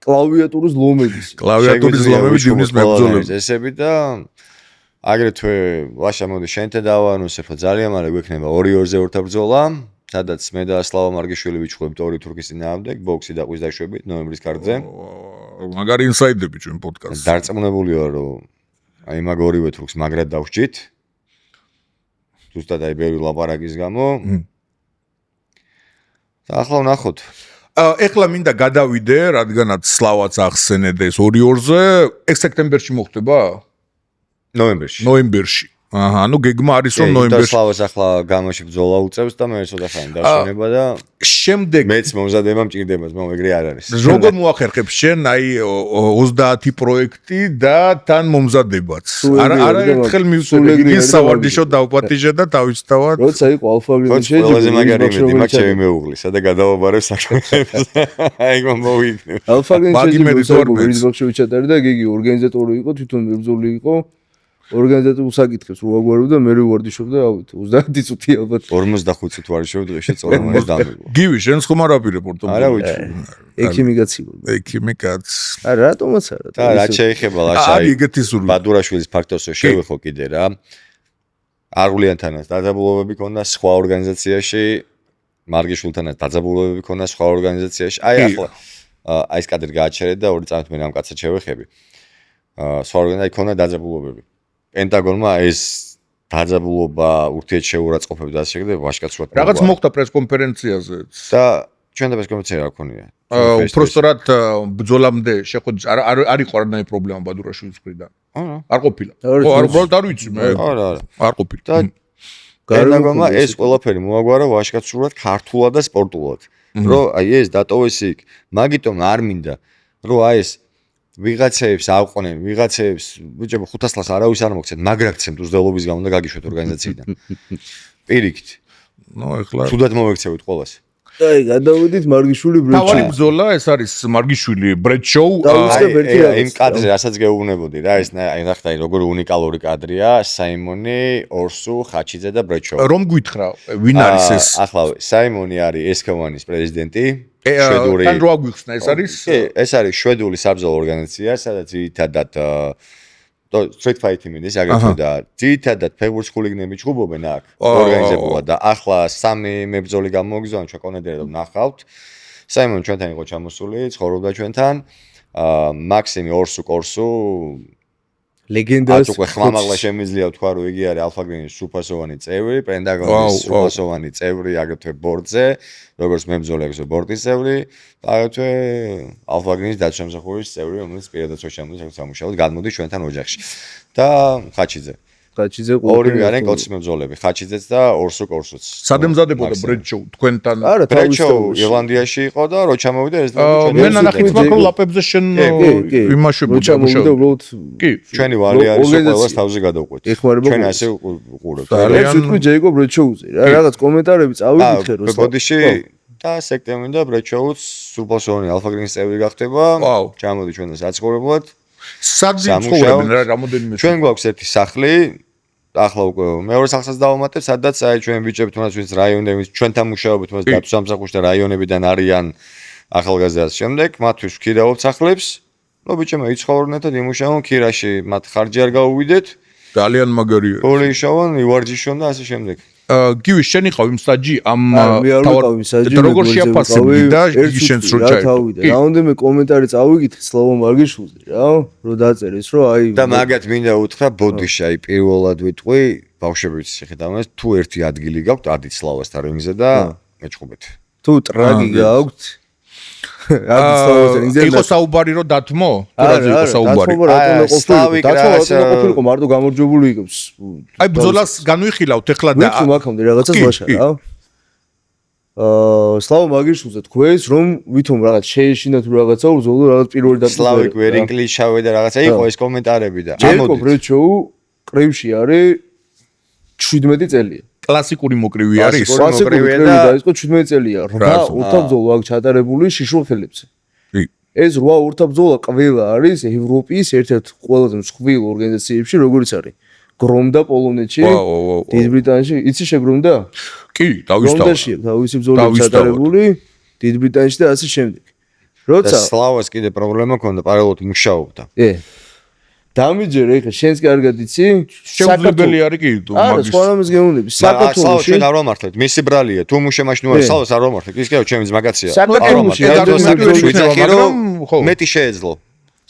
კლავიატურის ლომების. კლავიატურის ლომები დივნის მებრძოლები. წესები და აგრეთვე ვაშა მოდი შენთან დავანონსებ, რომ ძალიან მალე გვექნება 2-2-ზე ორთა ბრძოლა, სადაც მე და სლავა მარგიშვილი ვიჩხუბებთ ორი თურქის წინააღმდეგ, ბოქსი და ყვის დაშვებით ნოემბრის კარტზე. მაგარი ინსაიდები ჩვენ პოდკასტზე. დარწმუნებული ვარ, რომ აი მაგ ორივე თურქს მაგრად დავსჭით. ზუსტად აი ბევრი ლაპარაკის გამო. და ახლა ვნახოთ. ეხლა მინდა გადავიდე, რადგანაც სლავაც ახსენეთ ეს 2-2-ზე, 6 სექტემბერში მოხდება? ნოემბერში. ნოემბერში. აჰა, ნუ გეგმა არის რომ და ნოემბერში. სლავას ახლა გამოში ბრძოლა უწევს და მე ცოტა ხანი დასვენება და შემდეგ მეც მომზადება მჭირდება, მაგრამ ეგრე არ არის. როგორ მოახერხებ შენ აი 30 პროექტი და თან მომზადებაც? არა ერთხელ მივწერე, ის სავარჯიშო დავპატიჟე და თავისთავად როცა იყო ალფაგრინი შეჯიბრი. ყველაზე მაგარი იმედი მაქვს ჩემი მეუღლისა და გადავაბარებ საქმეებს. აი მომიგნებ. ალფაგრინი მაგი შეჯიბრი მეც ვარ მეც. რიზბოქსში ვიჩატარი და გიგი ორგანიზატორი იყო, თვითონ მებრძოლი იყო. ორგანიზატორს საკითხებს რო აგვარო და მე ვარდიშობდა ავით 30 წუთი ალბათ 45 წუთი ვარდიშობ დღეში წოლამარის დამიგო. გივი შენს ხომ არ აპირებორტო? არა ვიცი. ექიმი კაცი ვარ. ექიმი კაც. არა რატომაც არა. და რა შეეხება ლაშა აი ეგეთი სული. ბადურაშვილის ფაქტოსო შევეხო კიდე რა. არღულიანთანაც დაძაბულობები ქონდა სხვა ორგანიზაციაში, მარგიშვილთანაც დაძაბულობები ქონდა სხვა ორგანიზაციაში. აი ახლა აი ეს კადრი გააჩერეთ და ორი წამით მე ამ კაცად შევეხები. სხვა ორგანიზაციაში ქონდა დაძაბულობები. პენტაგონმა ეს დაძაბულობა ურთიერთშეურაცხყოფები და ასე შემდეგ ვაშკაცურად რაღაც მოხდა პრესკონფერენციაზე და ჩვენ და პრესკონფერენცია რა ქონია. უბრალოდ ბრძოლამდე შეხვედრა არ იყო არანაირი პრობლემა ბადურაშვილის მხრიდან. არა. არ ყოფილა. ხო, არ უბრალოდ არ ვიცი მე. არა. არ ყოფილა. და პენტაგონმა ეს ყველაფერი მოაგვარა ვაშკაცურად, ქართულად და სპორტულად. რომ აი ეს დატოვეს იქ. მაგიტომ არ მინდა რომ აი ეს ვიღაცეებს აყვნენ, ვიღაცეებს ბიჭებო 500 ლას არავის არ მოგცეთ, მაგრაგცემთ უზდელობის გამო და გაგიშვეთ ორგანიზაციიდან. პირიქით. ნუ ეხლა თუდად მოვექცევით ყველას. აი გადავედით მარგიშვილი ბრეჩო. თავარი ბრძოლა ეს არის მარგიშვილი ბრედ შოუ. იმ კადრზე რასაც გეუბნებოდი რა ეს აი ნახე როგორი უნიკალური კადრია საიმონი, ორსუ, ხაჩიძე და ბრედ შოუ. რომ გითხრა ვინ არის ეს? ახლა საიმონი არის ესკოვანის პრეზიდენტი. შვედური. თან რო აგვიხსნა ეს არის? ეს არის შვედური საბრძოლო ორგანიზაცია, სადაც ძირითადად street fight-ი მინდის აგრეთვე და ძირითადად ფეხბურთის ხულიგნები ჭუბობენ აქ ორგანიზებულად და ახლა სამი მებრძოლი გამოგზავნა ჩვენ კონედერად ვნახავთ. საიმონი ჩვენთან იყო ჩამოსული, ცხოვრობდა ჩვენთან. მაქსიმი ორსუ ლეგენდას უკვე ხმამაღლა შემიძლია ვთქვა რომ იგი არის ალფაგრინის სრულფასოვანი წევრი, პენტაგონის სრულფასოვანი წევრი აგრეთვე ბორდზე, როგორც მებრძოლი აგრეთვე ბორდის წევრი, აგრეთვე ალფაგრინის დაცვამსახურის წევრი, რომელიც პირადად შეამოწმებს სამუშაოდ, გადმოდის ჩვენთან ოჯახში. და ხაჩიძე. ხაჩიძე ორივე არიან კოცის მებრძოლები, ხაჩიძეც და ორსუც. სად ემზადებოდა ბრედ შოუ თქვენთან? არა, ბრედ შოუ ირლანდიაში იყო და რო ჩამოვიდა ეს მე ნახეთ მაგრამ ლაპებზე შენ იმაშვებოდა მუშაობ. კი, ჩვენი ვალი არის ყველას თავზე გადავყვეთ. ჩვენ ასე უყურებთ. ძალიან ვიტყვი ჯეიკო ბრედ შოუზე რა, რაღაც კომენტარები წავიკითხე რომ ბოდიში და სექტემბრიდან ბრედ შოუს სრულფასოვანი ალფაგრინის წევრი გახდება. ჩამოდი ჩვენ საცხოვრებლად. სად ცხოვრობენ რა რამოდენიმე ჩვენ გვაქვს ერთი სახლი ახლა უკვე მეორე სახლსაც დავამატებ სადაც აი ჩვენ ბიჭები თუნდაც ვინც რაიონები ჩვენთან მუშაობთ თუნდაც დაცვამსახურში და რაიონებიდან არიან ახალგაზრდას შემდეგ მათთვის ვქირავთ სახლებს ნუ ბიჭებმა იცხოვრნეთ და იმუშაონ ქირაში მათ ხარჯი არ გაუვიდეთ ძალიან მაგარია პოლიშოვან ივარჯიშონ და ასე შემდეგ გივი შენ იყავ იმ საჯი ამ თავარ როგორ შეაფასებდი და იგი შენს რო ჩაივიდა რაუნდები კომენტარი წავიკითხე სლავო მარგიშვილზე რა რო დაწერეს რომ აი და მაგათ მინდა უთხრა ბოდიში აი პირველად ვიტყვი ბავშვებიც შეხედავთ თუ ერთი ადგილი გაქვთ ადით სლავასთან რინგზე და მეჭყობეთ თუ ტრაგი გაქვთ იყო საუბარი რომ დათმო? რაზე იყო საუბარი? დათმო მარტო გამარჯვებული იგებს. აი ბრძოლას განვიხილავთ ეხლა და ვიქ მაგამდე რაღაცას ვაშა რა. სლავო მაგიშულზე თქვენს რომ ვითომ რაღაც შეეშინა თუ რაღაცა ბრძოლო რაღაც პირველი და სლავი კვერინგლის ჩავედა რაღაცა იყო ეს კომენტარები და ამოდით. ბრეჩოუ კრივში არის 17 წელია. კლასიკური მოკრივი არის? კლასიკური დაიწყო 17 წელია. 8 ურთაბრძოლა აქვს ჩატარებული შიშრულ ხელებზე. ეს 8 ურთაბრძოლა ყველა არის ევროპის ერთ-ერთ ყველაზე მსხვილ ორგანიზაციებში, როგორიც არის გრომდა პოლონეთში, დიდ ბრიტანეთში, იცი შეგრომდა? კი, დავისთავე. გრომდაში თავისი ბრძოლები ჩატარებული დიდ ბრიტანეთში და ასე შემდეგ. როცა სლავას კიდე პრობლემა ჰქონდა, პარალელურად მუშაობდა. დამიჯერე ეხა შენს კარგად იცი? შეუძლებელი არის კი არა, სხვა რამეს გეუბნები. საქართველოში ჩვენ არ ვამართლეთ. მისი ბრალია, თუ მუშემაში ნუ არის სლავას არ ვამართლეთ. ის კიდევ ჩემი მაგაცია. მეტი შეეძლო.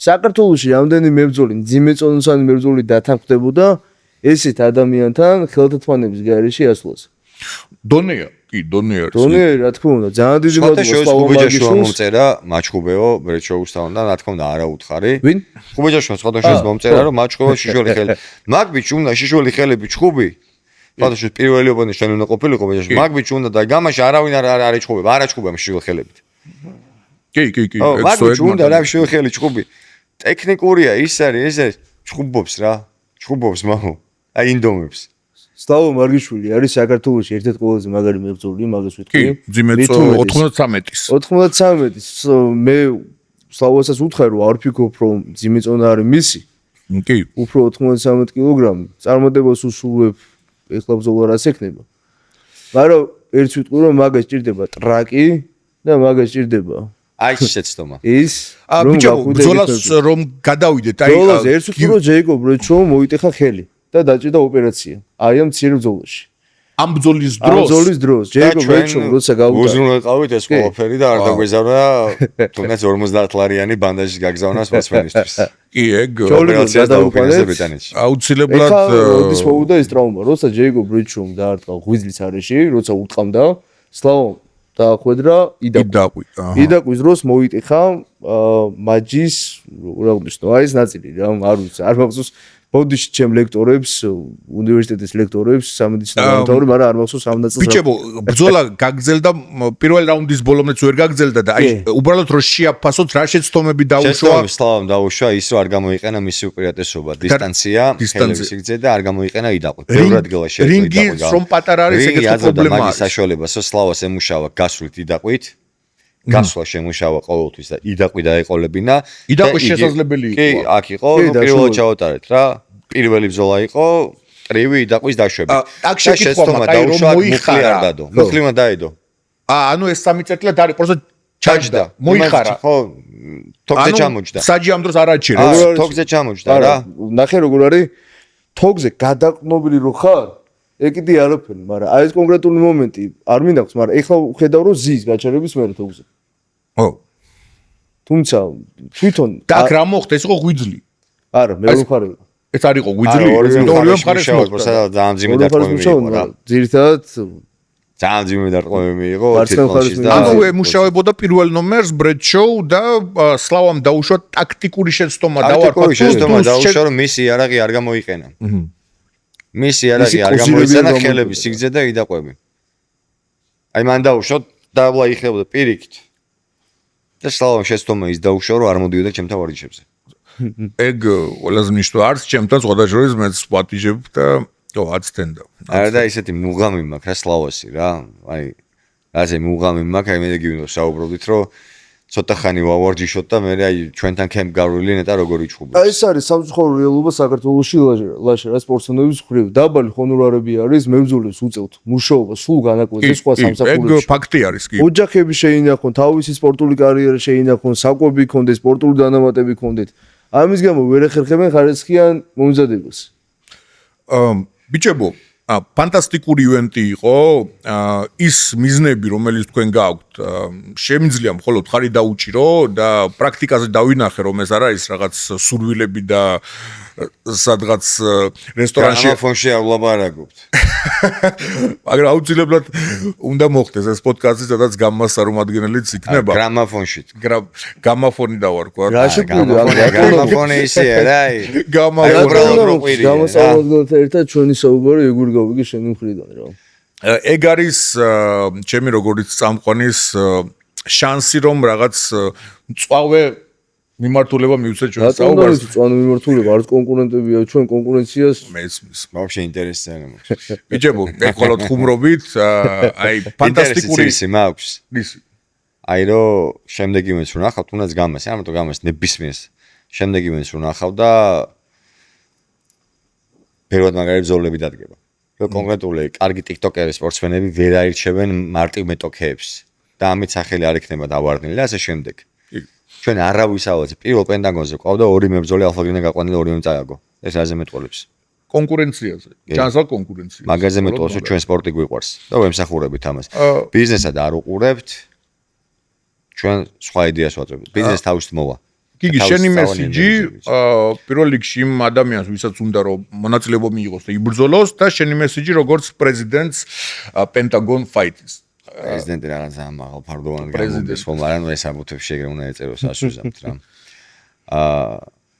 საქართველოში რამდენი მებრძოლი, მძიმე წონასანი მებრძოლი დათანხმდებოდა ესეთ ადამიანთან ხელთათმანების გარეშე ასვლას. დონეა, კი, დონეა. დონეა, რა თქმა უნდა, ძალიან დიდი მადლობა ხუბეჯაშუა მომწერა, მაჩხუბეო, ბრეჩოუსთან და რა თქმა უნდა არა უთხარი. ვინ? ხუბეჯაშუა სხვადასხვა მომწერა, რომ მაჩხუბეო შიშველი ხელი. მაგ ბიჭი უნდა შიშველი ხელები ჩხუბი. სხვადასხვა პირველი ოპონენტი შენ უნდა ყოფილიყო ბიჭი. მაგ ბიჭი უნდა და გამაში არავინ არ არეჩხუბება, არ აჩხუბება შიშველი ხელებით. კი, კი. მაგ ბიჭი უნდა რა შიშველი ხელი ჩხუბი. ტექნიკურია ის არის, ეს ჩხუბობს რა. ჩხუბობს მამო. აი ინდომებს. სლავო მარგიშვილი არის საქართველოში ერთ-ერთი ყველაზე მაგარი მებრძოლი, მაგას ვიტყვი. კი, ძიმე 93-ის. 93-ის. მე სლავოსაც ვუთხარ, რომ არ ვფიქრობ, რომ ძიმე წონა არის მისი. კი. უფრო 93 კილოგრამი. წარმოდებას უსურვებ, ეხლა ბრძოლა რას ექნება. მაგრამ ერთს ვიტყვი, რომ მაგას ჭირდება ტრაკი და მაგას ჭირდება აი შეცდომა. ის ბიჭო, ბრძოლას რომ გადავიდეთ, აი ბრძოლას ერთს ვიტყვი, რომ ჯეიკობ ბრეჩო მოიტეხა ხელი. და დაჭირდა ოპერაცია. აი ამ მცირე ბრძოლაში. ამ ბრძოლის დროს. ამ ბრძოლის დროს. ჯეიკობ ბრეჩო როცა გავუდა. უზრუნველყავით ეს ყველაფერი და არ დაგვეზავნა თუნდაც 50 ლარიანი ბანდაჟის გაგზავნა სპორტსმენისთვის. კი, ეგ ოპერაცია დაუყენეს ბრიტანეთში. აუცილებლად ის მოვუდა ეს ტრაუმა, როცა ჯეიკობ ბრეჩომ დაარტყა ღვიძლის არეში, როცა უტყამდა, სლავო დაახვედრა იდაკვის დროს მოიტეხა მაჯის რა ვნიშნო, აი ეს ნაწილი რა, არ ვიცი, არ მახსოვს ბოდიში ჩემ ლექტორებს, უნივერსიტეტის ლექტორებს, სამედიცინო დამთავრებული, მაგრამ არ მახსოვს ამ ნაწილს. ბიჭებო, ბრძოლა გაგრძელდა, პირველი რაუნდის ბოლომდეც ვერ გაგრძელდა და აი უბრალოდ რო შეაფასოთ, რა შეცდომები დაუშვა. სლავამ დაუშვა ის, რომ არ გამოიყენა მისი უპირატესობა, დისტანცია, ხელების სიგრძე და არ გამოიყენა იდაყვი. ბევრ ადგილას შეეძლო იდაყვი. რინგი რომ პატარა არის, ეგეც პრობლემა არის. მაგის საშუალებას, სლავას ემუშავა გასვლით იდაყვით. გასვლა შემუშავა ყოველთვის და იდაყვი დაეყოლებინა. იდაყვი შესაძლებელი იყო. კი, აქ იყო, პირველად ჩავატარეთ რა. პირველი ბრძოლა იყო ტრივი იდაყვის დაშვები. აქ შეკითხვა მაქვს, რომ მოიხარა. მუხლიმა დაედო. ანუ ეს 3 წერტილად არის, просто ჩაჯდა. მოიხარა. ხო, თოგზე ჩამოჯდა. საჯი ამ დროს არ აჩერა. თოგზე ჩამოჯდა რა. ნახე როგორ არის თოგზე გადაყნობილი რო ხარ? ეგ კიდე არაფერი, მაგრამ აი ეს კონკრეტული მომენტი არ მინდა ხს, მაგრამ ეხლა ვხედავ რომ ზის გაჩერების მერე თოგზე. ხო. თუმცა თვითონ და აქ რა მოხდა, ეს იყო ღვიძლი. არა, მეორე მხარე იყო. ეს არ იყო ღვიძლი, ორივე მხარეს მოხდა, ძალიან ძიმე დარტყმები იყო რა. ძირითადად ძალიან ძიმე დარტყმები იყო, თითქოს და ანუ ემუშავებოდა პირველ ნომერს ბრედშოუ და სლავამ დაუშვა ტაქტიკური შეცდომა დავარქვა. ტაქტიკური შეცდომა დაუშვა, რომ მისი იარაღი არ გამოიყენა. მისი იარაღი არ გამოიყენა ხელების სიგრძე და იდაყვები. აი მან დაუშვა და ვლაიხებოდა პირიქით. და სლავამ შეცდომა ის დაუშვა, რომ არ მოდიოდა ჩემთან ვარჯიშებზე. ეგ ყველაზე მნიშვნელოვანი არის ჩემთან სხვადასხვა მეც პატიჟებ და აცდენდა. არა და ისეთი მუღამი მაქვს რა სლავოსი რა. აი ასე მუღამი მაქვს, აი მე გიგინო საუბრობდით, რომ ცოტა ხანი ვავარჯიშოთ და მე აი ჩვენთან კემპ გავრილი ნეტა როგორ იჩხუბებს. აი ეს არის სამწუხარო რეალობა საქართველოში ლაშა რა სპორტსმენების მხრივ. დაბალი ჰონორარები არის, მებრძოლებს უწევთ მუშაობა სულ განაკვეთზე სხვა სამსახურებში. ეგ ფაქტი არის კი. ოჯახები შეინახონ, თავისი სპორტული კარიერა შეინახონ, საკვები ქონდეს, სპორტული დანამატები ქონდეთ. ამის გამო ვერ ეხერხებენ ხარისხიან მომზადებას. ბიჭებო, ფანტასტიკური ივენტი იყო. ის მიზნები, რომელიც თქვენ გაქვთ, შემიძლია მხოლოდ ხარი დაუჭირო და პრაქტიკაზე დავინახე, რომ ეს არ არის რაღაც სურვილები და სადღაც რესტორანში გრამოფონში არ ვლაპარაკობთ. მაგრამ აუცილებლად უნდა მოხდეს ეს პოდკასტი, სადაც გამასარუმადგენელიც იქნება. გრამოფონში. გამაფონი დავარქვა. რაში გრამოფონი ისეა რა. გამაფონი. გამოსავლოთ ერთად ჩვენი საუბარი ეგ უნდა გავიგე შენი მხრიდან რა. ეგ არის ჩემი როგორც წამყვანის შანსი რომ რაღაც მწვავე მიმართულება მივცე ჩვენ საუბარს. წვავე მიმართულება არის კონკურენტებია ჩვენ კონკურენციას მესმის. Вообще ინტერესიანი. ბიჭებო, ეგ ხოლოდ ხუმრობით, აი ფანტასტიკური ისი მაქვს. ისი. აი რომ შემდეგ იმენს რომ ნახავ, თუნდაც გამას, ამიტომ გამას ნებისმიერს. შემდეგ იმენს რომ ნახავ და პირველად მაგარი ბრძოლები დადგება. რომ კონკრეტული კარგი TikToker-ები, სპორტსმენები ვერ აირჩევენ მარტივ მეტოქეებს და ამით სახელი არ იქნება დავარდნილი და ასე შემდეგ. ჩვენ არავის ავაზე პირველ პენტაგონზე ყავდა ორი მებრძოლი ალფაგრინა გაყვანილი ორივე წააგო. ეს აზე მეტყოლებს. კონკურენციაზე. ჩანსალ კონკურენციაზე. მაგაზე მეტყოლებს რომ ჩვენ სპორტი გვიყვარს და ვემსახურებით ამას. ბიზნესად არ უყურებთ. ჩვენ სხვა იდეას ვაწვევთ. ბიზნეს თავისით მოვა. გიგი, შენი მესიჯი პირველ რიგში იმ ადამიანს, ვისაც უნდა რომ მონაწილეობა მიიღოს და იბრძოლოს და შენი მესიჯი როგორც პრეზიდენტს პენტაგონ ფაიტის. პრეზიდენტი რაღაც ამაღალ ფარდოვან გამომდის, ხოლმე არა ნუ ეს აბუთებს შეგრე უნდა ეწეროს ასუზამთ რა.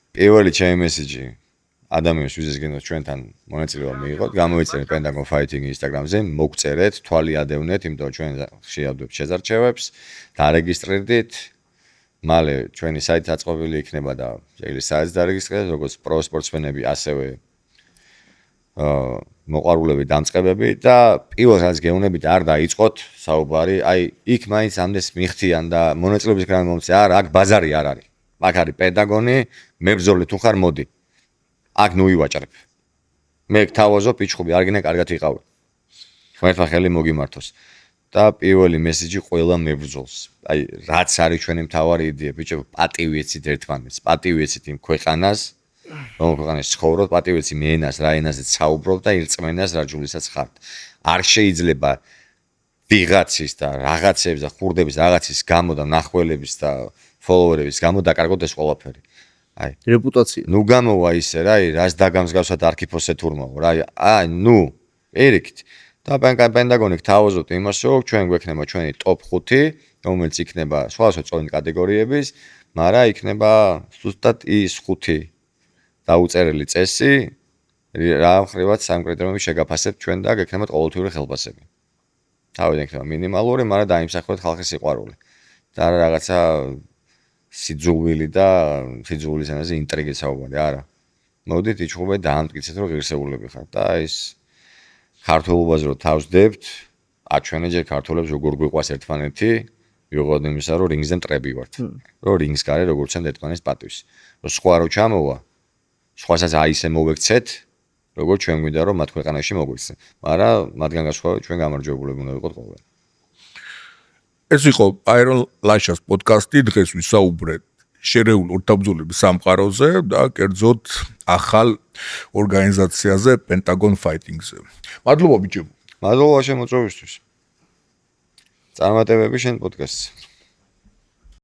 პირველი ჩემი მესიჯი ადამიანს ვიზეს გენდოს ჩვენთან მონაწილეობა მიიღოთ, გამოიწერეთ პენტაგონ ფაიტინგი Instagram-ზე, მოგწერეთ, თვალი ადევნეთ, იმიტომ რომ ჩვენ შეავდობთ შეზარჩევებს, დარეგისტრირდით. მალე ჩვენი საიტი დაწყობილი იქნება და შეიძლება საიტს დარეგისტრირდეს, როგორც პრო სპორტსმენები, ასევე მოყვარულები, დამწყებები და პირველ რაც გეუბნებით არ დაიწყოთ საუბარი, აი იქ მაინც ამდენს მიხთიან და მონაწილეობის გრამ მომწე, არა, აქ ბაზარი არ არის. აქ არის პენტაგონი, მებრძოლი თუ ხარ, მოდი. აქ ნუ ივაჭრებ. მე გთავაზობ პიჩხუბი, არ გინდა კარგად იყავი. ხმერთა ხელი მოგიმართოს. და პირველი მესიჯი ყველა მებრძოლს. აი რაც არის ჩვენი მთავარი იდეა, ბიჭო, პატივი ეცით ერთმანეთს, პატივი ეცით იმ ქვეყანას, რომ ქვეყანაში ცხოვრობ, პატივი ეცით მე ენას, რა ენაზეც საუბრობ და ირწმენას რა ჯულისაც ხართ. არ შეიძლება ვიღაცის და რაღაცების და ხურდების რაღაცის გამო და ნახველების და ფოლოვერების გამო დაკარგოთ ეს ყველაფერი. აი, რეპუტაცია. ნუ გამოვა ისე რა, რას დაგამსგავსად არქიფოსე თურმაო, რა, აი, ნუ, ერიქით. და პენტაგონი გთავაზობთ იმას, რომ ჩვენ გვექნება ჩვენი ტოპ 5, რომელიც იქნება სხვადასხვა წონით კატეგორიების, მაგრამ იქნება ზუსტად ის 5 დაუწერელი წესი, რა მხრივაც სამ კრიტერიუმით შეგაფასებთ ჩვენ და გექნებათ ყოველთვიური ხელფასები. თავიდან იქნება მინიმალური, მაგრამ დაიმსახურეთ ხალხის სიყვარული. და არა რაღაცა სიძულვილი და სიძულვილის ენაზე ინტრიგის საუბარი, არა. მოდით იჩხუბეთ და ამტკიცეთ, რომ ღირსეულები ხართ და ის ქართულობაზე რომ თავს დებთ, აჩვენე ჯერ ქართულებს როგორ გვიყვარს ერთმანეთი, ვიღოთ იმისა, რომ რინგზე მტრები ვართ. რომ რინგს გარე როგორ ცემთ ერთმანეთს პატივს. რომ სხვა რო ჩამოვა, სხვასაც აი ისე მოვექცეთ, როგორ ჩვენ გვინდა რომ მათ ქვეყანაში მოგვიქცენ. მაგრამ მათგან გასხვავებით ჩვენ გამარჯვებულები უნდა ვიყოთ ყოველ. ეს იყო Iron Lashes პოდკასტი, დღეს ვისაუბრეთ შერეულ ორთაბრძოლების სამყაროზე და კერძოდ ახალ ორგანიზაციაზე Pentagon Fighting-ზე. მადლობა ბიჭებო. მადლობა შემოწმებისთვის. წარმატებები შენ პოდკასტზე.